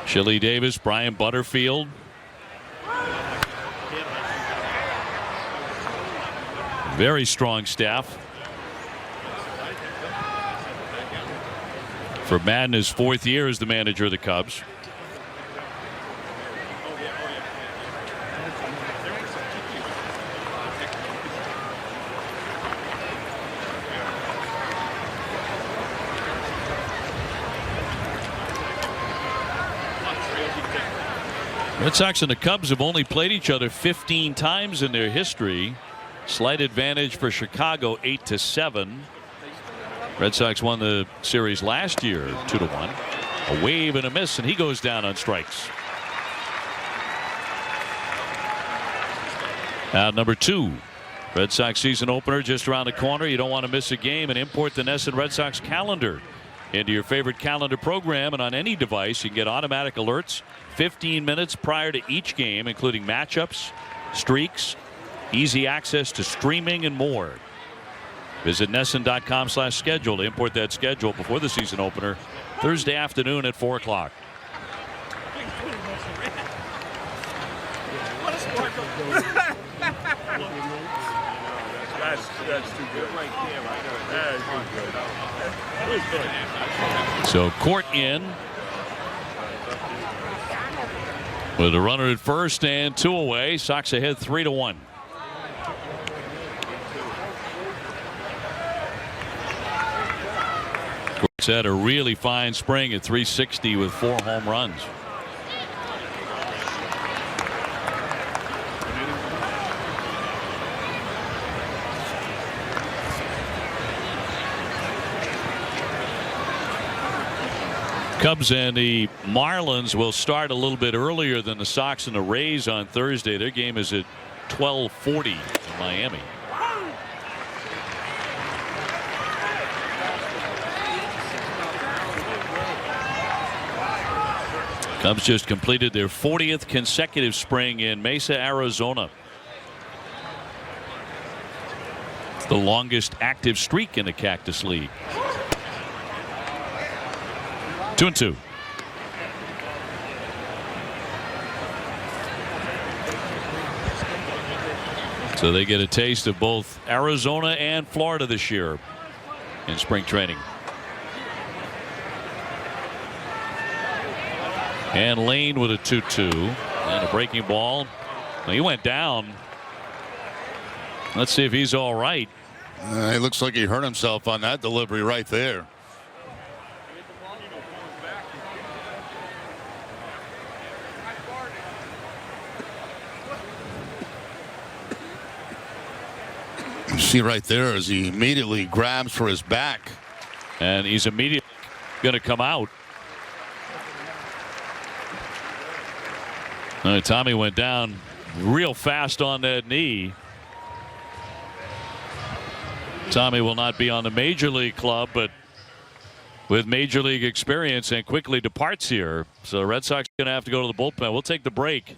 Chili Davis, Brian Butterfield. Very strong staff. For Madden, his 4th year as the manager of the Cubs. Red Sox and the Cubs have only played each other 15 times in their history. Slight advantage for Chicago, 8-7. Red Sox won the series last year 2-1. A wave and a miss, and he goes down on strikes. Out number 2. Red Sox season opener just around the corner. You don't want to miss a game, and import the NESN Red Sox calendar into your favorite calendar program, and on any device you can get automatic alerts 15 minutes prior to each game, including matchups, streaks, easy access to streaming, and more. Visit NESN.com/schedule to import that schedule before the season opener Thursday afternoon at 4 o'clock. That's too good right there. That is good. So Court in with a runner at first and 2 away. Sox ahead 3-1. Court's had a really fine spring at .360 with 4 home runs. Cubs and the Marlins will start a little bit earlier than the Sox and the Rays on Thursday. Their game is at 12:40 in Miami. Cubs just completed their 40th consecutive spring in Mesa, Arizona. It's the longest active streak in the Cactus League. 2-2. So they get a taste of both Arizona and Florida this year in spring training. And Lane with a 2-2 and a breaking ball. Well, he went down. Let's see if he's all right. It looks like he hurt himself on that delivery right there. You see right there as he immediately grabs for his back. And he's immediately going to come out. Tommy went down real fast on that knee. Tommy will not be on the major league club, but with major league experience, and quickly departs here. So the Red Sox are going to have to go to the bullpen. We'll take the break.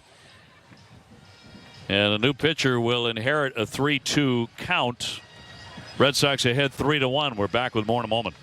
And a new pitcher will inherit a 3-2 count. Red Sox ahead 3-1. We're back with more in a moment.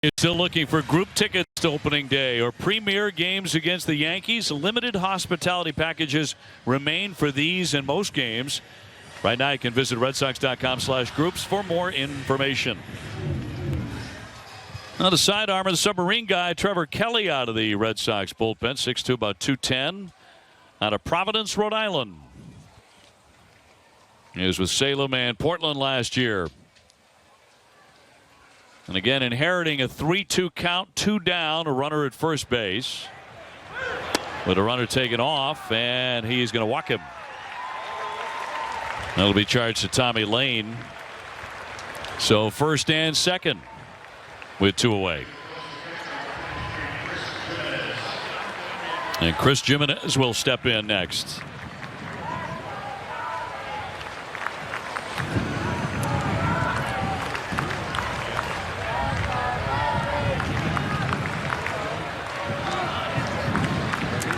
You're still looking for group tickets to opening day or premier games against the Yankees. Limited hospitality packages remain for these and most games. Right now you can visit redsox.com/groups for more information. Now the sidearm of the submarine guy, Trevor Kelly, out of the Red Sox bullpen. 6'2", about 210. Out of Providence, Rhode Island. He was with Salem and Portland last year. And again, inheriting a 3-2 count, 2 down, a runner at first base. With a runner taken off, and he's going to walk him. That'll be charged to Tommy Lane. So first and second with 2 away. And Chris Jimenez will step in next.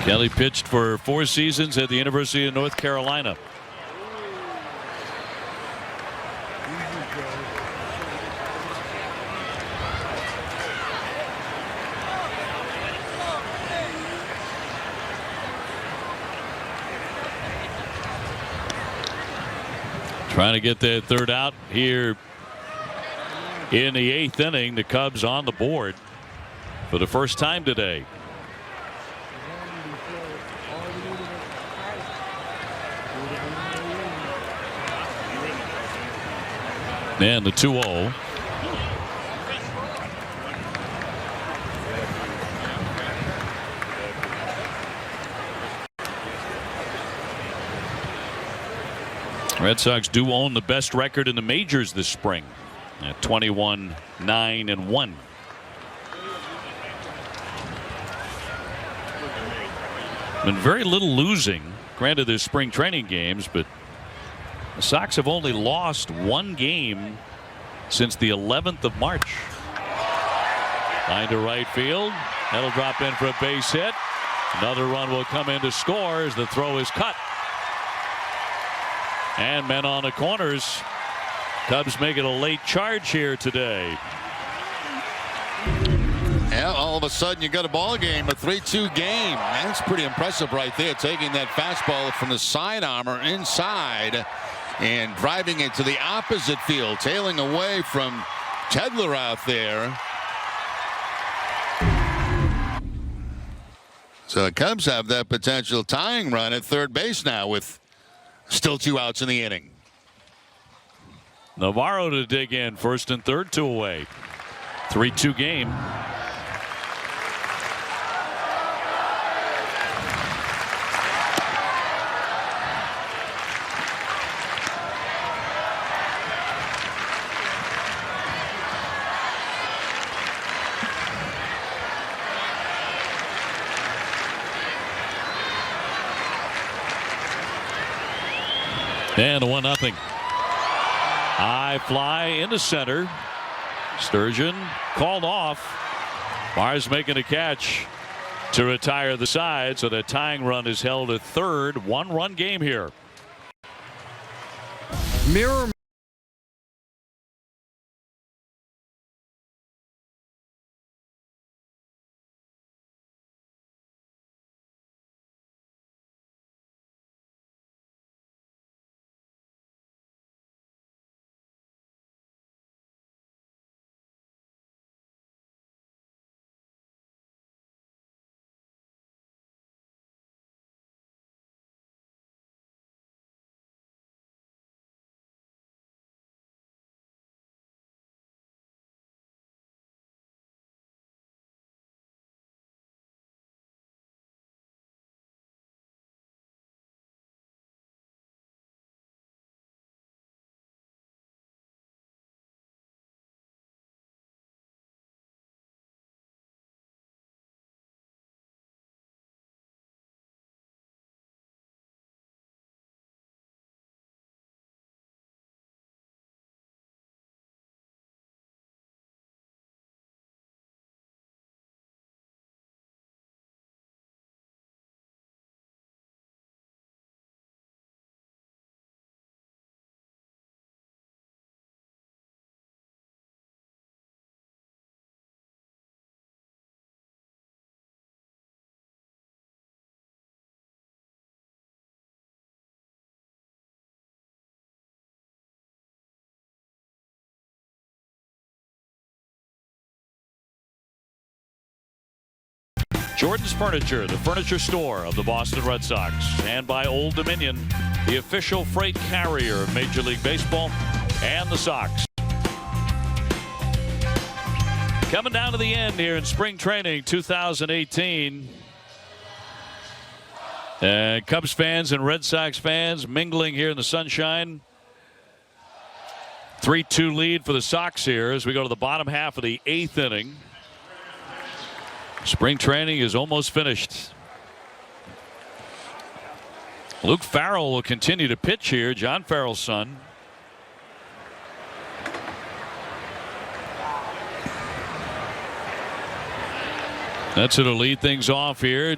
Kelly pitched for 4 seasons at the University of North Carolina. Trying to get that third out here in the 8th inning. The Cubs on the board for the first time today. And the 2-0. Red Sox do own the best record in the majors this spring at 21-9-1. Been very little losing. Granted, there's spring training games, but the Sox have only lost 1 game since the 11th of March. Line to right field. That'll drop in for a base hit. Another run will come in to score as the throw is cut. And men on the corners. Cubs making a late charge here today. Yeah, all of a sudden you got a ball game, a 3-2 game. That's pretty impressive right there, taking that fastball from the side armor inside and driving it to the opposite field, tailing away from Tedler out there. So the Cubs have that potential tying run at third base now with still 2 outs in the inning. Navarro to dig in, first and third, 2 away. 3-2 game. And a 1-0. High fly into center. Sturgeon called off. Mars making a catch to retire the side, so the tying run is held at third. 1-run game here. Mirror Jordan's Furniture, the furniture store of the Boston Red Sox, and by Old Dominion, the official freight carrier of Major League Baseball and the Sox. Coming down to the end here in spring training 2018. Cubs fans and Red Sox fans mingling here in the sunshine. 3-2 lead for the Sox here as we go to the bottom half of the 8th inning. Spring training is almost finished. Luke Farrell will continue to pitch here, John Farrell's son. That's it'll lead things off here.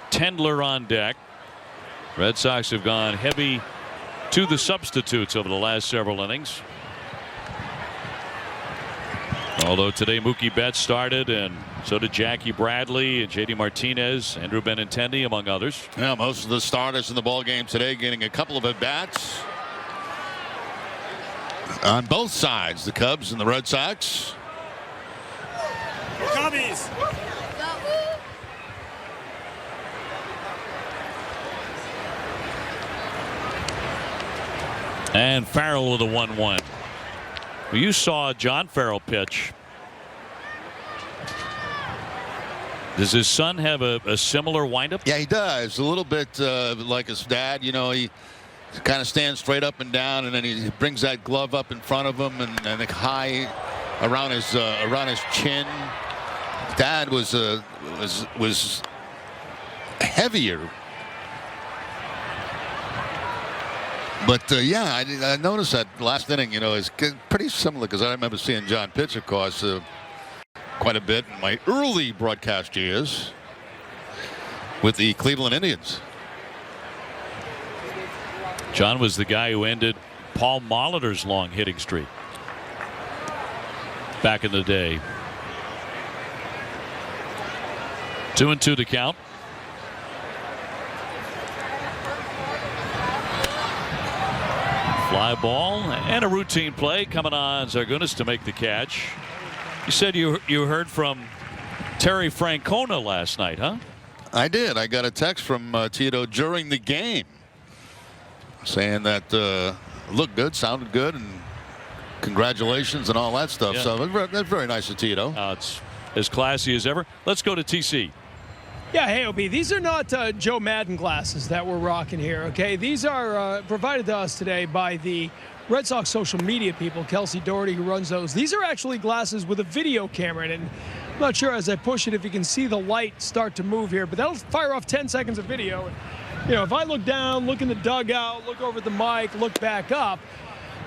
Tendler on deck. Red Sox have gone heavy to the substitutes over the last several innings. Although today Mookie Betts started, and so did Jackie Bradley and J.D. Martinez, Andrew Benintendi, among others. Yeah, most of the starters in the ball game today getting a couple of at-bats on both sides, the Cubs and the Red Sox. Cubbies. And Farrell with a 1-1. Well, you saw John Farrell pitch. Does his son have a similar windup? Yeah, he does. A little bit like his dad. You know, he kind of stands straight up and down, and then he brings that glove up in front of him and high around his chin. Dad was heavier. But yeah, I noticed that last inning, you know, is pretty similar because I remember seeing John pitch, of course, quite a bit in my early broadcast years with the Cleveland Indians. John was the guy who ended Paul Molitor's long hitting streak back in the day. 2-2 to count. Fly ball and a routine play coming on Zargunis to make the catch. You said you heard from Terry Francona last night, huh? I did. I got a text from Tito during the game saying that looked good, sounded good, and congratulations and all that stuff. Yeah. So that's very nice of Tito. It's as classy as ever. Let's go to TC. Yeah, hey, OB, these are not Joe Madden glasses that we're rocking here, okay? These are provided to us today by the Red Sox social media people, Kelsey Doherty, who runs those. These are actually glasses with a video camera in it. And I'm not sure as I push it if you can see the light start to move here, but that'll fire off 10 seconds of video. You know, if I look down, look in the dugout, look over at the mic, look back up,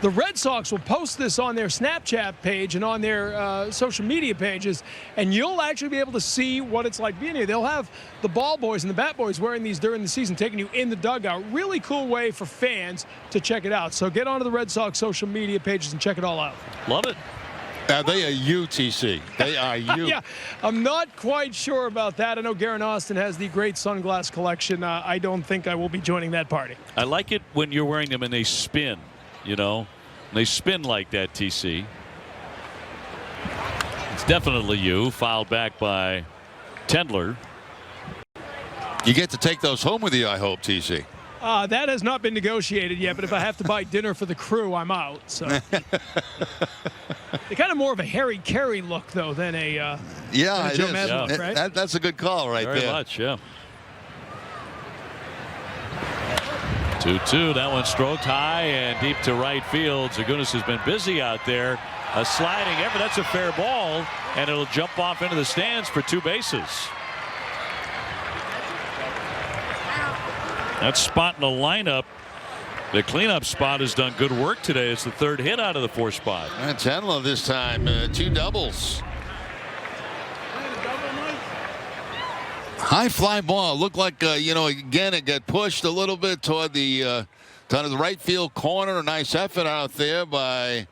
the Red Sox will post this on their Snapchat page and on their social media pages, and you'll actually be able to see what it's like being here. They'll have the ball boys and the bat boys wearing these during the season, taking you in the dugout. Really cool way for fans to check it out. So get onto the Red Sox social media pages and check it all out. Love it. They are UTC. They are you. Yeah, I'm not quite sure about that. I know Garen Austin has the great sunglass collection. I don't think I will be joining that party. I like it when you're wearing them and they spin. You know, they spin like that, TC. It's definitely you. Fouled back by Tendler. You get to take those home with you, I hope, TC. That has not been negotiated yet, but if I have to buy dinner for the crew, I'm out. So they're kind of more of a Harry Carey look, though, than a Joe Madden look, right? That's a good call right Very there. much, yeah. 2-2. That one stroked high and deep to right field. Zagunis has been busy out there. A sliding effort. That's a fair ball, and it'll jump off into the stands for 2 bases. That spot in the lineup, the cleanup spot, has done good work today. It's the 3rd hit out of the 4th spot. And Tenlo this time, 2 doubles. High fly ball. Looked like, you know, again, it got pushed a little bit toward the right field corner. A nice effort out there by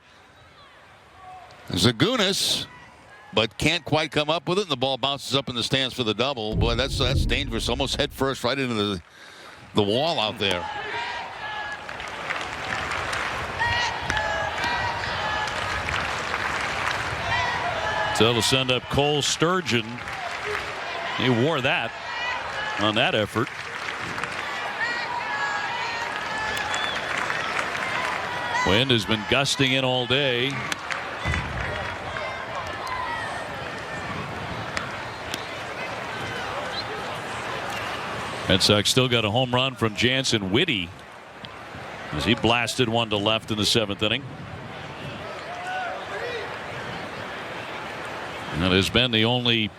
Zagunis, but can't quite come up with it. And the ball bounces up in the stands for the double. Boy, that's dangerous. Almost head first right into the wall out there. So it'll send up Cole Sturgeon He wore that on that effort. Wind has been gusting in all day. Red Sox still got a home run from Jansen Whitty as he blasted one to left in the 7th inning. And that has been the only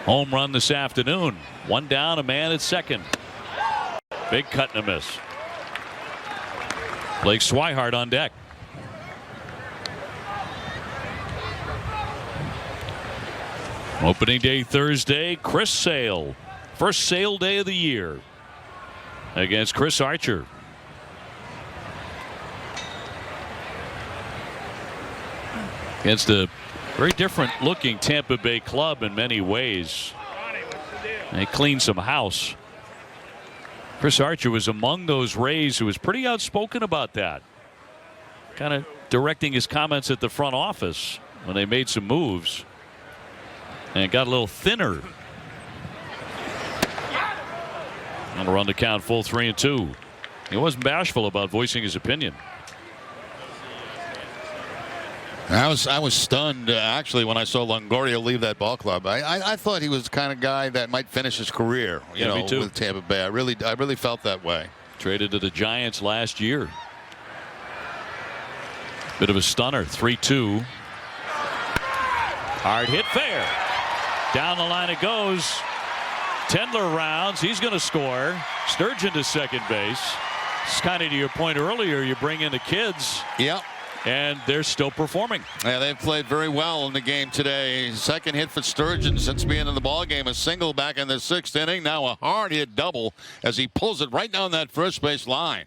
home run this afternoon. One down, a man at second. Big cut and a miss. Blake Swihart on deck. Opening day Thursday, Chris Sale. First Sale day of the year against Chris Archer. Against a very different looking Tampa Bay club in many ways. They cleaned some house. Chris Archer was among those Rays who was pretty outspoken about that. Kind of directing his comments at the front office when they made some moves. And it got a little thinner. On a run to count, full 3-2. He wasn't bashful about voicing his opinion. I was stunned actually when I saw Longoria leave that ball club. I thought he was the kind of guy that might finish his career, you know, me too. with Tampa Bay. I really felt that way. Traded to the Giants last year. Bit of a stunner, 3-2. Hard hit, fair. Down the line it goes. Tendler rounds. He's going to score. Sturgeon to second base. It's kind of to your point earlier. You bring in the kids. Yep. And they're still performing. Yeah, they've played very well in the game today. Second hit for Sturgeon since being in the ball game. A single back in the 6th inning. Now a hard hit double as he pulls it right down that first base line.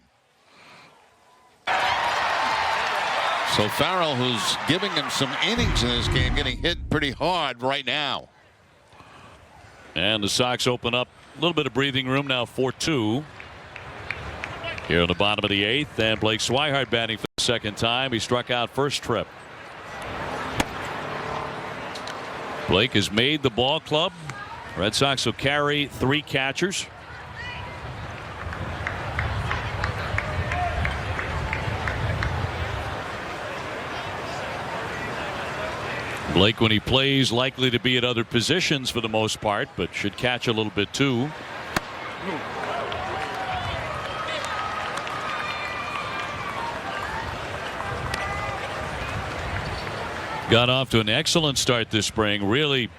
So Farrell, who's giving him some innings in this game, getting hit pretty hard right now. And the Sox open up a little bit of breathing room now, 4-2. Here in the bottom of the 8th, and Blake Swihart batting for the second time. He struck out first trip. Blake has made the ball club. Red Sox will carry 3 catchers. Blake, when he plays, likely to be at other positions for the most part, but should catch a little bit too. Got off to an excellent start this spring, really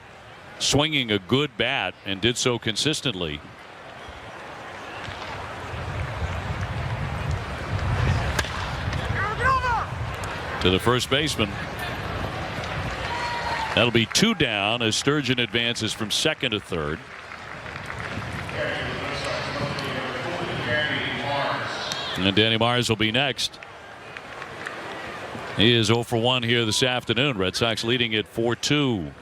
swinging a good bat, and did so consistently. To the first baseman. That'll be 2 down as Sturgeon advances from second to third. And Danny Mars will be next. He is 0 for 1 here this afternoon. Red Sox leading at 4-2.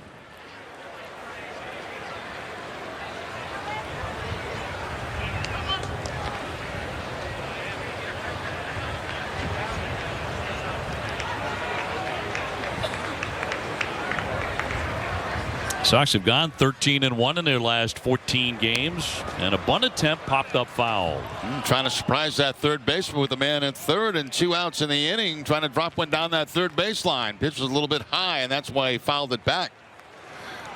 Sox have gone 13-1 in their last 14 games, and a bunt attempt popped up foul. Trying to surprise that third baseman with a man at third and 2 outs in the inning, trying to drop one down that third baseline. Pitch was a little bit high, and that's why he fouled it back.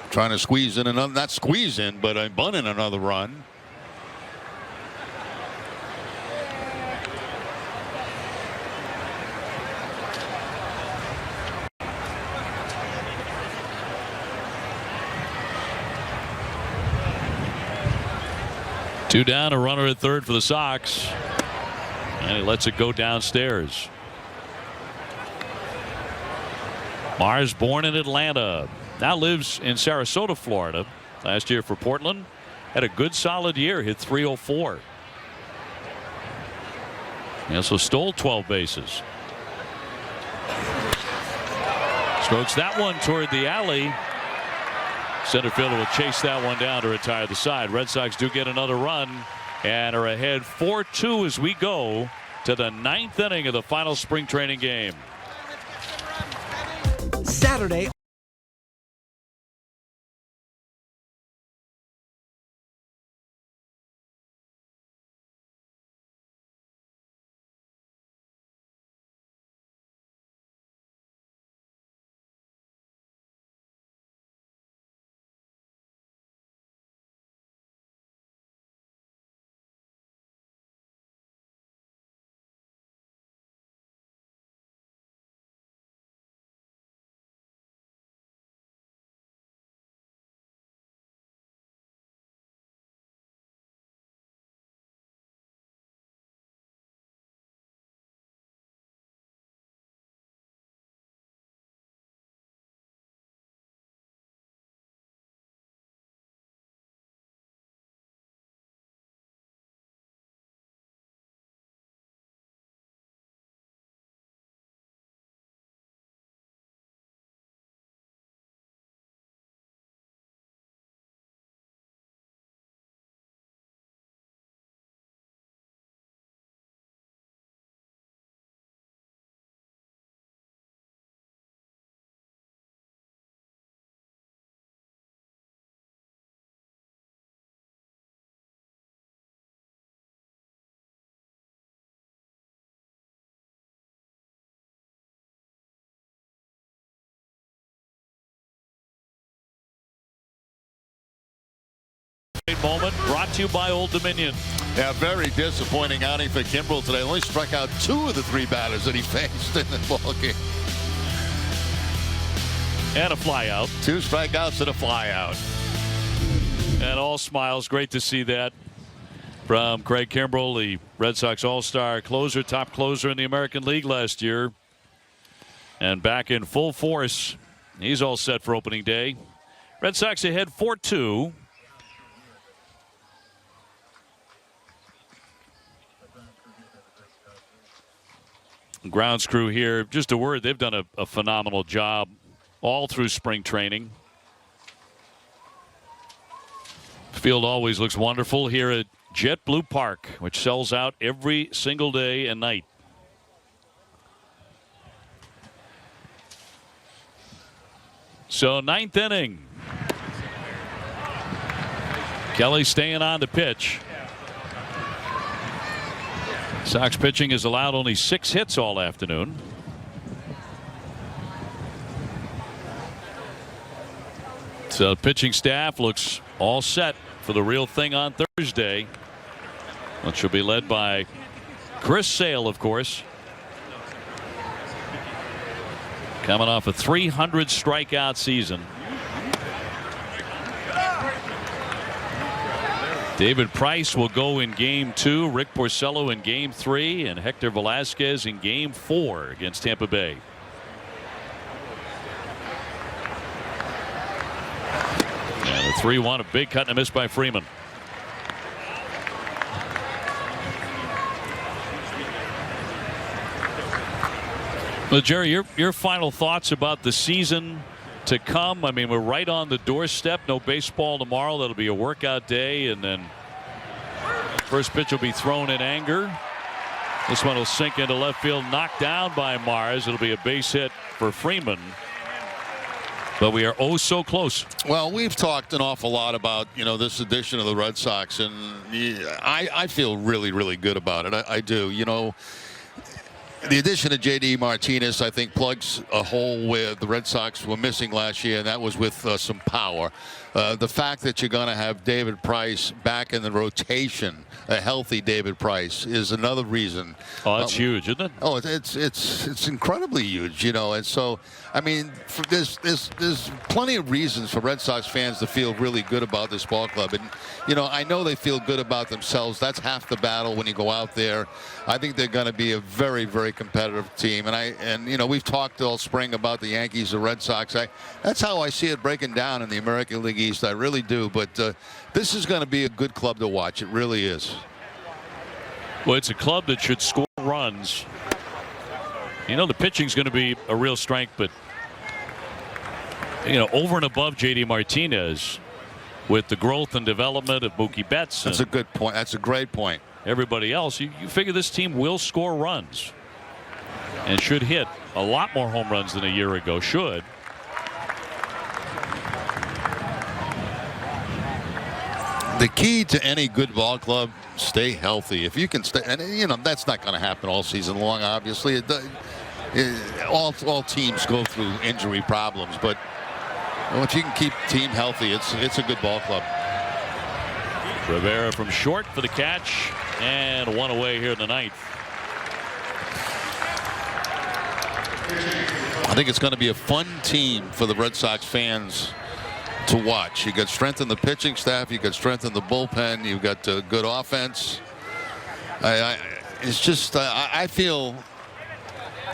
Trying to squeeze in another, not squeeze in, but a bunt in another run. Two down, a runner at third for the Sox, and he lets it go downstairs. Mars, born in Atlanta, now lives in Sarasota, Florida. Last year for Portland, had a good solid year, hit .304. He also stole 12 bases. Strokes that one toward the alley. Center fielder will chase that one down to retire the side. Red Sox do get another run and are ahead 4-2 as we go to the 9th inning of the final spring training game. Saturday moment brought to you by Old Dominion. Yeah, very disappointing outing for Kimbrel today. Only struck out 2 of the 3 batters that he faced in the ball game. And a fly out. 2 strikeouts and a fly out. And all smiles. Great to see that from Craig Kimbrel, the Red Sox All-Star closer, top closer in the American League last year. And back in full force. He's all set for opening day. Red Sox ahead 4-2. Grounds crew here, just a word, they've done a phenomenal job all through spring training. Field always looks wonderful here at JetBlue Park, which sells out every single day and night. So 9th inning. Kelly staying on to pitch. Sox pitching has allowed only 6 hits all afternoon. So the pitching staff looks all set for the real thing on Thursday, which will be led by Chris Sale, of course. Coming off a 300 strikeout season. David Price will go in game 2, Rick Porcello in game 3, and Hector Velasquez in game 4 against Tampa Bay. And a 3-1, a big cut and a miss by Freeman. Well, Jerry, your final thoughts about the season to come. I mean, we're right on the doorstep. No baseball tomorrow. That'll be a workout day, and then first pitch will be thrown in anger. This one will sink into left field, knocked down by Mars. It'll be a base hit for Freeman. But we are oh so close. Well, we've talked an awful lot about, you know, this edition of the Red Sox, and I feel really, really good about it. I do. You know, the addition of J.D. Martinez, I think, plugs a hole where the Red Sox were missing last year, and that was with some power. The fact that you're going to have David Price back in the rotation, a healthy David Price, is another reason. Oh, that's huge, isn't it? Oh, it's incredibly huge, you know. And so, I mean, there's plenty of reasons for Red Sox fans to feel really good about this ball club. And, you know, I know they feel good about themselves. That's half the battle when you go out there. I think they're going to be a very, very competitive team. And you know, we've talked all spring about the Yankees, the Red Sox. That's how I see it breaking down in the American League East. I really do. But this is going to be a good club to watch. It really is. Well, it's a club that should score runs. You know, the pitching's going to be a real strength, but, you know, over and above J.D. Martinez, with the growth and development of Mookie Betts. That's a good point. That's a great point. Everybody else, you figure this team will score runs and should hit a lot more home runs than a year ago. Should. The key to any good ball club, stay healthy. If you can stay, and you know that's not going to happen all season long. Obviously, all teams go through injury problems, but if you can keep the team healthy, it's a good ball club. Rivera from short for the catch, and one away here in the ninth. I think it's going to be a fun team for the Red Sox fans to watch. You got strength in the pitching staff, you got strength in the bullpen, you've got good offense. It's just I feel,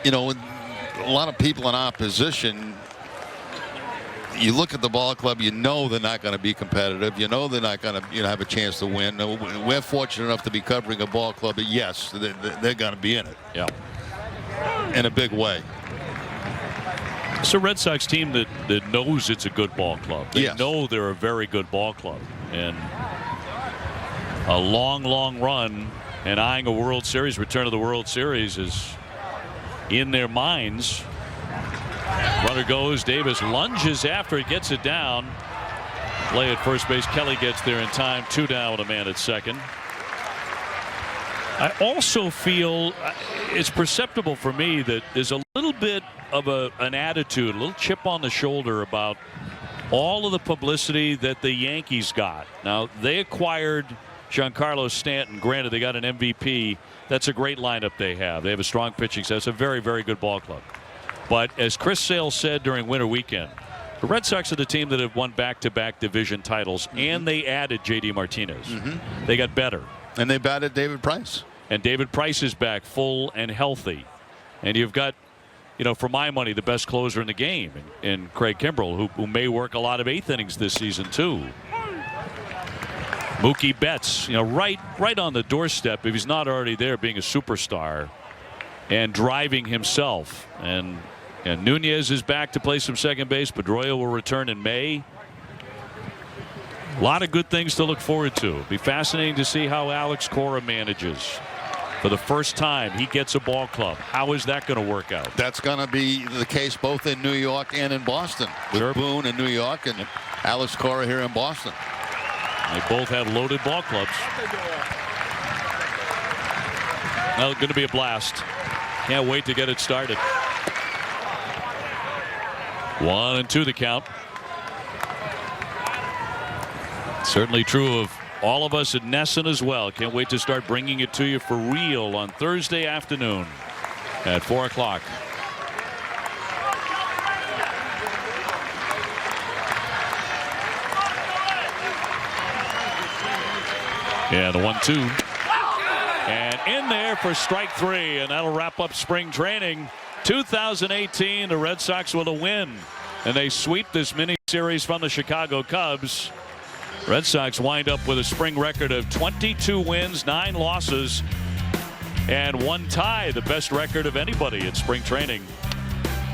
you know, a lot of people in opposition, you look at the ball club, you know they're not going to be competitive. You know they're not going to have a chance to win. We're fortunate enough to be covering a ball club that, yes, they're going to be in it. Yeah. In a big way. It's a Red Sox team that knows it's a good ball club. They know they're a very good ball club. And a long, long run and eyeing a World Series, return to the World Series is in their minds. Runner goes. Davis lunges after it, gets it down. Play at first base. Kelly gets there in time. 2 down with a man at second. I also feel it's perceptible for me that there's a little bit of an attitude, a little chip on the shoulder about all of the publicity that the Yankees got. Now, they acquired Giancarlo Stanton. Granted, they got an MVP. That's a great lineup they have. They have a strong pitching staff. It's a very, very good ball club. But as Chris Sale said during winter weekend, the Red Sox are the team that have won back-to-back division titles, and they added J.D. Martinez. They got better. And they batted David Price. And David Price is back full and healthy. And you've got, you know, for my money, the best closer in the game in Craig Kimbrell, who may work a lot of eighth innings this season, too. Mookie Betts, you know, right on the doorstep, if he's not already there, being a superstar and driving himself. And Nunez is back to play some second base. Pedroia will return in May. A lot of good things to look forward to. It'll be fascinating to see how Alex Cora manages. For the first time, he gets a ball club. How is that going to work out? That's going to be the case both in New York and in Boston. With Boone in New York and Alex Cora here in Boston. They both have loaded ball clubs. Well, going to be a blast. Can't wait to get it started. 1-2 the count. Certainly true of all of us at Nesson as well. Can't wait to start bringing it to you for real on Thursday afternoon at 4 o'clock. Yeah, the 1-2. And in there for strike 3, and that'll wrap up spring training. 2018, the Red Sox with a win, and they sweep this mini series from the Chicago Cubs. Red Sox wind up with a spring record of 22 wins, 9 losses, and 1 tie, the best record of anybody in spring training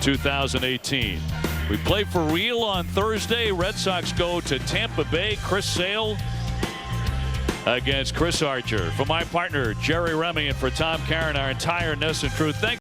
2018. We play for real on Thursday. Red Sox go to Tampa Bay. Chris Sale against Chris Archer. For my partner, Jerry Remy, and for Tom Caron, our entire Nesson crew, thank